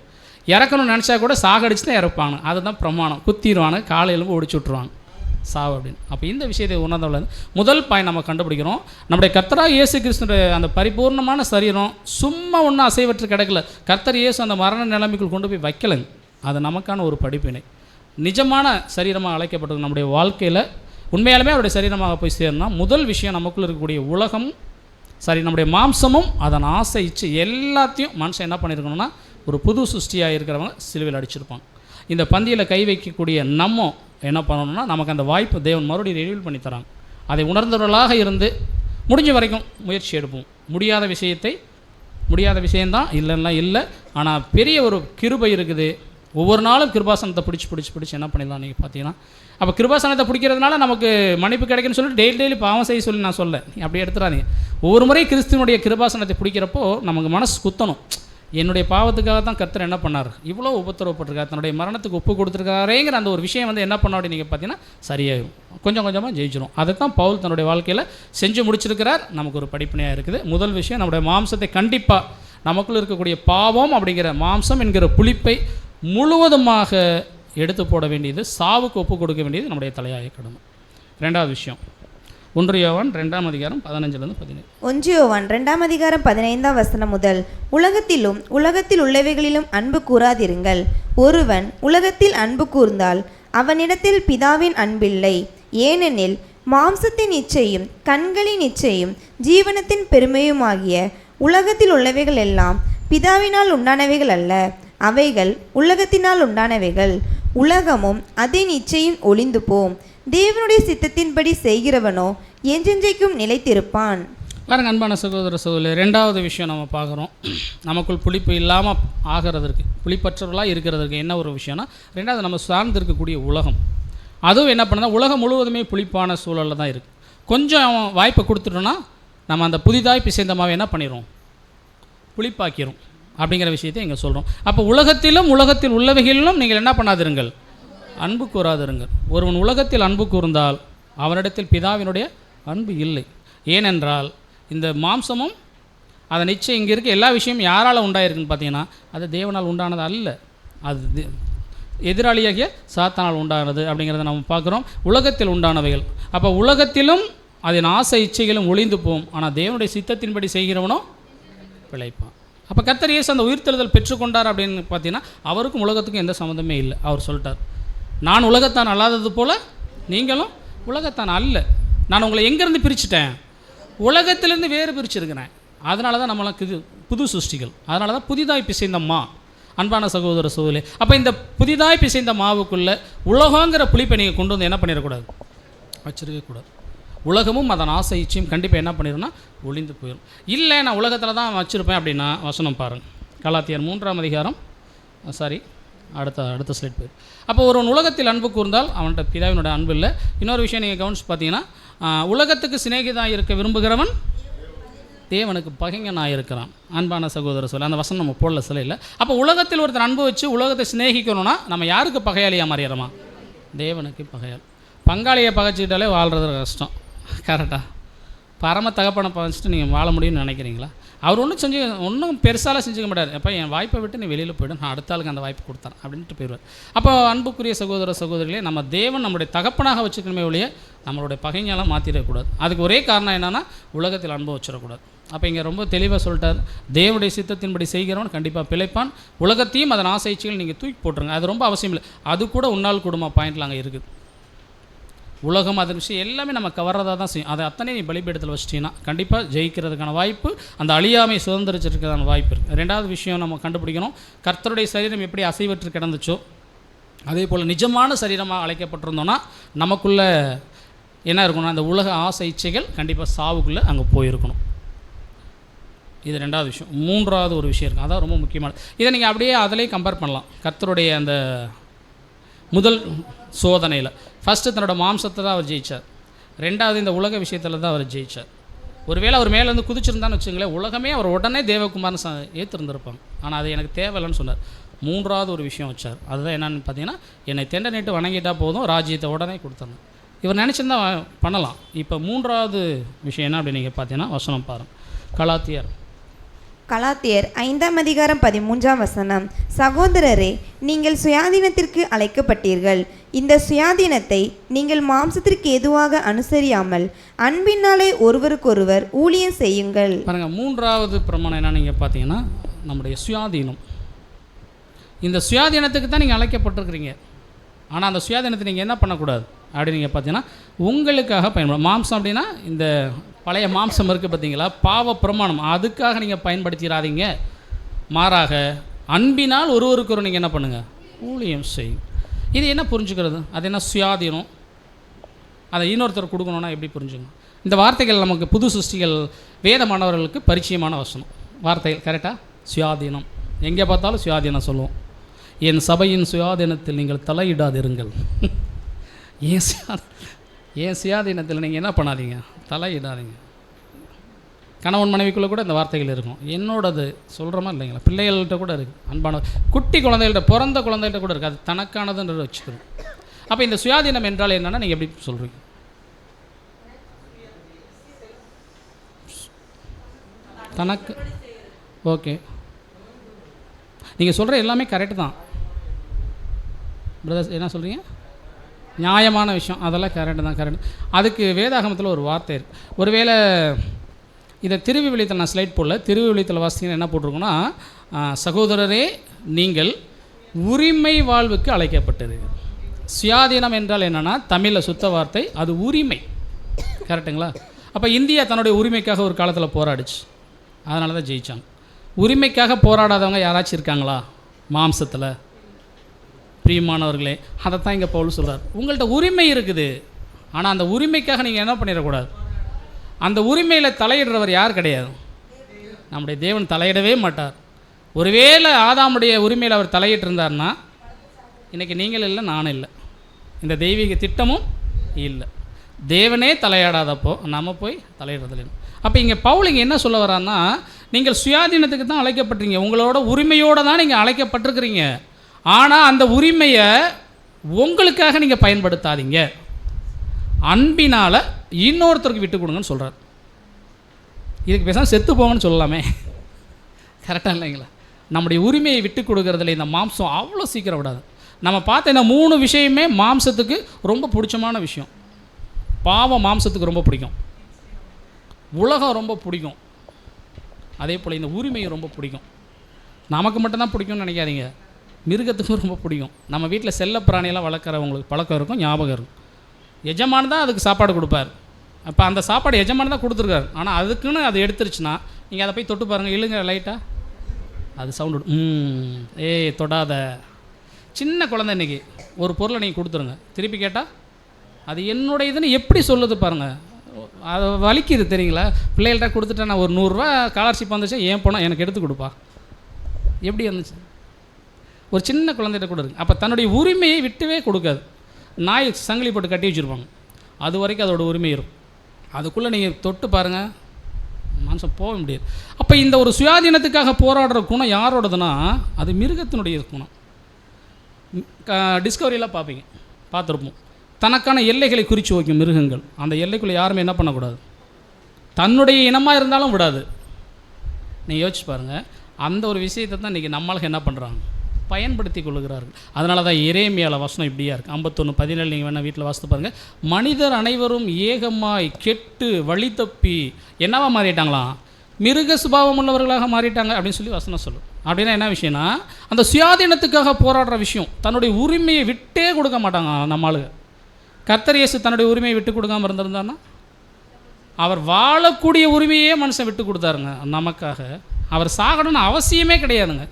இறக்கணும்னு நினச்சா கூட சாகடிச்சு தான் இறப்பாங்க. அதுதான் பிரமாணம். குத்திடுவாங்க, காலை எலும்பு ஒடிச்சு விட்ருவாங்க சாவு அப்படின்னு. அப்போ இந்த விஷயத்தை உணர்ந்தவள முதல் பாயிண்ட் நம்ம கண்டுபிடிக்கிறோம். நம்முடைய கர்த்தராக இயேசு கிறிஸ்துடைய அந்த பரிபூர்ணமான சரீரம் சும்மா ஒன்றும் அசைவற்று கிடக்கல. கர்த்தர் இயேசு அந்த மரண நிலைமைக்குள் கொண்டு போய் வைக்கலைங்க. அது நமக்கான ஒரு படிப்பினை. நிஜமான சரீரமாக அழைக்கப்பட்டது நம்முடைய வாழ்க்கையில் உண்மையாலுமே அவருடைய சரீரமாக போய் சேரணும். முதல் விஷயம், நமக்குள்ள இருக்கக்கூடிய உலகம் சரி, நம்முடைய மாம்சமும் அதன் ஆசை இச்சு எல்லாத்தையும் மனுஷன் என்ன பண்ணியிருக்கணும்னா ஒரு புது சிருஷ்டியாக இருக்கிறவங்க சிலுவையில் அடிச்சிருப்பாங்க. இந்த பந்தியில் கை வைக்கக்கூடிய நம்ம என்ன பண்ணணும்னா நமக்கு அந்த வாய்ப்பு தேவன் மறுபடியும் ரினியூல் பண்ணி தராங்க. அதை உணர்ந்தவர்களாக இருந்து முடிஞ்ச வரைக்கும் முயற்சி எடுப்போம். முடியாத விஷயந்தான் இல்லைன்னா இல்லை. ஆனால் பெரிய ஒரு கிருபை இருக்குது. ஒவ்வொரு நாளும் கிருபாசனத்தை பிடிச்சி என்ன பண்ணிடலாம். நீங்கள் பார்த்தீங்கன்னா அப்போ கிருபாசனத்தை பிடிக்கிறதுனால நமக்கு மன்னிப்பு கிடைக்குன்னு சொல்லி டெய்லி பாவம் செய்ய சொல்லி நான் சொல்ல, நீ அப்படி எடுத்துடாதீங்க. ஒவ்வொரு முறை கிறிஸ்துவனுடைய கிருபாசனத்தை பிடிக்கிறப்போ நமக்கு மனசு குத்தணும். என்னுடைய பாவத்துக்காக தான் கர்த்தர் என்ன பண்ணார், இவ்வளோ உபத்திரவப்பட்டிருக்கார், தன்னுடைய மரணத்துக்கு ஒப்பு கொடுத்துருக்காரேங்கிற அந்த ஒரு விஷயம் என்ன பண்ண அப்படி நீங்கள் பார்த்தீங்கன்னா சரியாகும். கொஞ்சம் கொஞ்சமாக ஜெயிச்சிடும். அதை தான் பவுல் தன்னுடைய வாழ்க்கையில் செஞ்சு முடிச்சிருக்கிறார். நமக்கு ஒரு படிப்பினையாக இருக்குது. முதல் விஷயம், நம்முடைய மாம்சத்தை கண்டிப்பாக நமக்குள்ள இருக்கக்கூடிய பாவம் அப்படிங்கிற மாம்சம் என்கிற புளிப்பை முழுவதுமாக எடுத்து போட வேண்டியது, சாவுக்கு ஒப்பு கொடுக்க வேண்டியது நம்முடைய தலையாய கடமை. ரெண்டாவது விஷயம் 1 யோவான் 2ஆம் அதிகாரம் 15-17. 1 யோவான் 2ஆம் அதிகாரம் 15ஆம் வசனம் முதல், உலகத்திலும் உலகத்தில் உள்ளவைகளிலும் அன்பு கூறாதிருங்கள். ஒருவன் உலகத்தில் அன்பு கூர்ந்தால் அவனிடத்தில் பிதாவின் அன்பில்லை. ஏனெனில் மாம்சத்தின் இச்சையும் கண்களின் இச்சையும் ஜீவனத்தின் பெருமையுமாகிய உலகத்தில் உள்ளவைகள் எல்லாம் பிதாவினால் உண்டானவைகள் அல்ல, அவைகள் உலகத்தினால் உண்டானவைகள். உலகமும் அதன் இச்சையும் ஒளிந்து போம். தேவனுடைய சித்தத்தின்படி செய்கிறவனோ என்றென்றைக்கும் நிலைத்திருப்பான். பாருங்க அன்பான சகோதர சகோதரி, ரெண்டாவது விஷயம் நம்ம பார்க்குறோம். நமக்குள் புளிப்பு இல்லாமல் ஆகிறதுக்கு, புளிப்பற்றவர்களாக இருக்கிறதுக்கு என்ன ஒரு விஷயம்னா, ரெண்டாவது நம்ம சார்ந்து இருக்கக்கூடிய உலகம். அதுவும் என்ன பண்ணுறா, உலகம் முழுவதுமே புளிப்பான சூழலில் தான் இருக்குது. கொஞ்சம் வாய்ப்பை கொடுத்துட்டோன்னா நம்ம அந்த புதிதாய் பிசைந்த மாவை என்ன பண்ணிடுறோம், புளிப்பாக்கிறோம் அப்படிங்கிற விஷயத்தை இங்கே சொல்கிறோம். அப்போ உலகத்திலும் உலகத்தில் உள்ளவைகளிலும் நீங்கள் என்ன பண்ணாதிருங்கள், அன்பு கூறாதிருங்கள். ஒருவன் உலகத்தில் அன்பு கூர்ந்தால் அவனிடத்தில் பிதாவினுடைய அன்பு இல்லை. ஏனென்றால் இந்த மாம்சமும் அதை நிச்சயம் இங்கே இருக்க எல்லா விஷயமும் யாரால் உண்டாயிருக்குன்னு பார்த்தீங்கன்னா, அது தேவனால் உண்டானது அல்ல, அது எதிராளியாகிய சாத்தானால் உண்டானது அப்படிங்கிறத நம்ம பார்க்குறோம். உலகத்தில் உண்டானவைகள். அப்போ உலகத்திலும் அதன் ஆசை இச்சைகளும் ஒளிந்து போகும், ஆனால் தேவனுடைய சித்தத்தின்படி செய்கிறவனோ பிழைப்பான். அப்போ கர்த்தர் இயேசு அந்த உயிர்த்தெழுதல் பெற்றுக்கொண்டார் அப்படின்னு பார்த்தீங்கன்னா, அவருக்கும் உலகத்துக்கும் எந்த சம்மந்தமே இல்லை. அவர் சொல்லிட்டார், நான் உலகத்தான் அல்லாதது போல் நீங்களும் உலகத்தான் அல்ல. நான் உங்களை எங்கேருந்து பிரிச்சுட்டேன், உலகத்திலேருந்து வேறு பிரிச்சுருக்கிறேன். அதனால தான் நம்மளுக்கு இது புது சிருஷ்டிகள், அதனால தான் புதிதாய் பிசைந்த மா. அன்பான சகோதர சகோதரி, அப்போ இந்த புதிதாய் பிசைந்த மாவுக்குள்ளே உலகங்கிற புளிப்பை நீங்கள் கொண்டு வந்து என்ன பண்ணிடக்கூடாது, வச்சிருக்கக்கூடாது. உலகமும் அதன் ஆசை இச்சையும் கண்டிப்பாக என்ன பண்ணிடும்னா ஒளிந்து போயிடும். இல்லை நான் உலகத்தில் தான் வச்சுருப்பேன் அப்படின்னா வசனம் பாருங்கள், கலாத்தியர் 3ஆம் அதிகாரம், அடுத்த ஸ்லைட் போயிடும். அப்போ ஒருவன் உலகத்தில் அன்பு கூர்ந்தால் அவன்கிட்ட பிதாவினுடைய அன்பு இல்லை. இன்னொரு விஷயம் நீங்கள் கவனிச்சு பார்த்தீங்கன்னா, உலகத்துக்கு சிநேகிதனாக இருக்க விரும்புகிறவன் தேவனுக்கு பகைஞனாக இருக்கிறான். அன்பான சகோதர சொல்ல அந்த வசனம் நம்ம போடல சில இல்லை. அப்போ உலகத்தில் ஒருத்தர் அன்பு வச்சு உலகத்தை சிநேகிக்கணும்னா நம்ம யாருக்கு பகையாளியாக மாறிடுறோமா, தேவனுக்கு பகையாள். பங்காளியை பகைச்சிக்கிட்டாலே வாழ்கிறது கஷ்டம், கரெக்டாக? பரம தகப்பனை பகைச்சிட்டு நீங்கள் வாழ முடியும்னு நினைக்கிறீங்களா? அவர் ஒன்றும் பெருசாலாம் செஞ்சுக்க மாட்டார். அப்போ என் வாய்ப்பை விட்டு நீ வெளியில் போய்டும், நான் அடுத்த ஆளுக்கு அந்த வாய்ப்பு கொடுத்தேன் அப்படின்ட்டு போயிடுவார். அப்போ அன்புக்குரிய சகோதர சகோதரிகளே, நம்ம தேவன் நம்முடைய தகப்பனாக வச்சுக்கணுமே ஒழிய நம்மளுடைய பகைஞெல்லாம் மாற்றிடக்கூடாது. அதுக்கு ஒரே காரணம் என்னென்னா, உலகத்தில் அன்பு வச்சிடக்கூடாது. அப்போ இங்கே ரொம்ப தெளிவாக சொல்லிட்டார், தேவனுடைய சித்தத்தின்படி செய்கிறவன் கண்டிப்பாக பிழைப்பான். உலகத்தையும் அதன் ஆசைச்சிகள் நீங்கள் தூக்கி போட்டுருங்க, அது ரொம்ப அவசியம் இல்லை. அது கூட உன்னால் கூடுமா பாயிண்டில் அங்கே இருக்குது. உலகம் அதன் விஷயம் எல்லாமே நம்ம கவர்றதாக தான் செய்யும். அதை அத்தனை நீ பலிபீடத்தில் வச்சிட்டிங்கன்னா கண்டிப்பாக ஜெயிக்கிறதுக்கான வாய்ப்பு, அந்த அழியாமை சுதந்திரிச்சிருக்கிறதான வாய்ப்பு இருக்குது. ரெண்டாவது விஷயம் நம்ம கண்டுபிடிக்கணும், கர்த்தருடைய சரீரம் எப்படி அசைவற்று கிடந்துச்சோ அதே போல் நிஜமான சரீரமாக அழைக்கப்பட்டிருந்தோன்னா நமக்குள்ளே என்ன இருக்கணும், அந்த உலக ஆசை இச்சைகள் கண்டிப்பாக சாவுக்குள்ளே அங்கே போயிருக்கணும். இது ரெண்டாவது விஷயம். மூன்றாவது ஒரு விஷயம் இருக்குது, அதான் ரொம்ப முக்கியமானது. இதை நீங்கள் அப்படியே அதிலே கம்பேர் பண்ணலாம். கர்த்தருடைய அந்த முதல் சோதனையில் ஃபஸ்ட்டு தன்னோட மாம்சத்தை தான் அவர் ஜெயித்தார், ரெண்டாவது இந்த உலக விஷயத்தில் தான் அவர் ஜெயித்தார். ஒருவேளை அவர் மேலே வந்து குதிச்சிருந்தான்னு வச்சுங்களேன், உலகமே அவர் உடனே தேவகுமார்னு ஏற்றிருந்திருப்பாங்க. ஆனால் அது எனக்கு தேவையில்லைன்னு சொன்னார். மூன்றாவது ஒரு விஷயம் வச்சார், அதுதான் என்னென்னு பார்த்தீங்கன்னா, என்னை தெண்டை நீட்டு வணங்கிட்டால் போதும், ராஜ்யத்தை உடனே கொடுத்தாங்க. இவர் நினச்சிருந்தா பண்ணலாம். இப்போ மூன்றாவது விஷயம் என்ன அப்படின்னு நீங்கள் பார்த்தீங்கன்னா வசனம் பாருங்கள், கலாத்தியர் 5ஆம் அதிகாரம் 13ஆம் வசனம். சகோதரரே, நீங்கள் சுயாதீனத்திற்கு அழைக்கப்பட்டீர்கள். இந்த சுயாதீனத்தை நீங்கள் மாம்சத்திற்கு எதுவாக அனுசரியாமல் அன்பினாலே ஒருவருக்கொருவர் ஊழியம் செய்யுங்கள். பாருங்கள், மூன்றாவது பிரமாணம் என்ன நீங்கள் பார்த்தீங்கன்னா நம்முடைய சுயாதீனம். இந்த சுயாதீனத்துக்கு தான் நீங்கள் அழைக்கப்பட்டிருக்கிறீங்க. ஆனால் அந்த சுயாதீனத்தை நீங்கள் என்ன பண்ணக்கூடாது அப்படின்னு நீங்கள் பார்த்தீங்கன்னா உங்களுக்காக பயன்படும். மாம்சம் அப்படின்னா இந்த பழைய மாம்சம் இருக்குது பார்த்தீங்களா, பாவ பிரமாணம், அதுக்காக நீங்கள் பயன்படுத்திடாதீங்க. மாறாக அன்பினால் ஒருவருக்கு நீங்கள் என்ன பண்ணுங்கள், ஊழியம் செய்யும். இது என்ன புரிஞ்சுக்கிறது, அது என்ன சுயாதீனம், அதை இன்னொருத்தர் கொடுக்கணுன்னா எப்படி புரிஞ்சுங்க? இந்த வார்த்தைகள் நமக்கு புது சிருஷ்டிகள் வேத மாணவர்களுக்கு பரிச்சயமான வசனம் வார்த்தைகள். கரெக்டாக? சுயாதீனம், எங்கே பார்த்தாலும் சுயாதீனம் சொல்லுவோம். என் சபையின் சுயாதீனத்தில் நீங்கள் தலையிடாதிருங்கள். ஏன் சுயாதீனத்தில் நீங்கள் என்ன பண்ணாதீங்க, தலையிடாதீங்க. கணவன் மனைவிக்குள்ளே கூட இந்த வார்த்தைகள் இருக்கும். என்னோடது சொல்கிறோமா இல்லைங்களா, பிள்ளைகள்கிட்ட கூட இருக்குது, அன்பான குட்டி குழந்தைகள்கிட்ட, பிறந்த குழந்தைகிட்ட கூட இருக்குது. அது தனக்கானதுன்றது வச்சுக்கிறோம். அப்போ இந்த சுயாதீனம் என்றால் என்னென்னா நீங்கள் எப்படி சொல்கிறீங்க? தனக்கு ஓகே, நீங்கள் சொல்கிற எல்லாமே கரெக்டு தான். பிரதர்ஸ் என்ன சொல்கிறீங்க? நியாயமான விஷயம், அதெல்லாம் கரெக்டு தான், கரெக்டு. அதுக்கு வேதாகமத்தில் ஒரு வார்த்தை இருக்குது. ஒருவேளை இதை திருவிவிலியத்தில் நான் ஸ்லைட் போடல, திருவிவிலியத்தில் வாசித்தீங்கன்னா என்ன போட்டிருக்கோன்னா, சகோதரரே நீங்கள் உரிமை வாழ்வுக்கு அழைக்கப்பட்டிருக்கு. சுயாதீனம் என்றால் என்னென்னா, தமிழில் சுத்த வார்த்தை, அது உரிமை. கரெக்டுங்களா? அப்போ இந்தியா தன்னுடைய உரிமைக்காக ஒரு காலத்தில் போராடிச்சு, அதனால தான் ஜெயித்தாங்க. உரிமைக்காக போராடாதவங்க யாராச்சும் இருக்காங்களா மாம்சத்தில்? பிரியமானவர்களே, அதைத்தான் இங்கே பவுல் சொல்கிறார். உங்கள்கிட்ட உரிமை இருக்குது, ஆனால் அந்த உரிமைக்காக நீங்கள் என்ன பண்ணிடக்கூடாது. அந்த உரிமையில் தலையிடுறவர் யார் கிடையாது, நம்முடைய தேவன் தலையிடவே மாட்டார். ஒருவேளை ஆதாமுடைய உரிமையில் அவர் தலையிட்டு இருந்தார்னா இன்றைக்கி நீங்கள் இல்லை, நானும் இல்லை, இந்த தெய்வீக திட்டமும் இல்லை. தேவனே தலையாடாதப்போ நம்ம போய் தலையிடுறதில்லை. அப்போ இங்கே பவுல் இங்கே என்ன சொல்ல வர்றாருன்னா, நீங்கள் சுயாதீனத்துக்கு தான் அழைக்கப்பட்டிருக்கீங்க, உங்களோட உரிமையோடு தான் நீங்கள் அழைக்கப்பட்டிருக்கிறீங்க. ஆனால் அந்த உரிமையை உங்களுக்காக நீங்கள் பயன்படுத்தாதீங்க, அன்பினால் இன்னொருத்தருக்கு விட்டு கொடுங்கன்னு சொல்கிறார். இதுக்கு பேசாமல் செத்து போங்கன்னு சொல்லலாமே, கரெக்டாக இல்லைங்களா? நம்முடைய உரிமையை விட்டு கொடுக்கறதுல இந்த மாம்சம் அவ்வளோ சீக்கிரம் விடாது. நம்ம பார்த்த இந்த 3 விஷயமே மாம்சத்துக்கு ரொம்ப பிடிச்சமான விஷயம். பாவம் மாம்சத்துக்கு ரொம்ப பிடிக்கும், உலகம் ரொம்ப பிடிக்கும், அதே போல் இந்த உரிமையும் ரொம்ப பிடிக்கும். நமக்கு மட்டும்தான் பிடிக்கும்னு நினைக்காதீங்க, மிருகத்துக்கும் ரொம்ப பிடிக்கும். நம்ம வீட்டில் செல்ல பிராணியெல்லாம் வளர்க்குறவங்களுக்கு பழக்கம் இருக்கும், ஞாபகம் இருக்கும். எஜமான் தான் அதுக்கு சாப்பாடு கொடுப்பார். அப்போ அந்த சாப்பாடு எஜமான் தான் கொடுத்துருக்காரு, ஆனால் அதுக்குன்னு அது எடுத்துருச்சுன்னா நீங்கள் அதை போய் தொட்டு பாருங்கள், இழுங்க லைட்டாக, அது சவுண்டு தொடாத. சின்ன குழந்தை இன்றைக்கி ஒரு பொருளை நீங்கள் கொடுத்துருங்க, திருப்பி கேட்டால் அது என்னுடைய இதுன்னு எப்படி சொல்லுது பாருங்கள், அது வலிக்குது தெரியுங்களா? பிள்ளைகள்கிட்ட கொடுத்துட்டேன் நான், ஒரு 100 ரூபா ஸ்காலர்ஷிப் வந்துச்சு, ஏன் போனால் எனக்கு எடுத்து கொடுப்பா, எப்படி இருந்துச்சு? ஒரு சின்ன குழந்தைகிட்ட கூட இருக்குது. அப்போ தன்னுடைய உரிமையை விட்டுவே கொடுக்காது. நாய் சங்கிலி போட்டு கட்டி வச்சுருப்பாங்க, அது வரைக்கும் அதோட உரிமை இருக்கும். அதுக்குள்ளே நீங்கள் தொட்டு பாருங்கள், மனுஷன் போக முடியாது. அப்போ இந்த ஒரு சுயாதீனத்துக்காக போராடுற குணம் யாரோடதுன்னா, அது மிருகத்தினுடைய குணம். டிஸ்கவரியில் பார்த்துருப்போம், தனக்கான எல்லைகளை குறித்து வைக்கும் மிருகங்கள். அந்த எல்லைக்குள்ளே யாருமே என்ன பண்ணக்கூடாது, தன்னுடைய இனமாக இருந்தாலும் விடாது. நீங்கள் யோசிச்சு பாருங்கள், அந்த ஒரு விஷயத்தை தான் இன்றைக்கி நம்மளுக்கு என்ன பண்ணுறாங்க, பயன்படுத்தி கொள்ளுகிறார்கள். அதனால தான் எரேமியாவில் வசனம் இப்படியா இருக்குது, 51:17 நீங்கள் வேணால் வீட்டில் வாசித்து பாருங்கள். மனிதர் அனைவரும் ஏகமாய் கெட்டு வழி தப்பி என்னவா மாறிட்டாங்களாம், மிருக சுபாவம் உள்ளவர்களாக மாறிட்டாங்க அப்படின்னு சொல்லி வசனம் சொல்லும். அப்படின்னா என்ன விஷயம்னா, அந்த சுயாதீனத்துக்காக போராடுற விஷயம், தன்னுடைய உரிமையை விட்டே கொடுக்க மாட்டாங்க நம்மளுக்கு. கர்த்தர் இயேசு தன்னுடைய உரிமையை விட்டு கொடுக்காமல் இருந்திருந்தாருன்னா, அவர் வாழக்கூடிய உரிமையே மனுஷன் விட்டு கொடுத்தாருங்க நமக்காக. அவர் சாகணும்னு அவசியமே கிடையாதுங்க.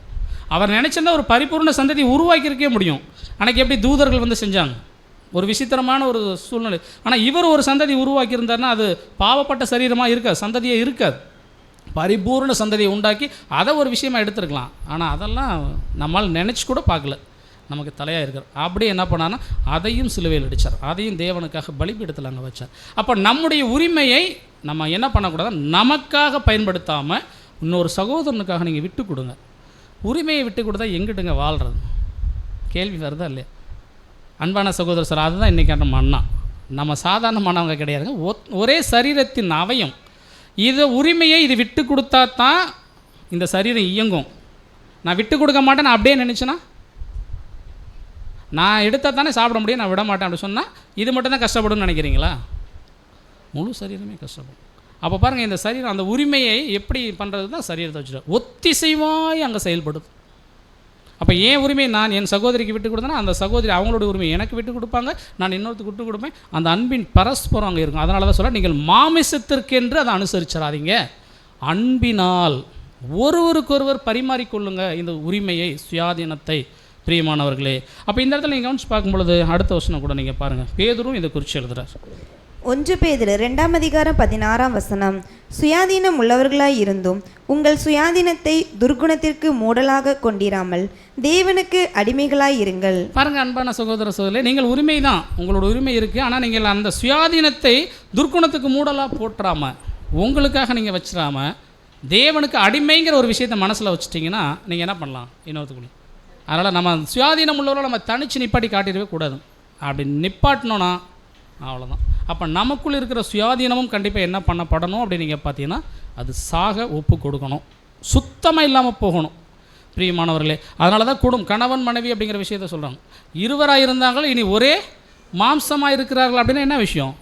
அவர் நினச்சிருந்தா ஒரு பரிபூர்ண சந்ததி உருவாக்கியிருக்கே முடியும். அன்றைக்கி எப்படி தூதர்கள் வந்து செஞ்சாங்க, ஒரு விசித்திரமான ஒரு சூழ்நிலை. ஆனால் இவர் ஒரு சந்ததி உருவாக்கியிருந்தார்னா அது பாவப்பட்ட சரீரமாக இருக்காது, சந்ததியே இருக்காது. பரிபூர்ண சந்ததியை உண்டாக்கி அதை ஒரு விஷயமாக எடுத்துருக்கலாம். ஆனால் அதெல்லாம் நம்மால் நினச்சி கூட பார்க்கல, நமக்கு தலையாக இருக்கிறார். அப்படியே என்ன பண்ணான்னா அதையும் சிலுவையில் அடித்தார், அதையும் தேவனுக்காக பலிபீடத்தில் அங்கே வச்சார். அப்போ நம்முடைய உரிமையை நம்ம என்ன பண்ணக்கூடாது, நமக்காக பயன்படுத்தாமல் இன்னொரு சகோதரனுக்காக நீங்கள் விட்டு கொடுங்க. உரிமையை விட்டு கொடுத்தா எங்கிட்டுங்க வாழ்கிறது, கேள்வி வருதா இல்லையா? அன்பான சகோதரர் சார், அதுதான் இன்றைக்கான அண்ணா, நம்ம சாதாரணமானவங்க கிடையாதுங்க, ஒரே சரீரத்தின் அவயம். இது உரிமையை இது விட்டு கொடுத்தா தான் இந்த சரீரம் இயங்கும். நான் விட்டு கொடுக்க மாட்டேன், நான் அப்படியே நினச்சேன்னா, நான் எடுத்தால் தானே சாப்பிட முடியும், நான் விட மாட்டேன் அப்படி சொன்னால் இது மட்டும் தான் கஷ்டப்படும்னு நினைக்கிறீங்களா? முழு சரீரமே கஷ்டப்படும். அப்போ பாருங்கள், இந்த சரீரம் அந்த உரிமையை எப்படி பண்ணுறது தான் சரீரத்தை வச்சுட்டு ஒத்திசைவாய் அங்கே செயல்படுது. அப்போ என் உரிமையை நான் என் சகோதரிக்கு விட்டு கொடுத்தேன்னா, அந்த சகோதரி அவங்களோட உரிமையை எனக்கு விட்டு கொடுப்பாங்க, நான் இன்னொருத்துக்கு விட்டு கொடுப்பேன். அந்த அன்பின் பரஸ்பரம் அங்கே இருக்கும். அதனால தான் சொல்ல, நீங்கள் மாமிசத்திற்கென்று அதை அனுசரிச்சிடாதீங்க, அன்பினால் ஒருவருக்கொருவர் பரிமாறிக்கொள்ளுங்க இந்த உரிமையை, சுயாதீனத்தை. பிரியமானவர்களே, அப்போ இந்த இடத்துல நீங்கள் கவனிச்சு பார்க்கும்பொழுது அடுத்த வசனம் கூட நீங்கள் பாருங்கள், பேதுரும் இதை குறித்து எழுதுகிறார். 1 பேதுரு 2:16 சுயாதீனம் உள்ளவர்களாய் இருந்தும் உங்கள் சுயாதீனத்தை துர்குணத்திற்கு மூடலாக கொண்டிராமல் தேவனுக்கு அடிமைகளாய் இருங்கள். பாருங்கள் அன்பான சகோதர சகோதரே, நீங்கள் உரிமை தான், உங்களோட உரிமை இருக்குது. ஆனால் நீங்கள் அந்த சுயாதீனத்தை துர்குணத்துக்கு மூடலாக போட்டுறாமல், உங்களுக்காக நீங்கள் வச்சிடாமல், தேவனுக்கு அடிமைங்கிற ஒரு விஷயத்தை மனசில் வச்சுட்டிங்கன்னா நீங்கள் என்ன பண்ணலாம், இன்னொருத்துக்குள்ளே. அதனால் நம்ம சுயாதீனம் உள்ளவரை நம்ம தனித்து நிப்பாட்டி காட்டிடவே கூடாது. அப்படி நிப்பாட்டினோன்னா அவ்வளோதான். அப்போ நமக்குள்ளே இருக்கிற சுயாதீனமும் கண்டிப்பாக என்ன பண்ணப்படணும் அப்படின்னு நீங்கள் பார்த்தீங்கன்னா, அது சாக ஒப்பு கொடுக்கணும், சுத்தமாக இல்லாமல் போகணும். பிரியமானவர்களே. அதனால தான் கணவன் மனைவி அப்படிங்கிற விஷயத்த சொல்கிறாங்க. இருவராக இருந்தாங்களும் இனி ஒரே மாம்சமாக இருக்கிறார்கள் அப்படின்னா என்ன விஷயம்?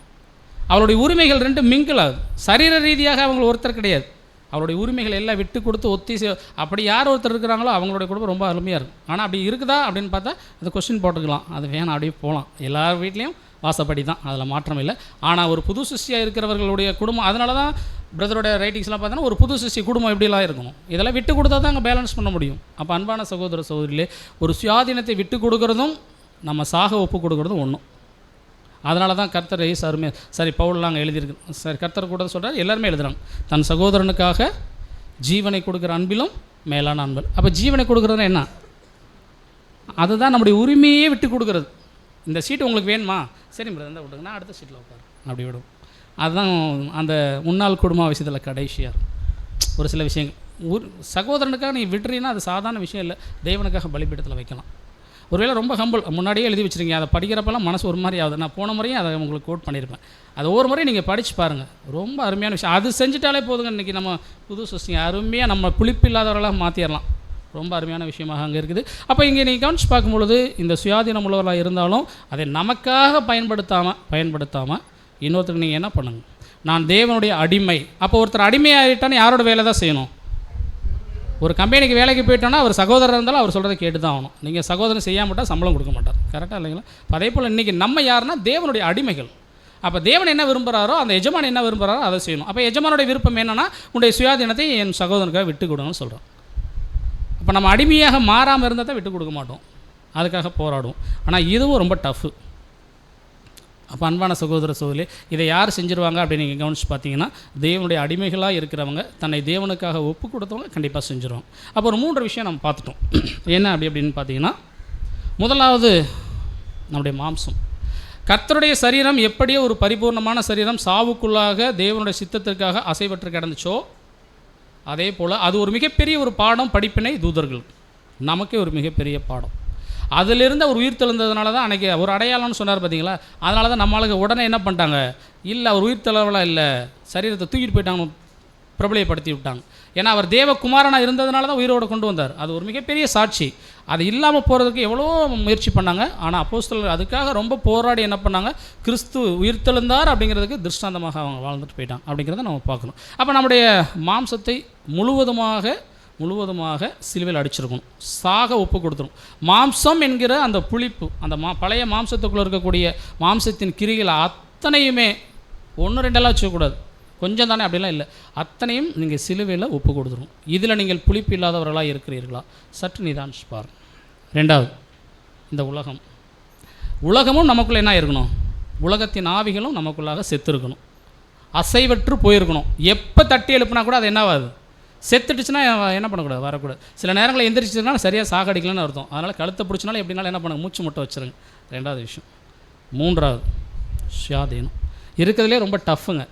அவளுடைய உரிமைகள் ரெண்டு மிங்கிள் ஆகுது. சரீர ரீதியாக அவங்க ஒருத்தர் கிடையாது. அவருடைய உரிமைகள் எல்லாம் விட்டு கொடுத்து அப்படி யார் ஒருத்தர் இருக்கிறாங்களோ அவங்களுடைய குடும்பம் ரொம்ப அருமையாக இருக்கும். ஆனால் அப்படி இருக்குதா அப்படின்னு பார்த்தா அது கொஸ்டின் போட்டுக்கலாம். அது வேணாம், அப்படியே போகலாம். எல்லார் வீட்லேயும் வாசப்படி தான், அதில் மாற்றம் இல்லை. ஆனால் ஒரு புது சிருஷ்டியாக இருக்கிறவர்களுடைய குடும்பம், அதனால தான் பிரதரோட ரைட்டிங்ஸ்லாம் பார்த்தோன்னா ஒரு புது சிருஷ்டி குடும்பம் எப்படிலாம் இருக்கணும், இதெல்லாம் விட்டு கொடுத்தா தான் அங்கே பேலன்ஸ் பண்ண முடியும். அப்போ அன்பான சகோதர சகோதரிகளே, ஒரு சுயாதீனத்தை விட்டு கொடுக்குறதும் நம்ம சாக ஒப்பு கொடுக்குறதும் ஒன்றும். அதனால தான் கர்த்தர் அருமை சரி பவுல்லாம் அங்கே எழுதியிருக்கு. சரி கர்த்தர் கூட சொல்கிறார், எல்லாருமே எழுதுகிறாங்க, தன் சகோதரனுக்காக ஜீவனை கொடுக்குற அன்பிலும் மேலான அன்பு. அப்போ ஜீவனை கொடுக்குறதுனா என்ன? அதுதான் நம்முடைய உரிமையே விட்டு கொடுக்குறது. இந்த சீட்டு உங்களுக்கு வேணுமா, சரி பிரதர் இருந்தால் விட்டுங்க, நான் அடுத்த சீட்டில் உட்காரு அப்படி விடும். அதுதான் அந்த முன்னாள் குடும்ப விஷயத்தில் கடைசியாக ஒரு சில விஷயங்கள். சகோதரனுக்காக நீ விட்டுறீன்னா அது சாதாரண விஷயம் இல்லை, தேவனுக்காக பலிபீடத்தில் வைக்கலாம். ஒருவேளை ரொம்ப ஹம்பிள் முன்னாடியே எழுதி வச்சுருங்க, அதை படிக்கிறப்பெல்லாம் மனசு ஒரு மாதிரி ஆகுது. நான் போன முறையும் அதை உங்களுக்கு கோட் பண்ணியிருப்பேன். அது ஒவ்வொரு முறையும் நீங்கள் படித்து பாருங்கள், ரொம்ப அருமையான விஷயம். அது செஞ்சுட்டாலே போதுங்க. இன்றைக்கி நம்ம புது சிருஷ்டிங்க அருமையாக நம்ம புளிப்பு இல்லாதவர்களாக மாற்றிடலாம். ரொம்ப அருமையான விஷயமாக அங்கே இருக்குது. அப்போ இங்கே நீங்கள் கவனித்து பார்க்கும்பொழுது இந்த சுயாதீனம் உள்ளவர்களாக இருந்தாலும் அதை நமக்காக பயன்படுத்தாமல் இன்னொருத்தருக்கு நீங்கள் என்ன பண்ணுங்கள், நான் தேவனுடைய அடிமை. அப்போ ஒருத்தர் அடிமையாகிட்டான்னு யாரோட வேலை தான் செய்யணும்? ஒரு கம்பெனிக்கு வேலைக்கு போயிட்டோன்னா அவர் சகோதரர் இருந்தாலும் அவர் சொல்கிறத கேட்டு தான் ஆகணும். நீங்கள் சகோதரன் செய்யாமட்டால் சம்பளம் கொடுக்க மாட்டார். கரெக்டாக இல்லைங்களா? அதே போல் இன்றைக்கி நம்ம யாருன்னா தேவனுடைய அடிமைகள். அப்போ தேவன் என்ன விரும்புகிறாரோ, அந்த எஜமான் என்ன விரும்புகிறாரோ அதை செய்யணும். அப்போ எஜமானுடைய விருப்பம் என்னென்னா, உன்னுடைய சுயாதீனத்தை என் சகோதரனுக்காக விட்டு கொடுங்கன்னு சொல்கிறோம். அப்போ நம்ம அடிமையாக மாறாமல் இருந்தால் தான் விட்டு கொடுக்க மாட்டோம், அதுக்காக போராடுவோம். ஆனால் இதுவும் ரொம்ப டஃப்பு. அப்போ அன்பான சகோதர சகோதரி, இதை யார் செஞ்சுருவாங்க அப்படின்னு நீங்கள் கவனித்து பார்த்தீங்கன்னா, தேவனுடைய அடிமைகளாக இருக்கிறவங்க, தன்னை தேவனுக்காக ஒப்பு கொடுத்தவங்க கண்டிப்பாக செஞ்சுருவாங்க. அப்போ ஒரு 3 விஷயம் நம்ம பார்த்துட்டோம். என்ன அப்படின்னு பார்த்தீங்கன்னா, முதலாவது நம்முடைய மாம்சம். கர்த்தருடைய சரீரம் எப்படியே ஒரு பரிபூர்ணமான சரீரம் சாவுக்குள்ளாக தேவனுடைய சித்தத்திற்காக அசைவற்று கிடந்துச்சோ, அதே போல் அது ஒரு மிகப்பெரிய ஒரு பாடம், படிப்பினை தூதர்கள் நமக்கே ஒரு மிகப்பெரிய பாடம். அதிலிருந்து அவர் உயிர் தெழுந்ததுனால தான் அன்றைக்கி ஒரு அடையாளம்னு சொன்னார் பார்த்தீங்களா. அதனால தான் நம்மளுக்கு உடனே என்ன பண்ணிட்டாங்க, இல்லை அவர் உயிர் தெழுவலாம் இல்லை, சரீரத்தை தூக்கிட்டு போயிட்டாங்க, பிரபலையப்படுத்தி விட்டாங்க. ஏன்னா அவர் தேவகுமாரனாக இருந்ததுனால தான் உயிரோடு கொண்டு வந்தார். அது ஒரு மிகப்பெரிய சாட்சி. அது இல்லாமல் போகிறதுக்கு எவ்வளோ முயற்சி பண்ணாங்க. ஆனால் அப்போஸ்தலர்கள் அதுக்காக ரொம்ப போராடி என்ன பண்ணாங்க, கிறிஸ்து உயிர் தெழுந்தார் அப்படிங்கிறதுக்கு திருஷ்டாந்தமாக அவங்க வாழ்ந்துட்டு போயிட்டாங்க அப்படிங்கிறத நம்ம பார்க்கணும். அப்போ நம்முடைய மாம்சத்தை முழுவதுமாக சிலுவையில் அடிச்சிருக்கணும், சாக ஒப்பு கொடுத்துரும். மாம்சம் என்கிற அந்த புளிப்பு, அந்த பழைய மாம்சத்துக்குள்ளே இருக்கக்கூடிய மாம்சத்தின் கிரிகள் அத்தனையுமே 1-2 வச்சுக்கூடாது, கொஞ்சம் தானே அப்படிலாம் இல்லை, அத்தனையும் நீங்கள் சிலுவையில் ஒப்பு கொடுத்துரும். இதில் நீங்கள் புளிப்பு இல்லாதவர்களாக இருக்கிறீர்களா? சற்று நிதானிச்சு பாருங்கள். 2வது, இந்த உலகமும் நமக்குள்ளே என்ன இருக்கணும், உலகத்தின் ஆவிகளும் நமக்குள்ளாக செத்து இருக்கணும், அசைவற்று போயிருக்கணும். எப்போ தட்டி எழுப்புனா கூட அது என்னவாது, செத்துட்டுச்சுன்னா என்ன பண்ணக்கூடாது, வரக்கூடாது. சில நேரங்களில் எந்திரிச்சதுனால சரியாக சாகடிக்கலன்னு அர்த்தம். அதனால் கழுத்தை பிடிச்சினாலும் எப்படினாலும் என்ன பண்ணுங்க, மூச்சு மட்டும் வச்சுருங்க. 2வது விஷயம். 3வது, சுயாதீனம். இருக்கிறதுலே ரொம்ப டஃப்புங்க.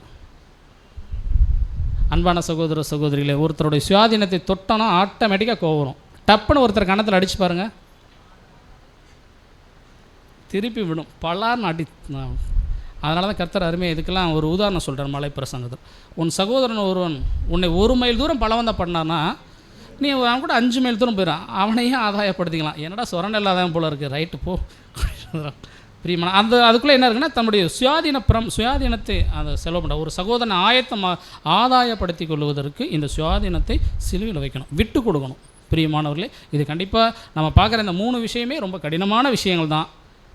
அன்பான சகோதர சகோதரிகளே, ஒருத்தருடைய சுயாதீனத்தை தொட்டோன்னா ஆட்டோமேட்டிக்காக கோவம் வரும். டப்புன்னு ஒருத்தர் கணத்தில் அடித்து பாருங்கள், திருப்பி விடும், பலார்னு அடி. அதனால தான் கர்த்தர் அருமையாக இதுக்கெல்லாம் ஒரு உதாரணம் சொல்கிறார் மலை பிரசங்கத்தில். உன் சகோதரன் ஒருவன் உன்னை 1 மைல் தூரம் பலவந்தம் பண்ணான்னா நீ அவன் கூட 5 மைல் தூரம் போயிடான், அவனையும் ஆதாயப்படுத்திக்கலாம். என்னடா சொரணை இல்லாதவன் போல இருக்குது, ரைட்டு போ பிரியமான. அதுக்குள்ளே என்ன இருக்குன்னா, தன்னுடைய சுயாதீனத்தை அதை செலவு பண்ண ஒரு சகோதரனை ஆதாயப்படுத்தி கொள்வதற்கு இந்த சுயாதீனத்தை சிலுவையில் வைக்கணும், விட்டு கொடுக்கணும். பிரியமானவர்களே, இது கண்டிப்பாக நம்ம பார்க்குற இந்த 3 விஷயமே ரொம்ப கடினமான விஷயங்கள் தான்.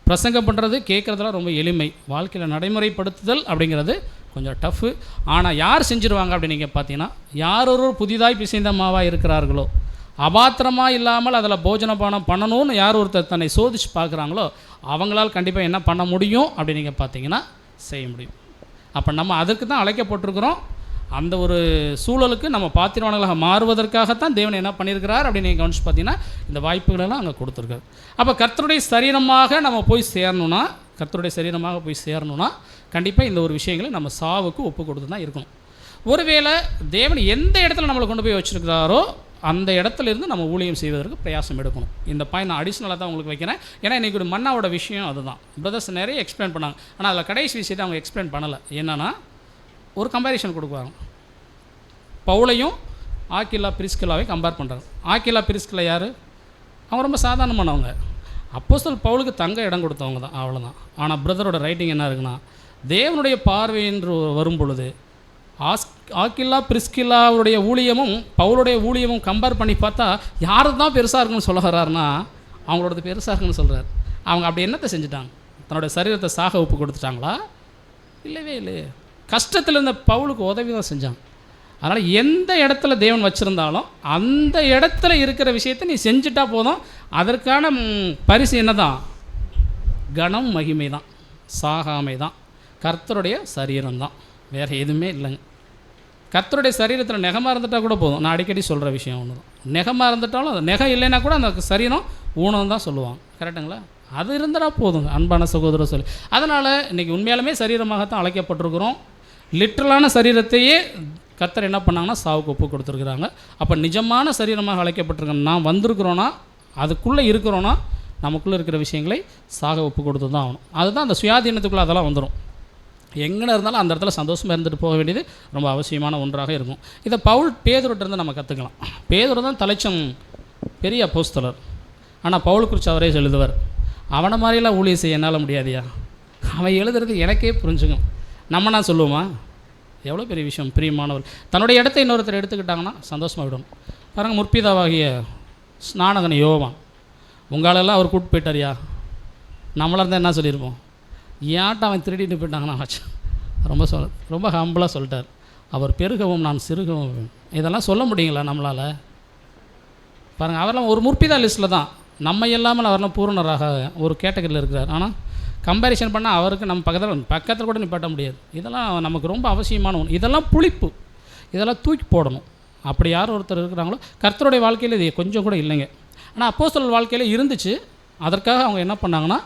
பிரசங்கம் பண்ணுறது கேட்குறதுலாம் ரொம்ப எளிமை, வாழ்க்கையில் நடைமுறைப்படுத்துதல் அப்படிங்கிறது கொஞ்சம் டஃப்பு. ஆனால் யார் செஞ்சுருவாங்க அப்படின்னு நீங்கள் பார்த்தீங்கன்னா, யார் ஒரு புதிதாய் பிசைந்த மாவாக இருக்கிறார்களோ, அபாத்திரமாக இல்லாமல் அதில் போஜனபானம் பண்ணணும்னு யார் ஒருத்தர் தன்னை சோதித்து பார்க்குறாங்களோ அவங்களால் கண்டிப்பாக என்ன பண்ண முடியும் அப்படின்னு நீங்கள் பார்த்தீங்கன்னா செய்ய முடியும். அப்போ நம்ம அதுக்கு தான் அழைக்கப்பட்டிருக்கிறோம். அந்த ஒரு சூழலுக்கு நம்ம பாத்திரவான்களாக மாறுவதற்காகத்தான் தேவன் என்ன பண்ணியிருக்கிறார் அப்படின்னு நீங்கள் கவனிச்சு பார்த்தீங்கன்னா இந்த வாய்ப்புகளெல்லாம் அங்கே கொடுத்துருக்காரு. அப்போ கர்த்தருடைய சரீரமாக நம்ம போய் சேரணும்னா கண்டிப்பாக இந்த ஒரு விஷயங்களை நம்ம சாவுக்கு ஒப்பு கொடுத்து தான் இருக்கணும். ஒருவேளை தேவன் எந்த இடத்துல நம்மளை கொண்டு போய் வச்சுருக்கிறாரோ அந்த இடத்துல இருந்து நம்ம ஊழியம் செய்வதற்கு பிரயாசம் எடுக்கணும். இந்த பாயிண்ட் நான் அடிஷ்னலாக தான் உங்களுக்கு வைக்கிறேன். ஏன்னா இன்றைக்கி ஒரு மன்னாவோட விஷயம் அதுதான். பிரதர்ஸ் நிறைய எக்ஸ்பிளைன் பண்ணாங்க, ஆனால் அதில் கடைசி விஷயத்தை அவங்க எக்ஸ்பிளைன் பண்ணலை. என்னென்னா, ஒரு கம்பேரிஷன் கொடுக்குவாங்க, பவுலையும் ஆக்கிலா பிரிஸ்கிலாவை கம்பேர் பண்ணுறாங்க. ஆக்கிலா பிரிஸ்கிலா யார்? அவங்க ரொம்ப சாதாரணமானவங்க. அப்போஸ்தலன் பவுலுக்கு தங்க இடம் கொடுத்தவங்க தான், அவ்வளோதான். ஆனால் பிரதரோட ரைட்டிங் என்ன இருக்குன்னா, தேவனுடைய பார்வை என்று வரும் பொழுது ஆக்கில்லா பிரிஸ்கில்லாவுடைய ஊழியமும் பவுலுடைய ஊழியமும் கம்பேர் பண்ணி பார்த்தா யாரு தான் பெருசாக இருக்குன்னு சொல்ல வர்றாருன்னா, அவங்களோடது பெருசாக இருக்குன்னு சொல்கிறார். அவங்க அப்படி என்னத்தை செஞ்சுட்டாங்க? தன்னுடைய சரீரத்தை சாக ஒப்பு கொடுத்துட்டாங்களா? இல்லவே இல்லையே. கஷ்டத்தில் இருந்த பவுலுக்கு உதவி தான் செஞ்சாங்க. அதனால் எந்த இடத்துல தேவன் வச்சுருந்தாலும் அந்த இடத்துல இருக்கிற விஷயத்தை நீ செஞ்சுட்டா போதும். அதற்கான பரிசு என்ன தான்? கனம், மகிமை தான், சாகாமை தான், கர்த்தருடைய சரீரம் தான், வேறு எதுவுமே இல்லைங்க. கர்த்தருடைய சரீரத்தில் நெகமாக இருந்துட்டால் கூட போதும். நான் அடிக்கடி சொல்கிற விஷயம் ஒன்று தான். நெகமாக இருந்துட்டாலும் அது நெகம் இல்லைன்னா கூட அந்த சரீரம் ஊனம் தான் சொல்லுவாங்க. கரெக்டுங்களா? அது இருந்துடா போதுங்க அன்பான சகோதரர் சொல்லி. அதனால் இன்றைக்கி உண்மையாலுமே சரீரமாகத்தான் அழைக்கப்பட்டிருக்கிறோம். லிட்ரலான சரீரத்தையே கர்த்தர் என்ன பண்ணாங்கன்னா சாவுக்கு ஒப்பு கொடுத்துருக்குறாங்க. அப்போ நிஜமான சரீரமாக அழைக்கப்பட்டிருக்கோம். நான் வந்திருக்கிறோன்னா, அதுக்குள்ளே இருக்கிறோன்னா, நமக்குள்ளே இருக்கிற விஷயங்களை சாக ஒப்பு கொடுத்து தான் ஆகணும். அதுதான் அந்த சுயாதீனத்துக்குள்ளே அதெல்லாம் வந்துடும். எங்கே இருந்தாலும் அந்த இடத்துல சந்தோஷமாக இருந்துட்டு போக வேண்டியது ரொம்ப அவசியமான ஒன்றாக இருக்கும். இதை பவுல் பேதுருட்டேருந்து நம்ம கற்றுக்கலாம். பேதுரு தான் தலைச்சம் பெரிய அப்போஸ்தலர். ஆனால் பவுல் குறித்து அவரே எழுதுவார், அவனை மாதிரிலாம் ஊழியம் செய்ய என்னால் முடியாதியா. அவன் எழுதுறது எனக்கே புரிஞ்சுக்கும். நம்ம நான் சொல்லுவோமா? எவ்வளோ பெரிய விஷயம். பிரியமானவர் தன்னுடைய இடத்த இன்னொருத்தர் எடுத்துக்கிட்டாங்கன்னா சந்தோஷமாக விடணும். பாருங்கள், முற்பிதாவாகிய ஸ்நானகன் யோவான், உங்களெல்லாம் அவர் கூப்பிட்டு போயிட்டாரியா. நம்மளாக இருந்தால் என்ன சொல்லியிருப்போம்? ஏன்ட்ட அவன் திருடிட்டு போயிட்டாங்கன்னா வச்சு ரொம்ப ஹம்பிளாக சொல்லிட்டார். அவர் பெருகவும் நான் சிறுகவும். இதெல்லாம் சொல்ல முடியுங்களா நம்மளால்? பாருங்கள், அவரெல்லாம் ஒரு முற்பிதா லிஸ்ட்டில் தான். நம்ம இல்லாமல் அவரெல்லாம் பூரணராக ஒரு கேட்டகரியில் இருக்கிறார். ஆனால் கம்பேரிசன் பண்ணால் அவருக்கு நம்ம பக்கத்தில் கூட நிப்பாட்ட முடியாது. இதெல்லாம் நமக்கு ரொம்ப அவசியமான ஒன்று. இதெல்லாம் புளிப்பு, இதெல்லாம் தூக்கி போடணும். அப்படி யார் ஒருத்தர் இருக்கிறாங்களோ, கர்த்தருடைய வாழ்க்கையில் இது கொஞ்சம் கூட இல்லைங்க. ஆனால் அப்போஸ்தலர் வாழ்க்கையில் இருந்துச்சு. அதற்காக அவங்க என்ன பண்ணாங்கன்னா,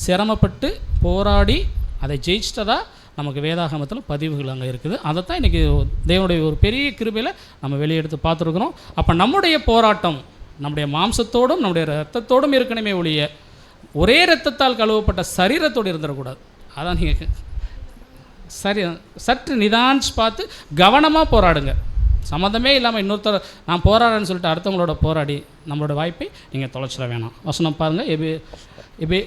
சிரமப்பட்டு போராடி அதை ஜெயிச்சிட்டதா நமக்கு வேதாகமத்தில் பதிவுகள் அங்கே இருக்குது. அதை தான் இன்றைக்கி தேவனுடைய ஒரு பெரிய கிருபையில் நம்ம வெளியெடுத்து பார்த்துருக்குறோம். அப்போ நம்முடைய போராட்டம் நம்முடைய மாம்சத்தோடும் நம்முடைய இரத்தத்தோடும் இருக்கணுமே ஒழிய ஒரே இரத்தத்தால் கழுவப்பட்ட சரீரத்தோடு இருந்துடக்கூடாது. அதான் நீங்கள் சற்று நிதானிச்சு பார்த்து கவனமாக போராடுங்க. சம்மந்தமே இல்லாமல் இன்னொருத்தர் நான் போராடுறேன்னு சொல்லிட்டு அடுத்தவங்களோட போராடி நம்மளோட வாய்ப்பை நீங்கள் தொலைச்சிட வேணாம். வசனம் பாருங்கள்,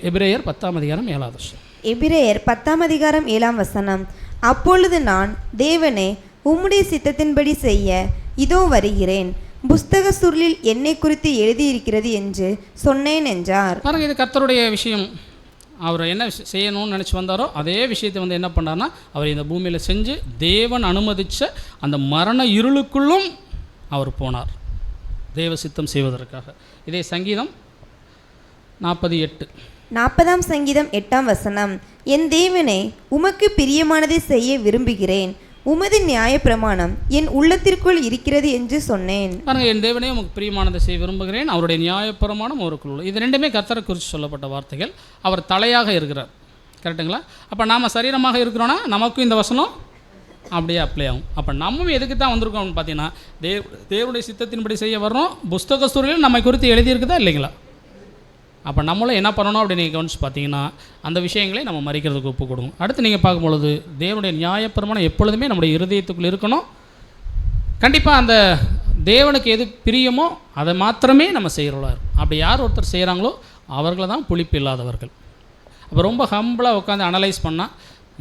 எபிரேயர் 10:7. எபிரேயர் 10:7. அப்பொழுது நான், தேவனே, உம்முடைய சித்தத்தின்படி செய்ய இதோ வருகிறேன், புஸ்தக சுருளில் என்னை குறித்து எழுதியிருக்கிறது என்று சொன்னேன் என்றார். பாருங்கள், இது கர்த்தருடைய விஷயம். அவர் என்ன செய்யணும்னு நினச்சி வந்தாரோ அதே விஷயத்தை என்ன பண்ணார்னா, அவர் இந்த பூமியில் செஞ்சு தேவன் அனுமதித்த அந்த மரண இருளுக்குள்ளும் அவர் போனார் தேவ சித்தம் செய்வதற்காக. இதே சங்கீதம் 40:8. 40ஆம் சங்கீதம் 8. என் தேவனே, உமக்கு பிரியமானதை செய்ய விரும்புகிறேன், உமது நியாயப்பிரமாணம் என் உள்ளத்திற்குள் இருக்கிறது என்று சொன்னேன். பாருங்கள், என் தேவனே உமக்கு பிரியமானதை செய்ய விரும்புகிறேன், அவருடைய நியாயப்பிரமாணம் அவருக்குள். இது ரெண்டுமே கர்த்தரை குறித்து சொல்லப்பட்ட வார்த்தைகள். அவர் தலையாக இருக்கிறார். கரெக்டுங்களா? அப்போ நாம் சரீரமாக இருக்கிறோன்னா நமக்கும் இந்த வசனம் அப்படியே அப்ளை ஆகும். அப்போ நம்மளும் எதுக்கு தான் வந்திருக்கோம்னு பார்த்தீங்கன்னா, தேவனுடைய சித்தத்தின்படி செய்ய வர்றோம். புஸ்தக சூழலில் நம்மை குறித்து எழுதியிருக்குதா இல்லைங்களா? அப்போ நம்மளும் என்ன பண்ணணும் அப்படின்னு நீங்கள் கவனிச்சு பார்த்தீங்கன்னா, அந்த விஷயங்களை நம்ம மறிக்கிறதுக்கு ஒப்பு கொடுக்கும். அடுத்து நீங்கள் பார்க்கும்பொழுது தேவனுடைய நியாயப்பிரமாணம் எப்பொழுதுமே நம்முடைய இருதயத்துக்குள் இருக்கணும். கண்டிப்பாக அந்த தேவனுக்கு எது பிரியமோ அதை மாத்திரமே நம்ம செய்கிறோம். அப்படி யார் ஒருத்தர் செய்கிறாங்களோ அவர்களை தான் புளிப்பு இல்லாதவர்கள். அப்போ ரொம்ப ஹம்பிளாக உட்காந்து அனலைஸ் பண்ணால்,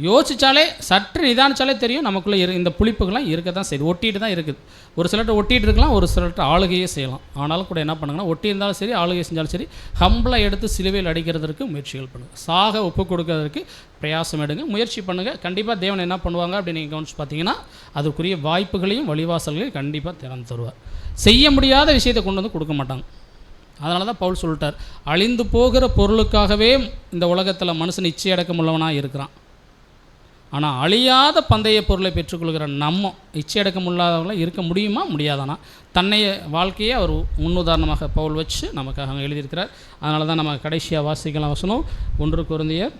யோசித்தாலே சற்று நிதானித்தாலே தெரியும் நமக்குள்ளே இந்த புளிப்புகள்லாம் இருக்க தான் செய்யுது, ஒட்டிகிட்டு தான் இருக்குது. ஒரு சிலர்கிட்ட ஒட்டிகிட்டு இருக்கலாம், ஒரு சிலர்கிட்ட ஆளுகையே செய்யலாம். ஆனாலும் கூட என்ன பண்ணுங்கன்னா, ஒட்டி இருந்தாலும் சரி ஆளுகை செஞ்சாலும் சரி ஹம்பிளாக எடுத்து சிலுவையில் அடிக்கிறதுக்கு முயற்சிகள் பண்ணுங்கள். சாக ஒப்பு கொடுக்கறதுக்கு பிரயாசம் எடுங்க, முயற்சி பண்ணுங்கள். கண்டிப்பாக தேவன் என்ன பண்ணுவாங்க அப்படின்னு நீங்கள் கவனிச்சு பார்த்தீங்கன்னா, அதுக்குரிய வாய்ப்புகளையும் வழிவாசல்களையும் கண்டிப்பாக திறந்து தருவார். செய்ய முடியாத விஷயத்தை கொண்டு வந்து கொடுக்க மாட்டாங்க. அதனால தான் பவுல் சொல்லிட்டார், அழிந்து போகிற பொருளுக்காகவே இந்த உலகத்தில் மனுஷன் இச்சையடக்கம் உள்ளவனாக இருக்கிறான். ஆனால் அழியாத பந்தய பொருளை பெற்றுக்கொள்கிற நம்ம இச்சையடக்கம் இல்லாதவங்களாம் இருக்க முடியுமா? முடியாதானா? தன்னைய வாழ்க்கையை அவர் முன்னுதாரணமாக பவுல் வச்சு நமக்காக எழுதியிருக்கிறார். அதனால தான் நம்ம கடைசியாக வாசிக்கலாம் வசனம் 1 கொரிந்தியர்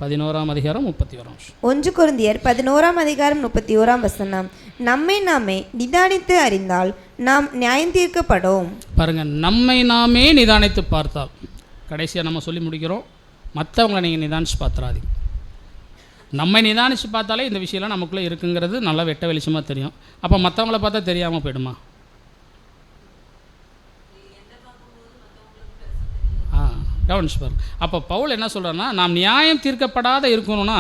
11:31. 1 கொரிந்தியர் 11:31. நம்மை நாமே நிதானித்து அறிந்தால் நாம் நியாயம் தீர்க்கப்படும். பாருங்கள், நம்மை நாமே நிதானித்து பார்த்தால். கடைசியாக நம்ம சொல்லி முடிக்கிறோம், மற்றவங்களை நீங்கள் நிதானித்து பார்த்துறாதீங்க. நம்ம நிதானித்து பார்த்தாலே இந்த விஷயம்லாம் நமக்குள்ளே இருக்குங்கிறது நல்லா வெட்ட வெளிச்சமாக தெரியும். அப்போ மற்றவங்கள பார்த்தா தெரியாமல் போயிடுமா? கவனிச்சு பாருங்க. அப்போ பவுல் என்ன சொல்கிறாருன்னா, நாம் நியாயம் தீர்க்கப்படாத இருக்கணும்னா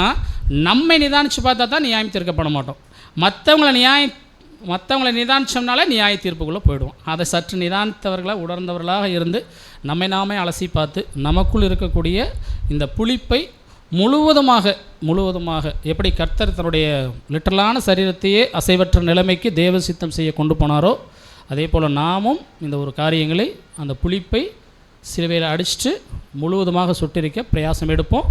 நம்மை நிதானித்து பார்த்தா தான் நியாயம் தீர்க்கப்பட மாட்டோம். மற்றவங்களை நிதானிச்சோம்னாலே நியாய தீர்ப்புக்குள்ளே போயிடுவோம். அதை சற்று நிதானித்தவர்களாக உணர்ந்தவர்களாக இருந்து நம்மை நாமே அலசி பார்த்து நமக்குள் இருக்கக்கூடிய இந்த புளிப்பை முழுவதுமாக எப்படி கர்த்தர் தன்னுடைய லிட்டரலான சரீரத்தையே அசைவற்ற நிலைமைக்கு தேவ சித்தம் செய்ய கொண்டு போனாரோ, அதே போல் நாமும் இந்த ஒரு காரியங்களை அந்த புளிப்பை சிலுவையில் அடிச்சுட்டு முழுவதுமாக சுட்டரிக்க பிரயாசம் எடுப்போம்.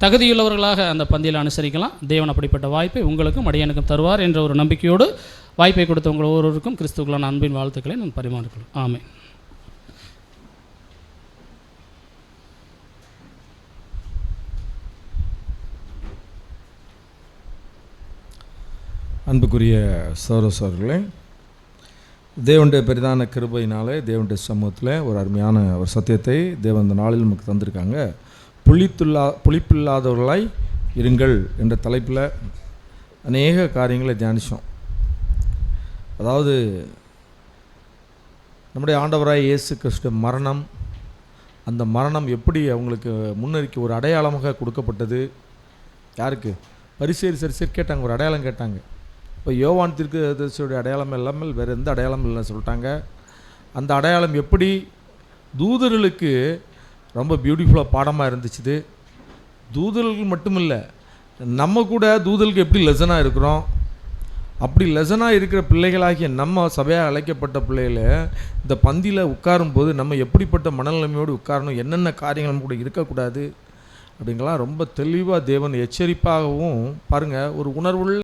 தகுதியுள்ளவர்களாக அந்த பந்தியில் அனுசரிக்கலாம். தேவன் அப்படிப்பட்ட வாய்ப்பை உங்களுக்கும் அடியனுக்கும் தருவார் என்ற ஒரு நம்பிக்கையோடு வாய்ப்பை கொடுத்த உங்கள் ஒவ்வொருவருக்கும் கிறிஸ்துவுக்குள்ளான அன்பின் வாழ்த்துக்களை நான் பரிமாறிக்கொள்ளும். ஆமென். அன்புக்குரிய சகோதரர்களே, தேவனுடைய பெரிதான கிருபையினாலே தேவனுடைய சமூகத்தில் ஒரு அருமையான ஒரு சத்தியத்தை தேவன் இந்த நாளில் நமக்கு தந்திருக்காங்க. புளிப்பில்லாதவர்களாய் இருங்கள் என்ற தலைப்பில் அநேக காரியங்களை தியானித்தோம். அதாவது நம்முடைய ஆண்டவராய் இயேசு கிறிஸ்து மரணம், அந்த மரணம் எப்படி அவங்களுக்கு முன்னறிக்கை ஒரு அடையாளமாக கொடுக்கப்பட்டது. யாருக்கு? பரிசேயர் கேட்டாங்க, ஒரு அடையாளம் கேட்டாங்க. இப்போ யோவான் தீர்க்கதரிசியுடைய அடையாளம் இல்லாமல் வேறு எந்த அடையாளமும் இல்லைன்னு சொல்லிட்டாங்க. அந்த அடையாளம் எப்படி தூதர்களுக்கு ரொம்ப பியூட்டிஃபுல்லாக பாடமாக இருந்துச்சு. தூதர்களுக்கு மட்டும் இல்லை, நம்ம கூட தூதர்களுக்கு எப்படி லெசனாக இருக்கிறோம், அப்படி லெசனாக இருக்கிற பிள்ளைகளாகிய நம்ம சபையாக அழைக்கப்பட்ட பிள்ளைகளை இந்த பந்தியில் உட்காரும்போது நம்ம எப்படிப்பட்ட மனநிலைமையோடு உட்காரணும், என்னென்ன காரியங்கள் நம்ம கூட இருக்கக்கூடாது அப்படிங்கலாம் ரொம்ப தெளிவாக தேவன் எச்சரிப்பாகவும் பாருங்கள். ஒரு உணர்வுள்ள